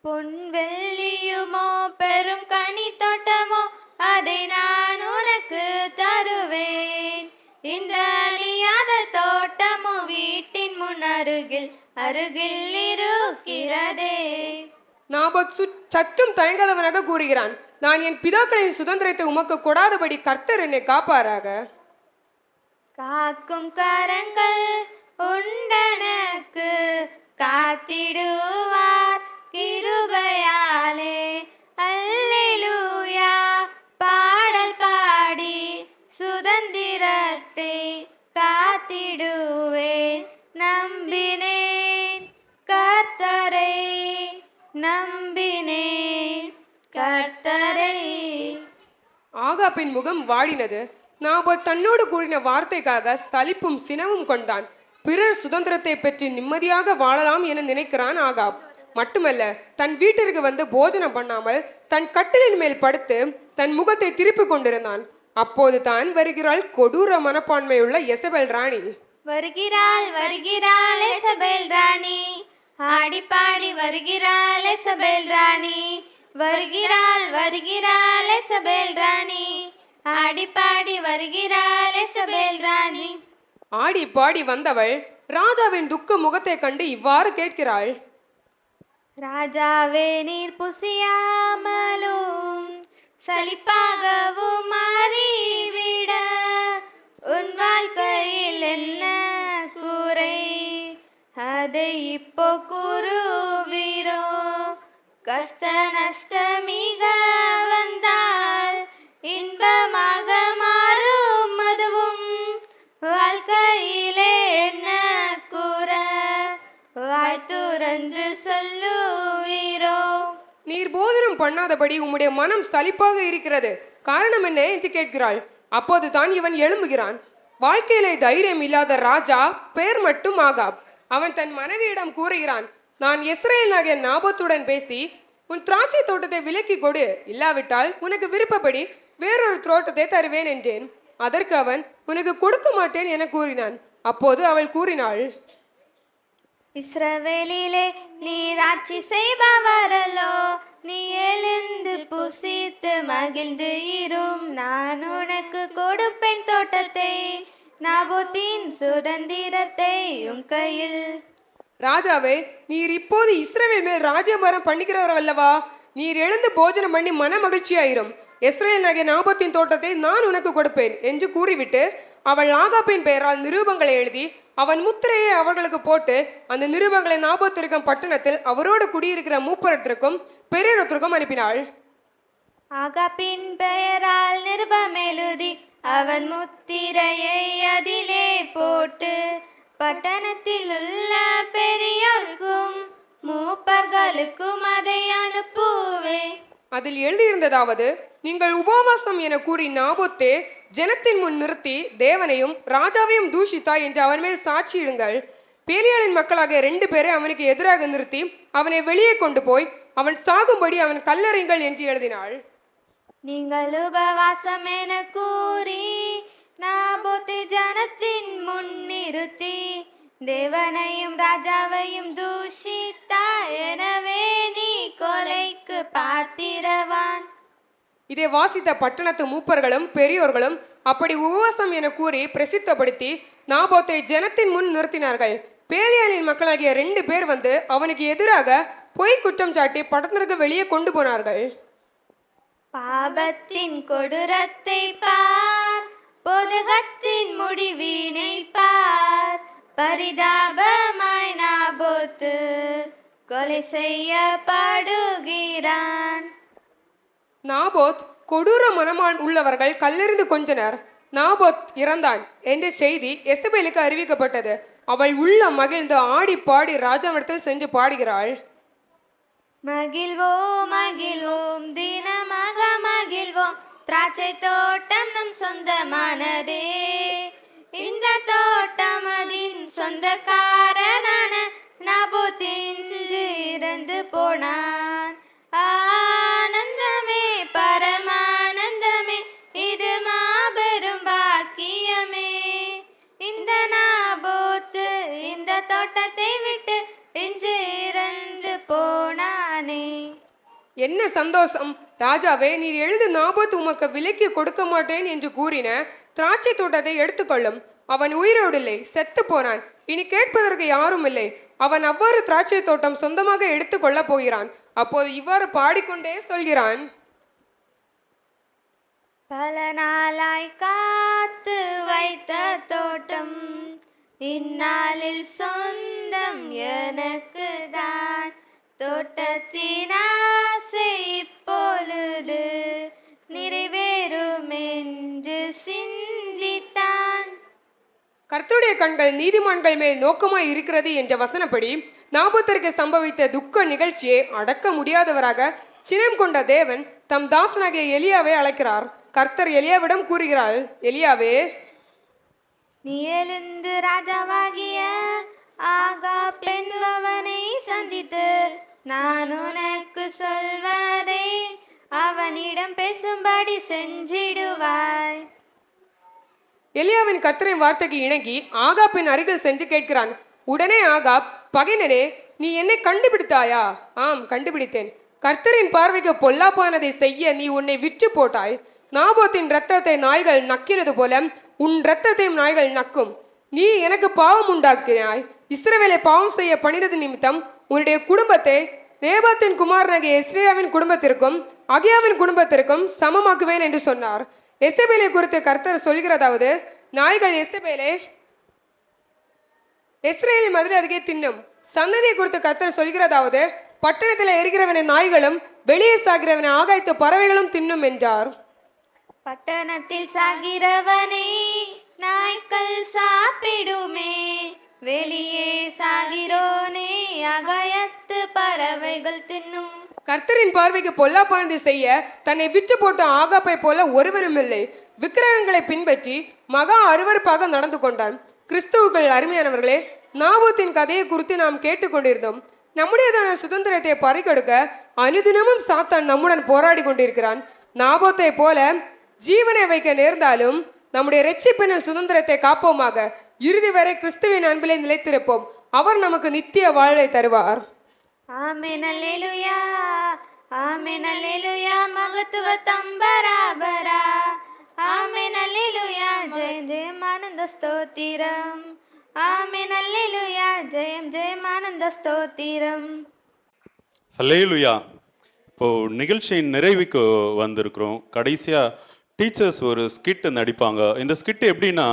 [SPEAKER 17] பொன் வெள்ளியுமோ பெரும் கனி தோட்டமோ அதை நான் உனக்கு தருவேன். இந்த அழியாத தோட்டமோ வீட்டின் முன் அருகில் இருக்கிறதே.
[SPEAKER 15] நாபோத் சற்றும் தயங்காதவனாக கூறுகிறான், நான் என் பிதாக்களின் சுதந்திரத்தை உமக்கு கொடாதபடி கர்த்தர் என்னை காப்பாராக.
[SPEAKER 17] காக்கும் கரங்கள் உண்டனக்கு காத்திடுவார் கிருபையாலே. அல்லேலூயா பாடல் பாடி சுதந்திரத்தை காத்திடுவேன். நம்பினேன் கர்த்தரை, நம்பினேன் கர்த்தரை.
[SPEAKER 15] ஆகாபின் முகம் வாடினது. நாபோத் தன்னோடு கூறின வார்த்தைக்காக சலிப்பும் சினமும் கொண்டான். பிறர் சுதந்திரத்தை பெற்று நிம்மதியாக வாழலாம் என நினைக்கிறான் ஆகாப். மட்டுமல்ல, தன் வீட்டிற்கு வந்து போஜனம் பண்ணாமல் தன் கட்டிலின் மேல் படுத்து தன் முகத்தை திருப்பி கொண்டிருந்தான். அப்போது தான் வருகிறாள் கொடூர மனப்பான்மையுள்ள எசபேல் ராணி.
[SPEAKER 17] வருகிறாள் வருகிறாள் எசபேல் ராணி, ஆடிப்பாடி வருகிறாள் எசபேல் ராணி. வருகிறாள் வருகிறாள் எசபேல் ராணி, ஆடிப்பாடி வருகிறாள் எசபேல் ராணி.
[SPEAKER 15] ஆடி பாடி வந்தவள் ராஜாவின் துக்க முகத்தை கண்டு இவ்வாறு கேட்கிறாள்,
[SPEAKER 17] ராஜாவே நீர் புசியாமலும் சலிப்பாகவும் மாறிவிட உன் வாழ்க்கையில் என்ன கூரை அதை இப்போ கூறுவீரோ. கஷ்ட நஷ்டமிக வந்தால் இன்பமாக மாறும் அதுவும் வாழ்க்கையிலே என்ன கூற வாய் துறந்து சொல்லுவீரோ.
[SPEAKER 15] நீர் போஜனம் பண்ணாதபடி உம்முடைய மனம் சலிப்பாக இருக்கிறது, காரணம் என்ன என்று கேட்கிறாள். அப்போது தான் இவன் எழும்புகிறான். வாழ்க்கையிலே தைரியம் இல்லாத ராஜா பேர் மட்டும் ஆகாப். அவன் தன் மனைவியிடம் கூறுகிறான், நான் இஸ்ரவேலாகிய நாபோத்துடன் பேசி உன் திராட்சை தோட்டத்தை விலக்கி கொடு, இல்லாவிட்டால் உனக்கு விருப்பப்படி வேறொரு தோட்டத்தை தருவேன் என்றேன். அதற்கு அவன் உனக்கு கொடுக்க மாட்டேன் என கூறினான். அப்போது அவள் கூறினாள்,
[SPEAKER 17] இஸ்ரவேலிலே நீர் ஆட்சி செய்பவரல்லோ, நீ எழுந்து புசித்து மகிழ்ந்து இரும். நான் உனக்கு கொடுப்பேன் தோட்டத்தை, நாபோத்தின் சுதந்திரத்தை உன் கையில்.
[SPEAKER 15] ராஜாவே, நீர் இப்போது இஸ்ரவேல் மேல் ராஜ்யபாரம் பண்ணுகிறவர் அல்லவா? நீர் எழுந்து போஜனம் பண்ணி மன மகிழ்ச்சியாயிரும். இஸ்ரவேலாகிய நாபோத்தின் தோட்டத்தை நான் உனக்கு கொடுப்பேன் என்று கூறிவிட்டு அவள் ஆகாபின் பெயரால் நிருபங்களை எழுதி அவன் முத்திரையை அவர்களுக்கு போட்டு அந்த நிருபங்களை நாபோத்திற்கும் பட்டணத்தில் அவரோடு குடியிருக்கிற மூப்பரத்திற்கும் பெரியத்திற்கும் அனுப்பினாள்.
[SPEAKER 17] ஆகாபின் பெயரால் நிருபம் எழுதி அவன் முத்திரையை அதிலே போட்டு பட்டணத்தில் உள்ள பெரியோருக்கும் மூப்பர்களுக்கும் அதை அனுப்புவேன்.
[SPEAKER 15] அதில் எழுதியிருந்ததாவது, நீங்கள் உபவாசம் என கூறி நாபோத்தே ஜனத்தின் முன் நிறுத்தி தேவனையும் ராஜாவையும் தூஷித்தாய் என்று அவன் மேல் சாட்சியிடுங்கள். பேலியாளின் மக்களாக 2 பேரை அவனுக்கு எதிராக நிறுத்தி அவனை வெளியே கொண்டு போய் அவன் சாகும்படி அவன் கல்லறைங்கள் என்று எழுதினாள்.
[SPEAKER 17] நீங்கள் உபவாசம் என கூறி நாபோத்தை ஜனத்தின் முன் நிறுத்தி தேவனையும் ராஜாவையும் தூஷித்தாய், எனவே நீ கொலைக்கு பாத்திரவான்.
[SPEAKER 15] இதை வாசித்த பட்டணத்து மூப்பர்களும் பெரியோர்களும் அப்படி உபவாசம் என கூறி பிரசித்தப்படுத்தி நாபோத்தை ஜனத்தின் முன் நிறுத்தினார்கள். பேலியாளின் மக்களாகிய 2 பேர் வந்து அவனுக்கு எதிராக பொய் குற்றம் சாட்டி பட்டணத்திற்கு வெளியே கொண்டு போனார்கள்.
[SPEAKER 17] பாபத்தின் கொடூரத்தை பார், பொதுகத்தின் முடிவினை பார். பரிதாபமாய் நாபோத்து கொலை செய்யப்படுகிறான்.
[SPEAKER 15] நாபோத் கொடூர மனமான் உள்ளவர்கள் கல்லெறிந்து கொஞ்சனர். நாபோத் இறந்தான் என்ற செய்தி எசபேலுக்கு அறிவிக்கப்பட்டது. அவள் உள்ள மகிழ்ந்து ஆடி பாடி ராஜாவிடத்தில் சென்று பாடுகிறாள்.
[SPEAKER 17] மகிழ்வோம் மகிழ்வோம் தினமாக மகிழ்வோம், திராட்சை தோட்டம் நம் சொந்தமானதே. இந்த தோட்டம் அதின் சொந்தக்காரனான நாபோத்தின் இறந்து போனான். ஆனந்தமே பரமானந்தமே, இது மாபெரும் பாக்கியமே. இந்த நாபோத்து இந்த தோட்டத்தை விட்டு இன்று இறந்து போனானே.
[SPEAKER 15] என்ன சந்தோஷம் ராஜாவே, நீர் எழுந்து நாபோத் உமக்கு விலைக்கு கொடுக்க மாட்டேன் என்று கூறின திராட்சை தோட்டத்தை எடுத்துக்கொள்ளும். அவன் உயிரோடு இல்லை, செத்து போனான். இனி கேட்பதற்கு யாரும் இல்லை. அவன் அவ்வாறு திராட்சை தோட்டம் சொந்தமாக எடுத்துக்கொள்ள போகிறான். அப்போது இவ்வாறு பாடிக்கொண்டே சொல்கிறான்.
[SPEAKER 17] பல நாளாய் காத்து வைத்த தோட்டம் இந்நாளில் சொந்தம் எனக்கு தான். தோட்டத்தின் ஆசை இப்பொழுது நிறைவேறும் என்று சிந்தித்தான்.
[SPEAKER 15] கர்த்தருடைய கண்கள் நீதிமான்கள் மேல் நோக்கமாய் இருக்கிறது என்ற வசனப்படி நாபோத்திற்கு சம்பவித்த துக்க நிகழ்ச்சியை அடக்க முடியாதவராக சினம் கொண்ட தேவன் தம் தாசனாகிய எலியாவை அழைக்கிறார். கர்த்தர் எலியாவிடம் கூறுகிறாள், எலியாவே,
[SPEAKER 17] நீ எழுந்து ராஜாவாகிய ஆகாப் என்பவனை சந்தித்து நான் உனக்கு சொல்வதை அவனிடம் பேசும்படி செஞ்சிடுவாய்.
[SPEAKER 15] எலியாவின் கர்த்தரின் வார்த்தைக்கு இணங்கி ஆகாப்பின் அருகில் சென்று கேட்கிறான். உடனே ஆகாப், பகைஞனே, நீ என்னை கண்டுபிடித்தாயா? ஆம், கண்டுபிடித்தேன். கர்த்தரின் பார்வைக்கு பொல்லாப்பானதை செய்ய நீ உன்னை விற்று போட்டாய். நாபோத்தின் இரத்தத்தை நாய்கள் நக்கினது போல உன் இரத்தத்தையும் நாய்கள் நக்கும். நீ எனக்கு பாவம் உண்டாக்கினாய். இஸ்ரவேலை பாவம் செய்ய பணிந்தது நிமித்தம் உன்னுடைய குடும்பத்தை நேபாத்தின் குமாரனாகிய எஸ்ரேயாவின் குடும்பத்திற்கும் அகியாவின் குடும்பத்திற்கும் சமமாக்குவேன் என்று சொன்னார். எசபேலை குறித்து கர்த்தர் சொல்கிறதாவது, நாய்கள் எசபேலை இஸ்ரேலின் மதில் அருகே தின்னும். சந்ததியை குறித்து கர்த்தர் சொல்கிறதாவது, பட்டணத்தில் எரிகிறவனை நாய்களும் வெளியே சாகிறவனை ஆகாயத்து பறவைகளும் தின்னும் என்றார்.
[SPEAKER 17] பட்டணத்தில் சாகிறவனை நாய்கள் சாப்பிடுமே, வெளியே சாகிறோனே ஆகாயத்து பறவைகள் தின்னும்.
[SPEAKER 15] கர்த்தரின் பார்வைக்கு பொல்லாப்பானது செய்ய தன்னை விற்று போட்ட ஆகாப்பை போல ஒருவரும் இல்லை. விக்கிரகங்களை பின்பற்றி மகா அருவருப்பாக நடந்து கொண்டான். கிறிஸ்துவுக்குள் அருமையானவர்களே, நாபோத்தின் கதையை குறித்து நாம் கேட்டுக்கொண்டிருந்தோம். நம்முடையதான சுதந்திரத்தை பறிகொடுக்க அனுதினமும் சாத்தான் நம்முடன் போராடி கொண்டிருக்கிறான். நாபோத்தை போல ஜீவனை வைக்க நேர்ந்தாலும் நம்முடைய இரட்சிப்பின் சுதந்திரத்தை காப்போமாக. இறுதி வரை கிறிஸ்துவின் அன்பிலே நிலைத்திருப்போம். அவர் நமக்கு நித்திய வாழ்வை தருவார்.
[SPEAKER 17] ஆமென் அல்லேலூயா, ஆமென் அல்லேலூயா, மகத்துவ தம்பராபரா. ஆமென் அல்லேலூயா, ஜெயம் ஜெயம் ஆனந்த ஸ்தோத்திரம். ஆமென் அல்லேலூயா, ஜெயம் ஜெயம் ஆனந்த ஸ்தோத்திரம்.
[SPEAKER 3] ஹல்லேலூயா. இப்போ நிகழ்ச்சியின் நிறைவுக்கு வந்திருக்கிறோம். கடைசியா டீச்சர்ஸ் ஒரு ஸ்கிட் நடிப்பாங்க. இந்த ஸ்கிட் எப்படின்னா,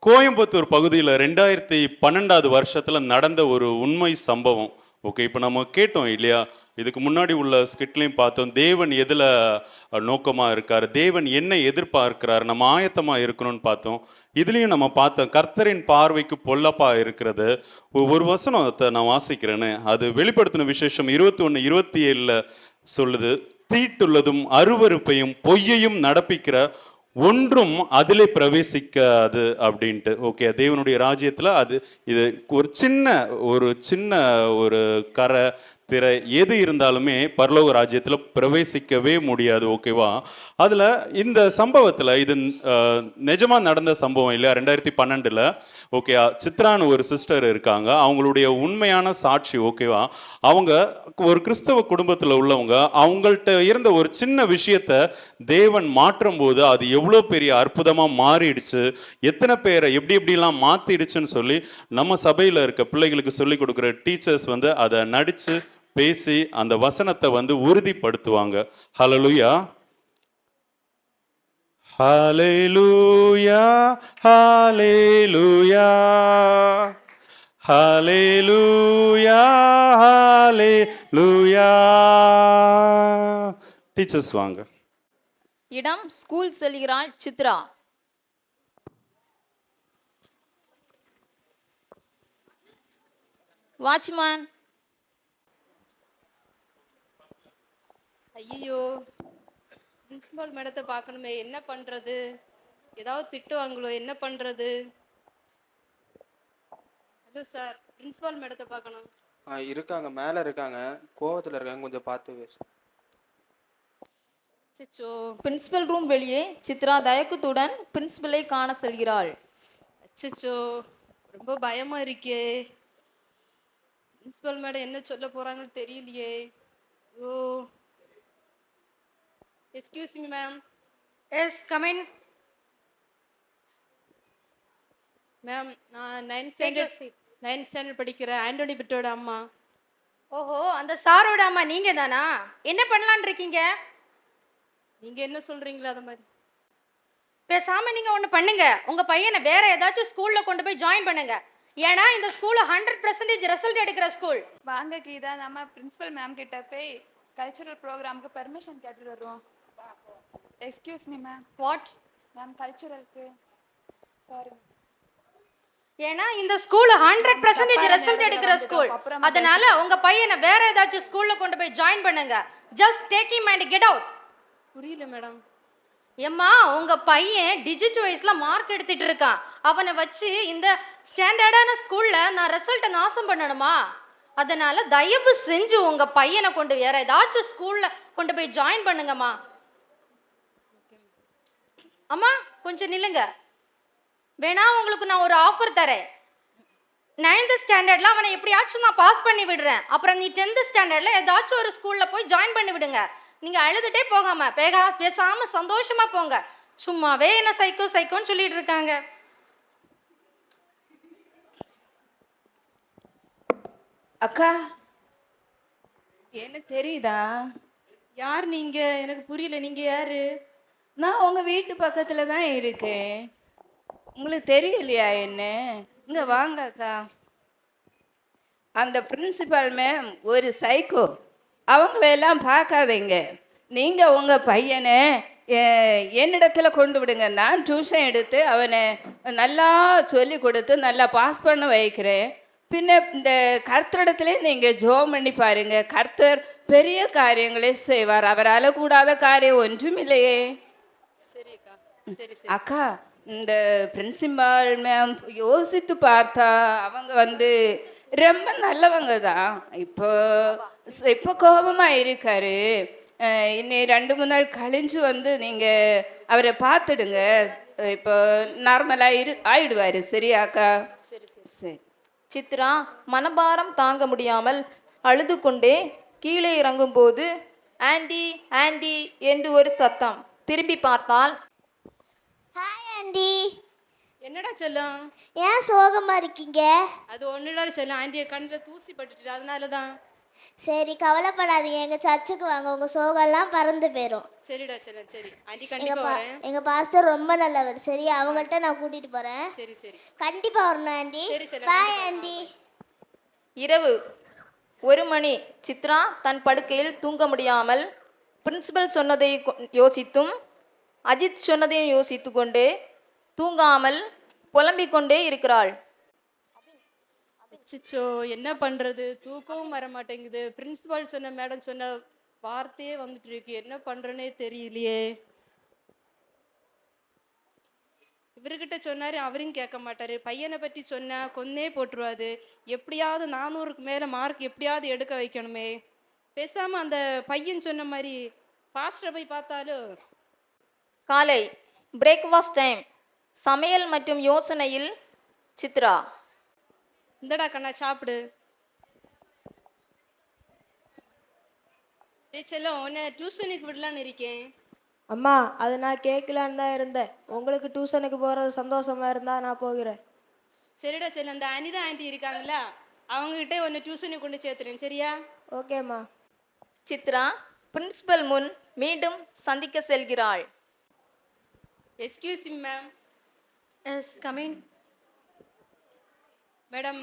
[SPEAKER 3] கோயம்புத்தூர் பகுதியில் 2012 வருஷத்துல நடந்த ஒரு உண்மை சம்பவம். ஓகே, இப்போ நம்ம கேட்டோம் இல்லையா, இதுக்கு முன்னாடி உள்ள ஸ்கிட்லையும் பார்த்தோம், தேவன் எதில் நோக்கமாக இருக்கார், தேவன் என்ன எதிர்பார்க்கிறார், நம்ம ஆயத்தமாக இருக்கணும்னு பார்த்தோம். இதுலேயும் நம்ம பார்த்தோம், கர்த்தரின் பார்வைக்கு பொல்லப்பா இருக்கிறது. ஒரு வசனத்தை நான் வாசிக்கிறேன்னு, அது வெளிப்படுத்தின விசேஷம் 21:27 சொல்லுது, தீட்டுள்ளதும் அருவருப்பையும் பொய்யையும் நடப்பிக்கிற ஒன்றும் அதிலே பிரவேசிக்காது அப்படின்ட்டு. ஓகே, தேவனுடைய ராஜ்யத்தில் இது ஒரு சின்ன ஒரு கரை திரை எது இருந்தாலுமே பரலோக ராஜ்யத்தில் பிரவேசிக்கவே முடியாது. ஓகேவா? அதில் இந்த சம்பவத்தில் இது நிஜமாக நடந்த சம்பவம் இல்லையா, 2012. ஓகே, சித்ரான்னு ஒரு சிஸ்டர் இருக்காங்க, அவங்களுடைய உண்மையான சாட்சி. ஓகேவா? அவங்க ஒரு கிறிஸ்தவ குடும்பத்தில் உள்ளவங்க, அவங்கள்ட்ட இருந்த ஒரு சின்ன விஷயத்தை தேவன் மாற்றும் போது அது எவ்வளோ பெரிய அற்புதமாக மாறிடுச்சு, எத்தனை பேரை எப்படிலாம் மாற்றிடுச்சுன்னு சொல்லி நம்ம சபையில் இருக்க பிள்ளைகளுக்கு சொல்லி கொடுக்குற டீச்சர்ஸ் அதை நடித்து பேசி அந்த வசனத்தை உறுதிப்படுத்துவாங்க. ஹல்லேலூயா, ஹல்லேலூயா, ஹல்லேலூயா, ஹல்லேலூயா, ஹல்லேலூயா. டீச்சர்ஸ் வாங்க.
[SPEAKER 8] இடம் ஸ்கூல் செல்கிறாள் சித்ரா. வாட்ச்மேன்.
[SPEAKER 22] ஐயோ,
[SPEAKER 9] பிரின்சிபால் மேடத்தை பார்க்கணுமே, என்ன பண்ணுறது? ஏதாவது திட்டுவாங்களோ, என்ன பண்ணுறது? ஹலோ சார், பிரின்சிபால் மேடத்தை பார்க்கணும்.
[SPEAKER 21] இருக்காங்க, மேலே இருக்காங்க, கோவத்தில் இருக்காங்க, கொஞ்சம் பார்த்து பேசு.
[SPEAKER 8] அச்சச்சோ, பிரின்சிபல் ரூம் வெளியே சித்ரா தயக்கத்துடன் பிரின்சிபலை காண செல்கிறாள்.
[SPEAKER 9] அச்சச்சோ, ரொம்ப பயமாக இருக்கே. பிரின்சிபல் மேடம் என்ன சொல்ல போகிறாங்கன்னு தெரியலையே. Oh, excuse me ma'am.
[SPEAKER 22] Yes come in.
[SPEAKER 9] Ma'am, நான் 9th ஸ்டாண்டர்ட் படிக்கிற ஆண்டோனி பிட்டோட அம்மா.
[SPEAKER 22] ஓஹோ, அந்த சாரோட அம்மா நீங்க தானா? என்ன பண்ணலான் இருக்கீங்க?
[SPEAKER 9] நீங்கள் என்ன சொல்கிறீங்களா அது மாதிரி?
[SPEAKER 22] பேசாம நீங்க ஒண்ணு பண்ணுங்க, உங்க பையனை வேற ஏதாச்சும் ஸ்கூல்ல கொண்டு போய் ஜாயின் பண்ணுங்க. ஏன்னா இந்த ஸ்கூல்ல 100% ரிசல்ட் எடுக்கிற ஸ்கூல்.
[SPEAKER 23] வாங்க கீதா, நம்ம பிரின்சிபல் மேம் கிட்ட போய் கல்ச்சுரல் ப்ரோக்ராமுக்கு பெர்மிஷன் கேட்டுட்டு வருவோம். Excuse me ma'am.
[SPEAKER 22] What
[SPEAKER 23] ma'am, கல்ச்சுரலுக்கு சாரி.
[SPEAKER 22] ஏன்னா இந்த ஸ்கூல் 100% ரிசல்ட் எடுக்கிற ஸ்கூல். அதனால உங்க பையனை வேற ஏதாச்சும் ஸ்கூல்ல கொண்டு போய் ஜாயின் பண்ணுங்க. Just take him and get out.
[SPEAKER 9] புரியல மேடம்.
[SPEAKER 22] ஏம்மா, உங்க பையன் டிஜிட் வைஸ்ல மார்க் எடுத்துட்டு இருக்கான். அவனை வச்சு இந்த ஸ்டாண்டர்டான ஸ்கூல்ல நான் ரிசல்ட்டை நாசம் பண்ணணுமா? அதனால தயவு செஞ்சு உங்க பையனை கொண்டு வேற ஏதாச்சும் ஸ்கூல்ல கொண்டு போய் ஜாயின் பண்ணுங்கம்மா. அம்மா கொஞ்சம் நில்லுங்க. வேணா உங்களுக்கு நான் ஒரு ஆஃபர் தரேன். 9th ஸ்டாண்டர்ட்ல அவனை எப்படியாச்சும் நான் பாஸ் பண்ணி விடுறேன். அப்புறம் நீ 10th ஸ்டாண்டர்ட்ல ஏதாச்சும் ஒரு ஸ்கூல்ல போய் ஜாயின் பண்ணி விடுங்க. நீங்க அழுதுட்டே போகாம பேசாம சந்தோஷமா போங்க. சும்மாவே என்ன சைக்கோன்னு சொல்லிட்டு இருக்காங்க.
[SPEAKER 8] அக்கா, என்ன தெரியுதா?
[SPEAKER 9] யார் நீங்க? எனக்கு புரியல. நீங்க யாரு?
[SPEAKER 8] நான் உங்க வீட்டு பக்கத்துல தான் இருக்கேன். உங்களுக்கு தெரியலையா என்ன? இங்க வாங்க அக்கா. அந்த பிரின்சிபால் மேம் ஒரு சைக்கோ. அவங்களெல்லாம் பார்க்காதீங்க. நீங்கள் உங்கள் பையனை என்னிடத்துல கொண்டு விடுங்க. நான் டியூஷன் எடுத்து அவனை நல்லா சொல்லி கொடுத்து நல்லா பாஸ் பண்ண வைக்கிறேன். பின்ன இந்த கர்த்தரிடத்துல நீங்கள் ஜோம் பண்ணி பாருங்க. கர்த்தர் பெரிய காரியங்களே செய்வார். அவரால் கூடாத காரியம் ஒன்றும் இல்லையே. அக்கா, இந்த பிரின்சிபால் மேம் யோசித்து பார்த்தா அவங்க ரொம்ப நல்லவங்க தான். இப்போ கோபமாக இருக்காரு. இன்னும் 2-3 நாள் கழிஞ்சு நீங்கள் அவரை பார்த்துடுங்க. இப்போ நார்மலாக ஆயிடுவார். சரியாக்கா? சரி. சித்ரா மனபாரம் தாங்க முடியாமல் அழுது கொண்டே கீழே இறங்கும்போது ஆண்டி ஆண்டி என்று ஒரு சத்தம். திரும்பி பார்த்தால்,
[SPEAKER 17] ஹாய் ஆண்டி.
[SPEAKER 9] என்னடா செல்லம்,
[SPEAKER 17] ஏன் சோகமா இருக்கீங்க?
[SPEAKER 9] அது ஒண்ணுடா செல்லம், ஆண்டிய கண்ணில் தூசி பட்டுட்டு அதனால தான்.
[SPEAKER 17] சரி, கவலைப்படாதீங்க. எங்க சர்ச்சுக்கு வாங்க, உங்க சோகம்லாம் பறந்து போயிடும்.
[SPEAKER 9] சரிடா செல்லம், சரி ஆண்டி கண்டிப்பா வரேன்.
[SPEAKER 17] எங்க பாஸ்டர் ரொம்ப நல்லவர். சரி, அவங்கள்ட்ட நான் கூட்டிட்டு போறேன்.
[SPEAKER 9] சரி சரி,
[SPEAKER 17] கண்டிப்பா வரணும் ஆண்டி. Bye aunty.
[SPEAKER 8] இரவு 1 மணி. சித்ரா தன் படுக்கையில் தூங்க முடியாமல் பிரின்சிபல் சொன்னதை யோசித்தும் அஜித் சொன்னதையும் யோசித்து கொண்டே தூங்காமல் புலம்பிக் கொண்டே இருக்கிறாள்.
[SPEAKER 9] அச்சோ, என்ன பண்றது? தூக்கவும் வர மாட்டேங்குது. பிரின்சிபால் சொன்ன மேடம் சொன்ன வார்த்தையே வந்துட்டு இருக்கு. என்ன பண்றேனே தெரியலையே. இவர்கிட்ட சொன்னாரு, அவரும் கேட்க மாட்டாரு. பையனை பற்றி சொன்னா கொன்னே போட்டுருவாது. எப்படியாவது 400க்கு மேல மார்க் எப்படியாவது எடுக்க வைக்கணுமே. பேசாம அந்த பையன் சொன்ன மாதிரி பாஸ்டர் போய் பார்த்தாலும்.
[SPEAKER 8] காலை பிரேக்ஃபாஸ்ட் டைம். சமையல் மற்றும் யோசனையில் சித்ரா.
[SPEAKER 9] இந்தடா கண்ணா, சாப்பிடு. செல்லம், உன்னை டியூஷனுக்கு விடலான்னு இருக்கேன்.
[SPEAKER 16] அம்மா, அது நான் கேட்கலான்னு தான் இருந்தேன். உங்களுக்கு டியூஷனுக்கு போகிறது சந்தோஷமா இருந்தால் நான் போகிறேன்.
[SPEAKER 9] சரிடா செல்லம், அந்த அனிதா ஆண்டி இருக்காங்களா, அவங்ககிட்ட உன்னை டியூஷனுக்கு கொண்டு சேர்த்துறேன். சரியா?
[SPEAKER 16] ஓகேம்மா.
[SPEAKER 8] சித்ரா பிரின்சிபல் முன் மீண்டும் சந்திக்க செல்கிறாள்.
[SPEAKER 9] Excuse me ma'am.
[SPEAKER 22] Yes come in.
[SPEAKER 9] Madam,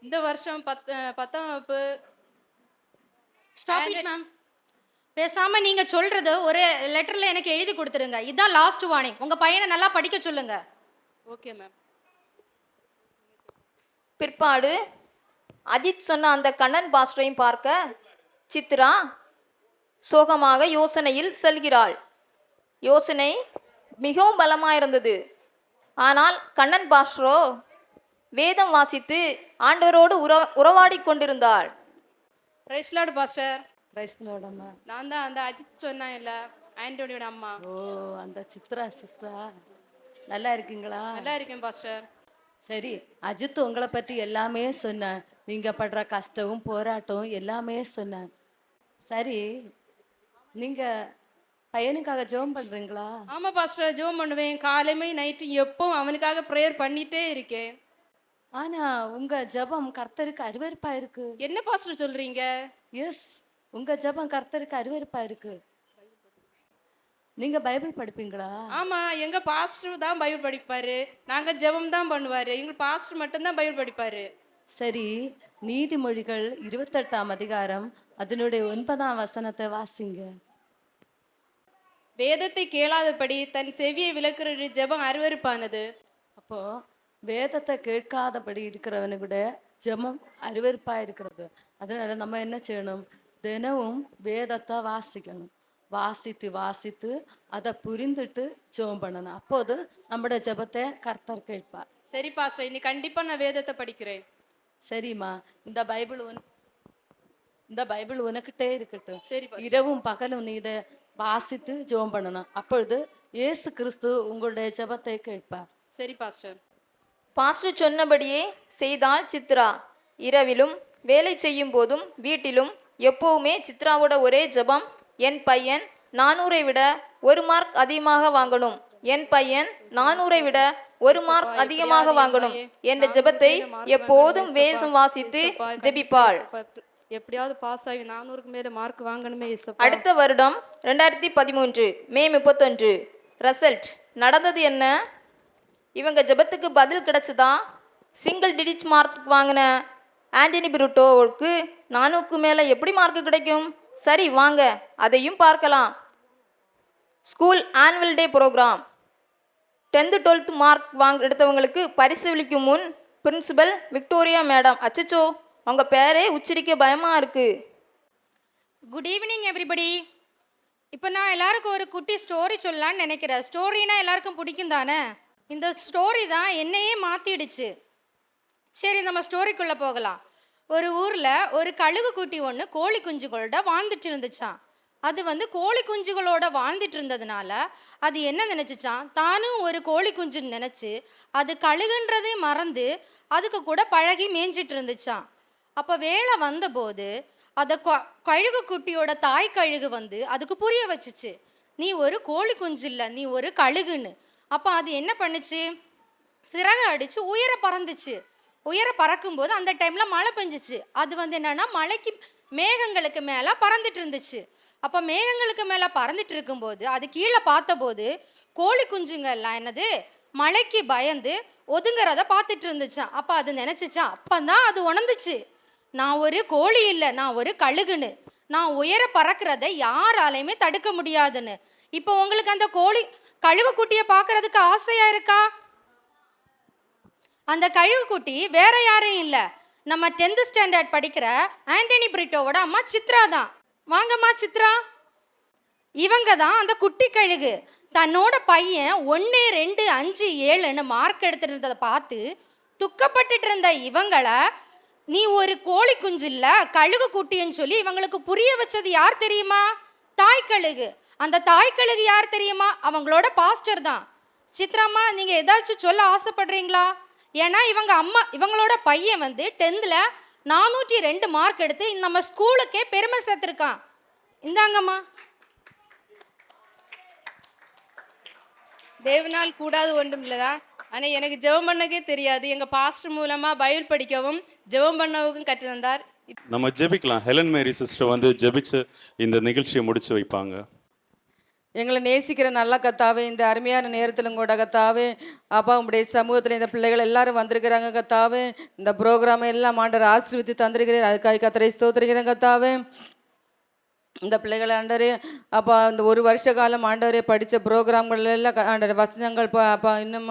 [SPEAKER 9] இந்த வருஷம் 10ஆம் வகுப்பு.
[SPEAKER 22] Stop it ma'am. பேசாம நீங்க சொல்றது ஒரு லெட்டர்ல எனக்கு எழுதி கொடுத்துருங்க. இதுதான் லாஸ்ட் வார்னிங். உங்க பையனை நல்லா படிக்க சொல்லுங்க.
[SPEAKER 9] Okay ma'am.
[SPEAKER 8] பிற்பாடு அஜித் சொன்ன அந்த கண்ணன் பாஸ்டரையும் பார்க்க சித்ரா சோகமாக யோசனையில் செல்கிறாள்.
[SPEAKER 6] யோசனை மிகவும் பலமாயிருந்தது. ஆனால் கண்ணன் பாஸ்டரோ வேதம் வாசித்து ஆண்டவரோடு உறவாடி கொண்டிருந்தாள்.
[SPEAKER 9] Praise Lord pastor.
[SPEAKER 11] Praise Lord அம்மா.
[SPEAKER 9] நான் தான் அந்த அஜித் சொன்னேன் இல்ல, ஆண்டோனியோட அம்மா.
[SPEAKER 11] ஓ, அந்த சித்ரா சிஸ்டரா? நல்லா இருக்கீங்களா?
[SPEAKER 9] நல்லா இருக்கேன் பாஸ்டர்.
[SPEAKER 11] சரி, அஜித் உங்களை பற்றி எல்லாமே சொன்னேன். நீங்கள் படுற கஷ்டம் போராட்டம் எல்லாமே சொன்னேன். சரி, நீங்கள் பையனுக்காக ஜெபம் பண்ணுறீங்களா?
[SPEAKER 9] ஆமா பாஸ்டர், ஜெபம் பண்ணுவேன். காலையுமே நைட்டு எப்பவும் அவனுக்காக ப்ரேயர் பண்ணிட்டே இருக்கேன்.
[SPEAKER 11] ஆனால் உங்கள் ஜெபம் கர்த்தருக்கு அருவருப்பாக இருக்கு.
[SPEAKER 9] என்ன பாஸ்டர் சொல்றீங்க?
[SPEAKER 11] எஸ், உங்கள் ஜெபம் கர்த்தருக்கு அருவருப்பாக இருக்கு. நீங்கள் பைபிள் படிப்பீங்களா?
[SPEAKER 9] ஆமா, எங்க பாஸ்டர் தான் பைபிள் படிப்பாரு, நாங்க ஜெபம் தான் பண்ணுவாரு. எங்க பாஸ்டர் மட்டும்தான் பைபிள் படிப்பாரு.
[SPEAKER 11] சரி, நீதிமொழிகள் 28ஆம் அதிகாரம் அதனுடைய 9ஆம் வசனத்தை வாசிங்க.
[SPEAKER 9] வேதத்தை கேளாதபடி தன் செவியை விலக்குற ஜெபம் அருவருப்பானது.
[SPEAKER 11] அப்போ வேதத்தை கேட்காதபடி இருக்கிறவனு கூட ஜெபம் அருவருப்பாக இருக்கிறது. அதனால நம்ம என்ன செய்யணும்? தினமும் வேதத்தை வாசிக்கணும். வாசித்து வாசித்து அதை புரிந்துட்டு ஜெபம் பண்ணணும். அப்போது நம்முடைய ஜெபத்தை கர்த்தர் கேட்பார்.
[SPEAKER 9] சரி பாஸ்டர், இன்னைக்கு கண்டிப்பா நான் வேதத்தை படிக்கிறேன்.
[SPEAKER 11] சரிம்மா, இந்த பைபிள் உனக்கிட்டே இருக்கட்டும்.
[SPEAKER 9] சரி,
[SPEAKER 11] இரவும் பகலும் நீ இதை வாசித்து ஜெபம் பண்ணணும். அப்பொழுது இயேசு கிறிஸ்து உங்களுடைய ஜெபத்தை கேட்பார்.
[SPEAKER 9] சரி பாஸ்டர்.
[SPEAKER 6] பாஸ்டர் சொன்னபடியே செய்தால் சித்ரா. இரவிலும் வேலை செய்யும் போதும் வீட்டிலும் எப்பவுமே சித்ராவோட ஒரே ஜெபம், என் பையன் 400-ஐ விட 1 மார்க் அதிகமாக வாங்கணும், என் பையன் 400-ஐ விட 1 மார்க் அதிகமாக வாங்கணும் என்ற ஜெபத்தை எப்போதும் வேதம் வாசித்து ஜெபிப்பாள்.
[SPEAKER 9] எப்படியாவது பாஸ் ஆகி 400க்கு மேல மார்க் வாங்கணுமே.
[SPEAKER 6] அடுத்த வருடம் 2013 மே 31 ரிசல்ட் நடந்தது என்ன? இவங்க ஜெபத்துக்கு பதில் கிடைச்சதா? சிங்கிள் டிஜிட் மார்க் வாங்கின ஆண்டனி பிரிட்டோவுக்கு 400க்கு மேலே எப்படி மார்க் கிடைக்கும்? சரி வாங்க, அதையும் பார்க்கலாம். School annual day program 10th 12th mark எடுத்தவங்களுக்கு பரிசளிக்கும் முன் பிரின்சிபல் விக்டோரியா மேடம், அச்சச்சோ அவங்க பேரே உச்சரிக்க பயமாக இருக்கு.
[SPEAKER 22] Good evening everybody. இப்போ நான் எல்லாருக்கும் ஒரு குட்டி ஸ்டோரி சொல்லலான்னு நினைக்கிறேன். ஸ்டோரினா எல்லாருக்கும் பிடிக்கும் தானே? இந்த ஸ்டோரி தான் என்னையே மாற்றிடுச்சு. சரி, நம்ம ஸ்டோரிக்குள்ளே போகலாம். ஒரு ஊரில் ஒரு கழுகு குட்டி ஒன்று கோழி குஞ்சுகளோட வாழ்ந்துட்டு இருந்துச்சான். அது கோழி குஞ்சுகளோட வாழ்ந்துட்டு இருந்ததுனால அது என்ன நினச்சிச்சான், தானும் ஒரு கோழி குஞ்சுன்னு நினச்சி அது கழுகுன்றதே மறந்து அதுக்கு கூட பழகி மேய்ஞ்சிட்டு இருந்துச்சான். அப்போ வேலை வந்தபோது அதை கழுகு குட்டியோட தாய் கழுகு அதுக்கு புரிய வச்சுச்சு, நீ ஒரு கோழி குஞ்சு இல்லை, நீ ஒரு கழுகுன்னு. அப்போ அது என்ன பண்ணுச்சு, சிறகு அடித்து உயர பறந்துச்சு. உயர பறக்கும்போது அந்த டைமில் மழை பெஞ்சிச்சு. அது என்னன்னா மலைக்கு மேகங்களுக்கு மேலே பறந்துட்டு இருந்துச்சு. அப்போ மேகங்களுக்கு மேலே பறந்துட்டு இருக்கும்போது அது கீழே பார்த்தபோது கோழி குஞ்சுங்க எல்லாம் என்னது மழைக்கு பயந்து ஒதுங்கிறத பார்த்துட்டு இருந்துச்சான். அப்போ அது நினச்சிச்சான், அப்போதான் அது உணர்ந்துச்சு, நான் ஒரு கோழி இல்லை, நான் ஒரு கழுகுன்னு. நான் உயர பறக்கிறத யாராலையுமே தடுக்க முடியாதுன்னு. இப்போ உங்களுக்கு அந்த கழுகு குட்டியை பார்க்கறதுக்கு ஆசையா இருக்கா? அந்த கழுகு குட்டி வேற யாரும் இல்லை, நம்ம 10th ஸ்டாண்டர்ட் படிக்கிற ஆண்டனி பிரிட்டோவோட அம்மா சித்ரா தான். வாங்கம்மா சித்ரா. இவங்க தான் அந்த குட்டி கழுகு. தன்னோட பையன் 1 2 5 7ன்னு மார்க் எடுத்துட்டு இருந்ததை பார்த்து துக்கப்பட்டுட்டு இருந்த இவங்களை, நீ ஒரு கோழி குஞ்சு இல்லை கழுகு குட்டின்னு சொல்லி இவங்களுக்கு புரிய வச்சது யார் தெரியுமா? தாய் கழுகு. அந்த தாய் கழுகு யார் தெரியுமா? அவங்களோட பாஸ்டர் தான். சித்ராம்மா, நீங்கள் ஏதாச்சும் சொல்ல ஆசைப்படுறீங்களா? ஏன்னா இவங்களோட பையன் 10th 402 மார்க் எடுத்து நம்ம ஸ்கூலுக்கே பெருமை சேர்த்துருக்கான். இந்தாங்கம்மா.
[SPEAKER 9] தேவனால் கூடாது ஒன்றும் இல்லைதா? ஆனால் எனக்கு ஜெபம் பண்ணக்கே தெரியாது. எங்கள் பாஸ்டர் மூலமாக பைபிள் படிக்கவும் ஜெபம் பண்ணவும் கற்று தந்தார்.
[SPEAKER 3] நம்ம ஜெபிக்கலாம். ஹெலன் மேரி சிஸ்டர் ஜெபிச்சு இந்த நிகழ்ச்சியை முடிச்சு வைப்பாங்க.
[SPEAKER 12] எங்களை நேசிக்கிற நல்ல கத்தாவே, இந்த அருமையான நேரத்திலும் கூட கத்தாவே அப்பா உங்களுடைய சமூகத்தில் இந்த பிள்ளைகள் எல்லாரும் வந்திருக்கிறாங்க கத்தாவே. இந்த ப்ரோக்ராமை எல்லாம் ஆண்டவர் ஆசீர்வதித்து தந்திருக்கிறேன். அதுக்காக கத்தரை ஸ்தோத்திரிக்கிறேன் கத்தாவே. இந்த பிள்ளைகள் ஆண்டவரே அப்பா இந்த ஒரு வருஷ காலம் ஆண்டவரே படித்த ப்ரோக்ராம்கள் எல்லாம் ஆண்டவரே வசனங்கள் அப்பா இன்னும்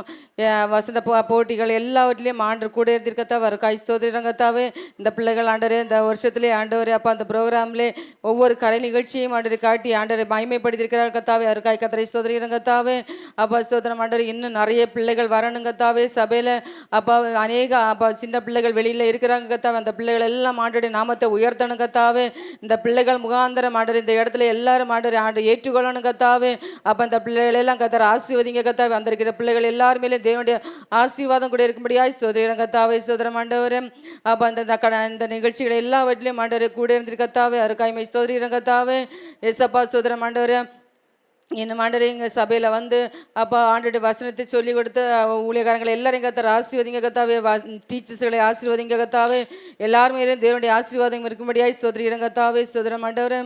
[SPEAKER 12] வசன போட்டிகள் எல்லாவற்றிலையும் ஆண்டவர் கூட இருந்திருக்கத்தா வர ஸ்தோத்திரங்கத்தாவே இந்த பிள்ளைகள் ஆண்டவரே இந்த வருஷத்துலேயே ஆண்டவரே அப்பா அந்த ப்ரோக்ராம்லே ஒவ்வொரு கலை நிகழ்ச்சியும் ஆண்டவரை காட்டி ஆண்டவரை மகிமைப்படுத்தியிருக்கிறார் கத்தாவே அவருக்காய் கத்தரை ஸ்தோத்திரங்கத்தாவே அப்பா ஸ்தோத்திரம் ஆண்டவர் இன்னும் நிறைய பிள்ளைகள் வரணுங்கத்தாவே சபையில் அப்பா அநேக அப்பா சின்ன பிள்ளைகள் வெளியில் இருக்கிறாங்க கத்தாவே அந்த பிள்ளைகள் எல்லாம் ஆண்டவருடைய நாமத்தை உயர்த்தணும் கத்தாவே இந்த பிள்ளைகள் முகாந்திரம் ஆண்டவர் இந்த இடத்துல எல்லாரும் ஆண்டவர் ஏற்றுக்கொள்ளணும் கத்தாவே அப்போ அந்த பிள்ளைகள் எல்லாம் கத்தார ஆசீர்வதிங்க கத்தாவே வந்திருக்கிற பிள்ளைகள் எல்லாருமே தேவனுடைய ஆசீர்வாதம் கூட இருக்கும்படியாய் ஸ்தோத்திரம் கத்தாவே ஸ்தோத்திரம் ஆண்டவரே அப்போ அந்த நிகழ்ச்சிகள் எல்லாவற்றிலையும் ஆண்டவரே கூட இருந்திருக்கு கத்தாவே அருக்காய்மை ஸ்தோத்திரம் கத்தாவே ஏசப்பா ஸ்தோத்திரம் ஆண்டவரே இன்னும் ஆண்டவரே எங்கள் சபையில் வந்து அப்பா ஆண்டோடைய வசனத்தை சொல்லி கொடுத்து ஊழியக்காரங்களை எல்லாரையும் கத்தார ஆசீர்வதிங்க கத்தாவே டீச்சர்ஸ்களை ஆசீர்வதிங்க கத்தாவே எல்லாருமே தேவனுடைய ஆசீர்வாதம் இருக்கும்படியாய் ஸ்தோத்திரம் கத்தாவே ஸ்தோத்திரம் ஆண்டவரே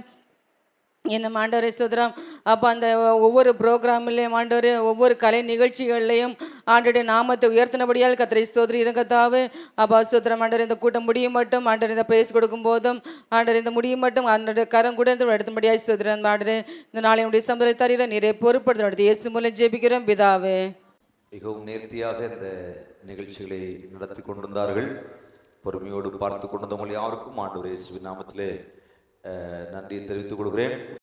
[SPEAKER 12] என்ன ஆண்டவரே ஸ்தோத்திரம் அப்போ அந்த ஒவ்வொரு ப்ரோக்ராம்லேயும் ஆண்டவரே ஒவ்வொரு கலை நிகழ்ச்சிகள்லையும் ஆண்டோடைய நாமத்தை உயர்த்தினபடியால் கத்திரை ஸ்தோத்திரம் கத்தாவே அப்பா ஸ்தோத்திரம் ஆண்டவர் இந்த கூட்டம் முடியும் மட்டும் ஆண்டவர் இந்த பேஸ் கொடுக்கும் போதும் ஆண்டவர் இந்த முடியும் மட்டும் ஆண்டோடைய கரம் கூட இருந்து எடுத்தும்படியாய் ஸ்தோத்திரம் ஆண்டவர் இந்த நாளையுடைய சம்பளை தரீர நிறைய பொறுப்படுத்த நடத்தி இயேசு மூலம் ஜெபிக்கிறோம் பிதாவே.
[SPEAKER 1] மிகவும் நேர்த்தியாக இந்த நிகழ்ச்சிகளை நடத்தி கொண்டிருந்தார்கள். பொறுமையோடு பார்த்து கொண்டிருந்தவங்க யாருக்கும் ஆண்டவர் இயேசுவின் நாமத்திலே நன்றியை தெரிவித்துக் கொள்கிறேன்.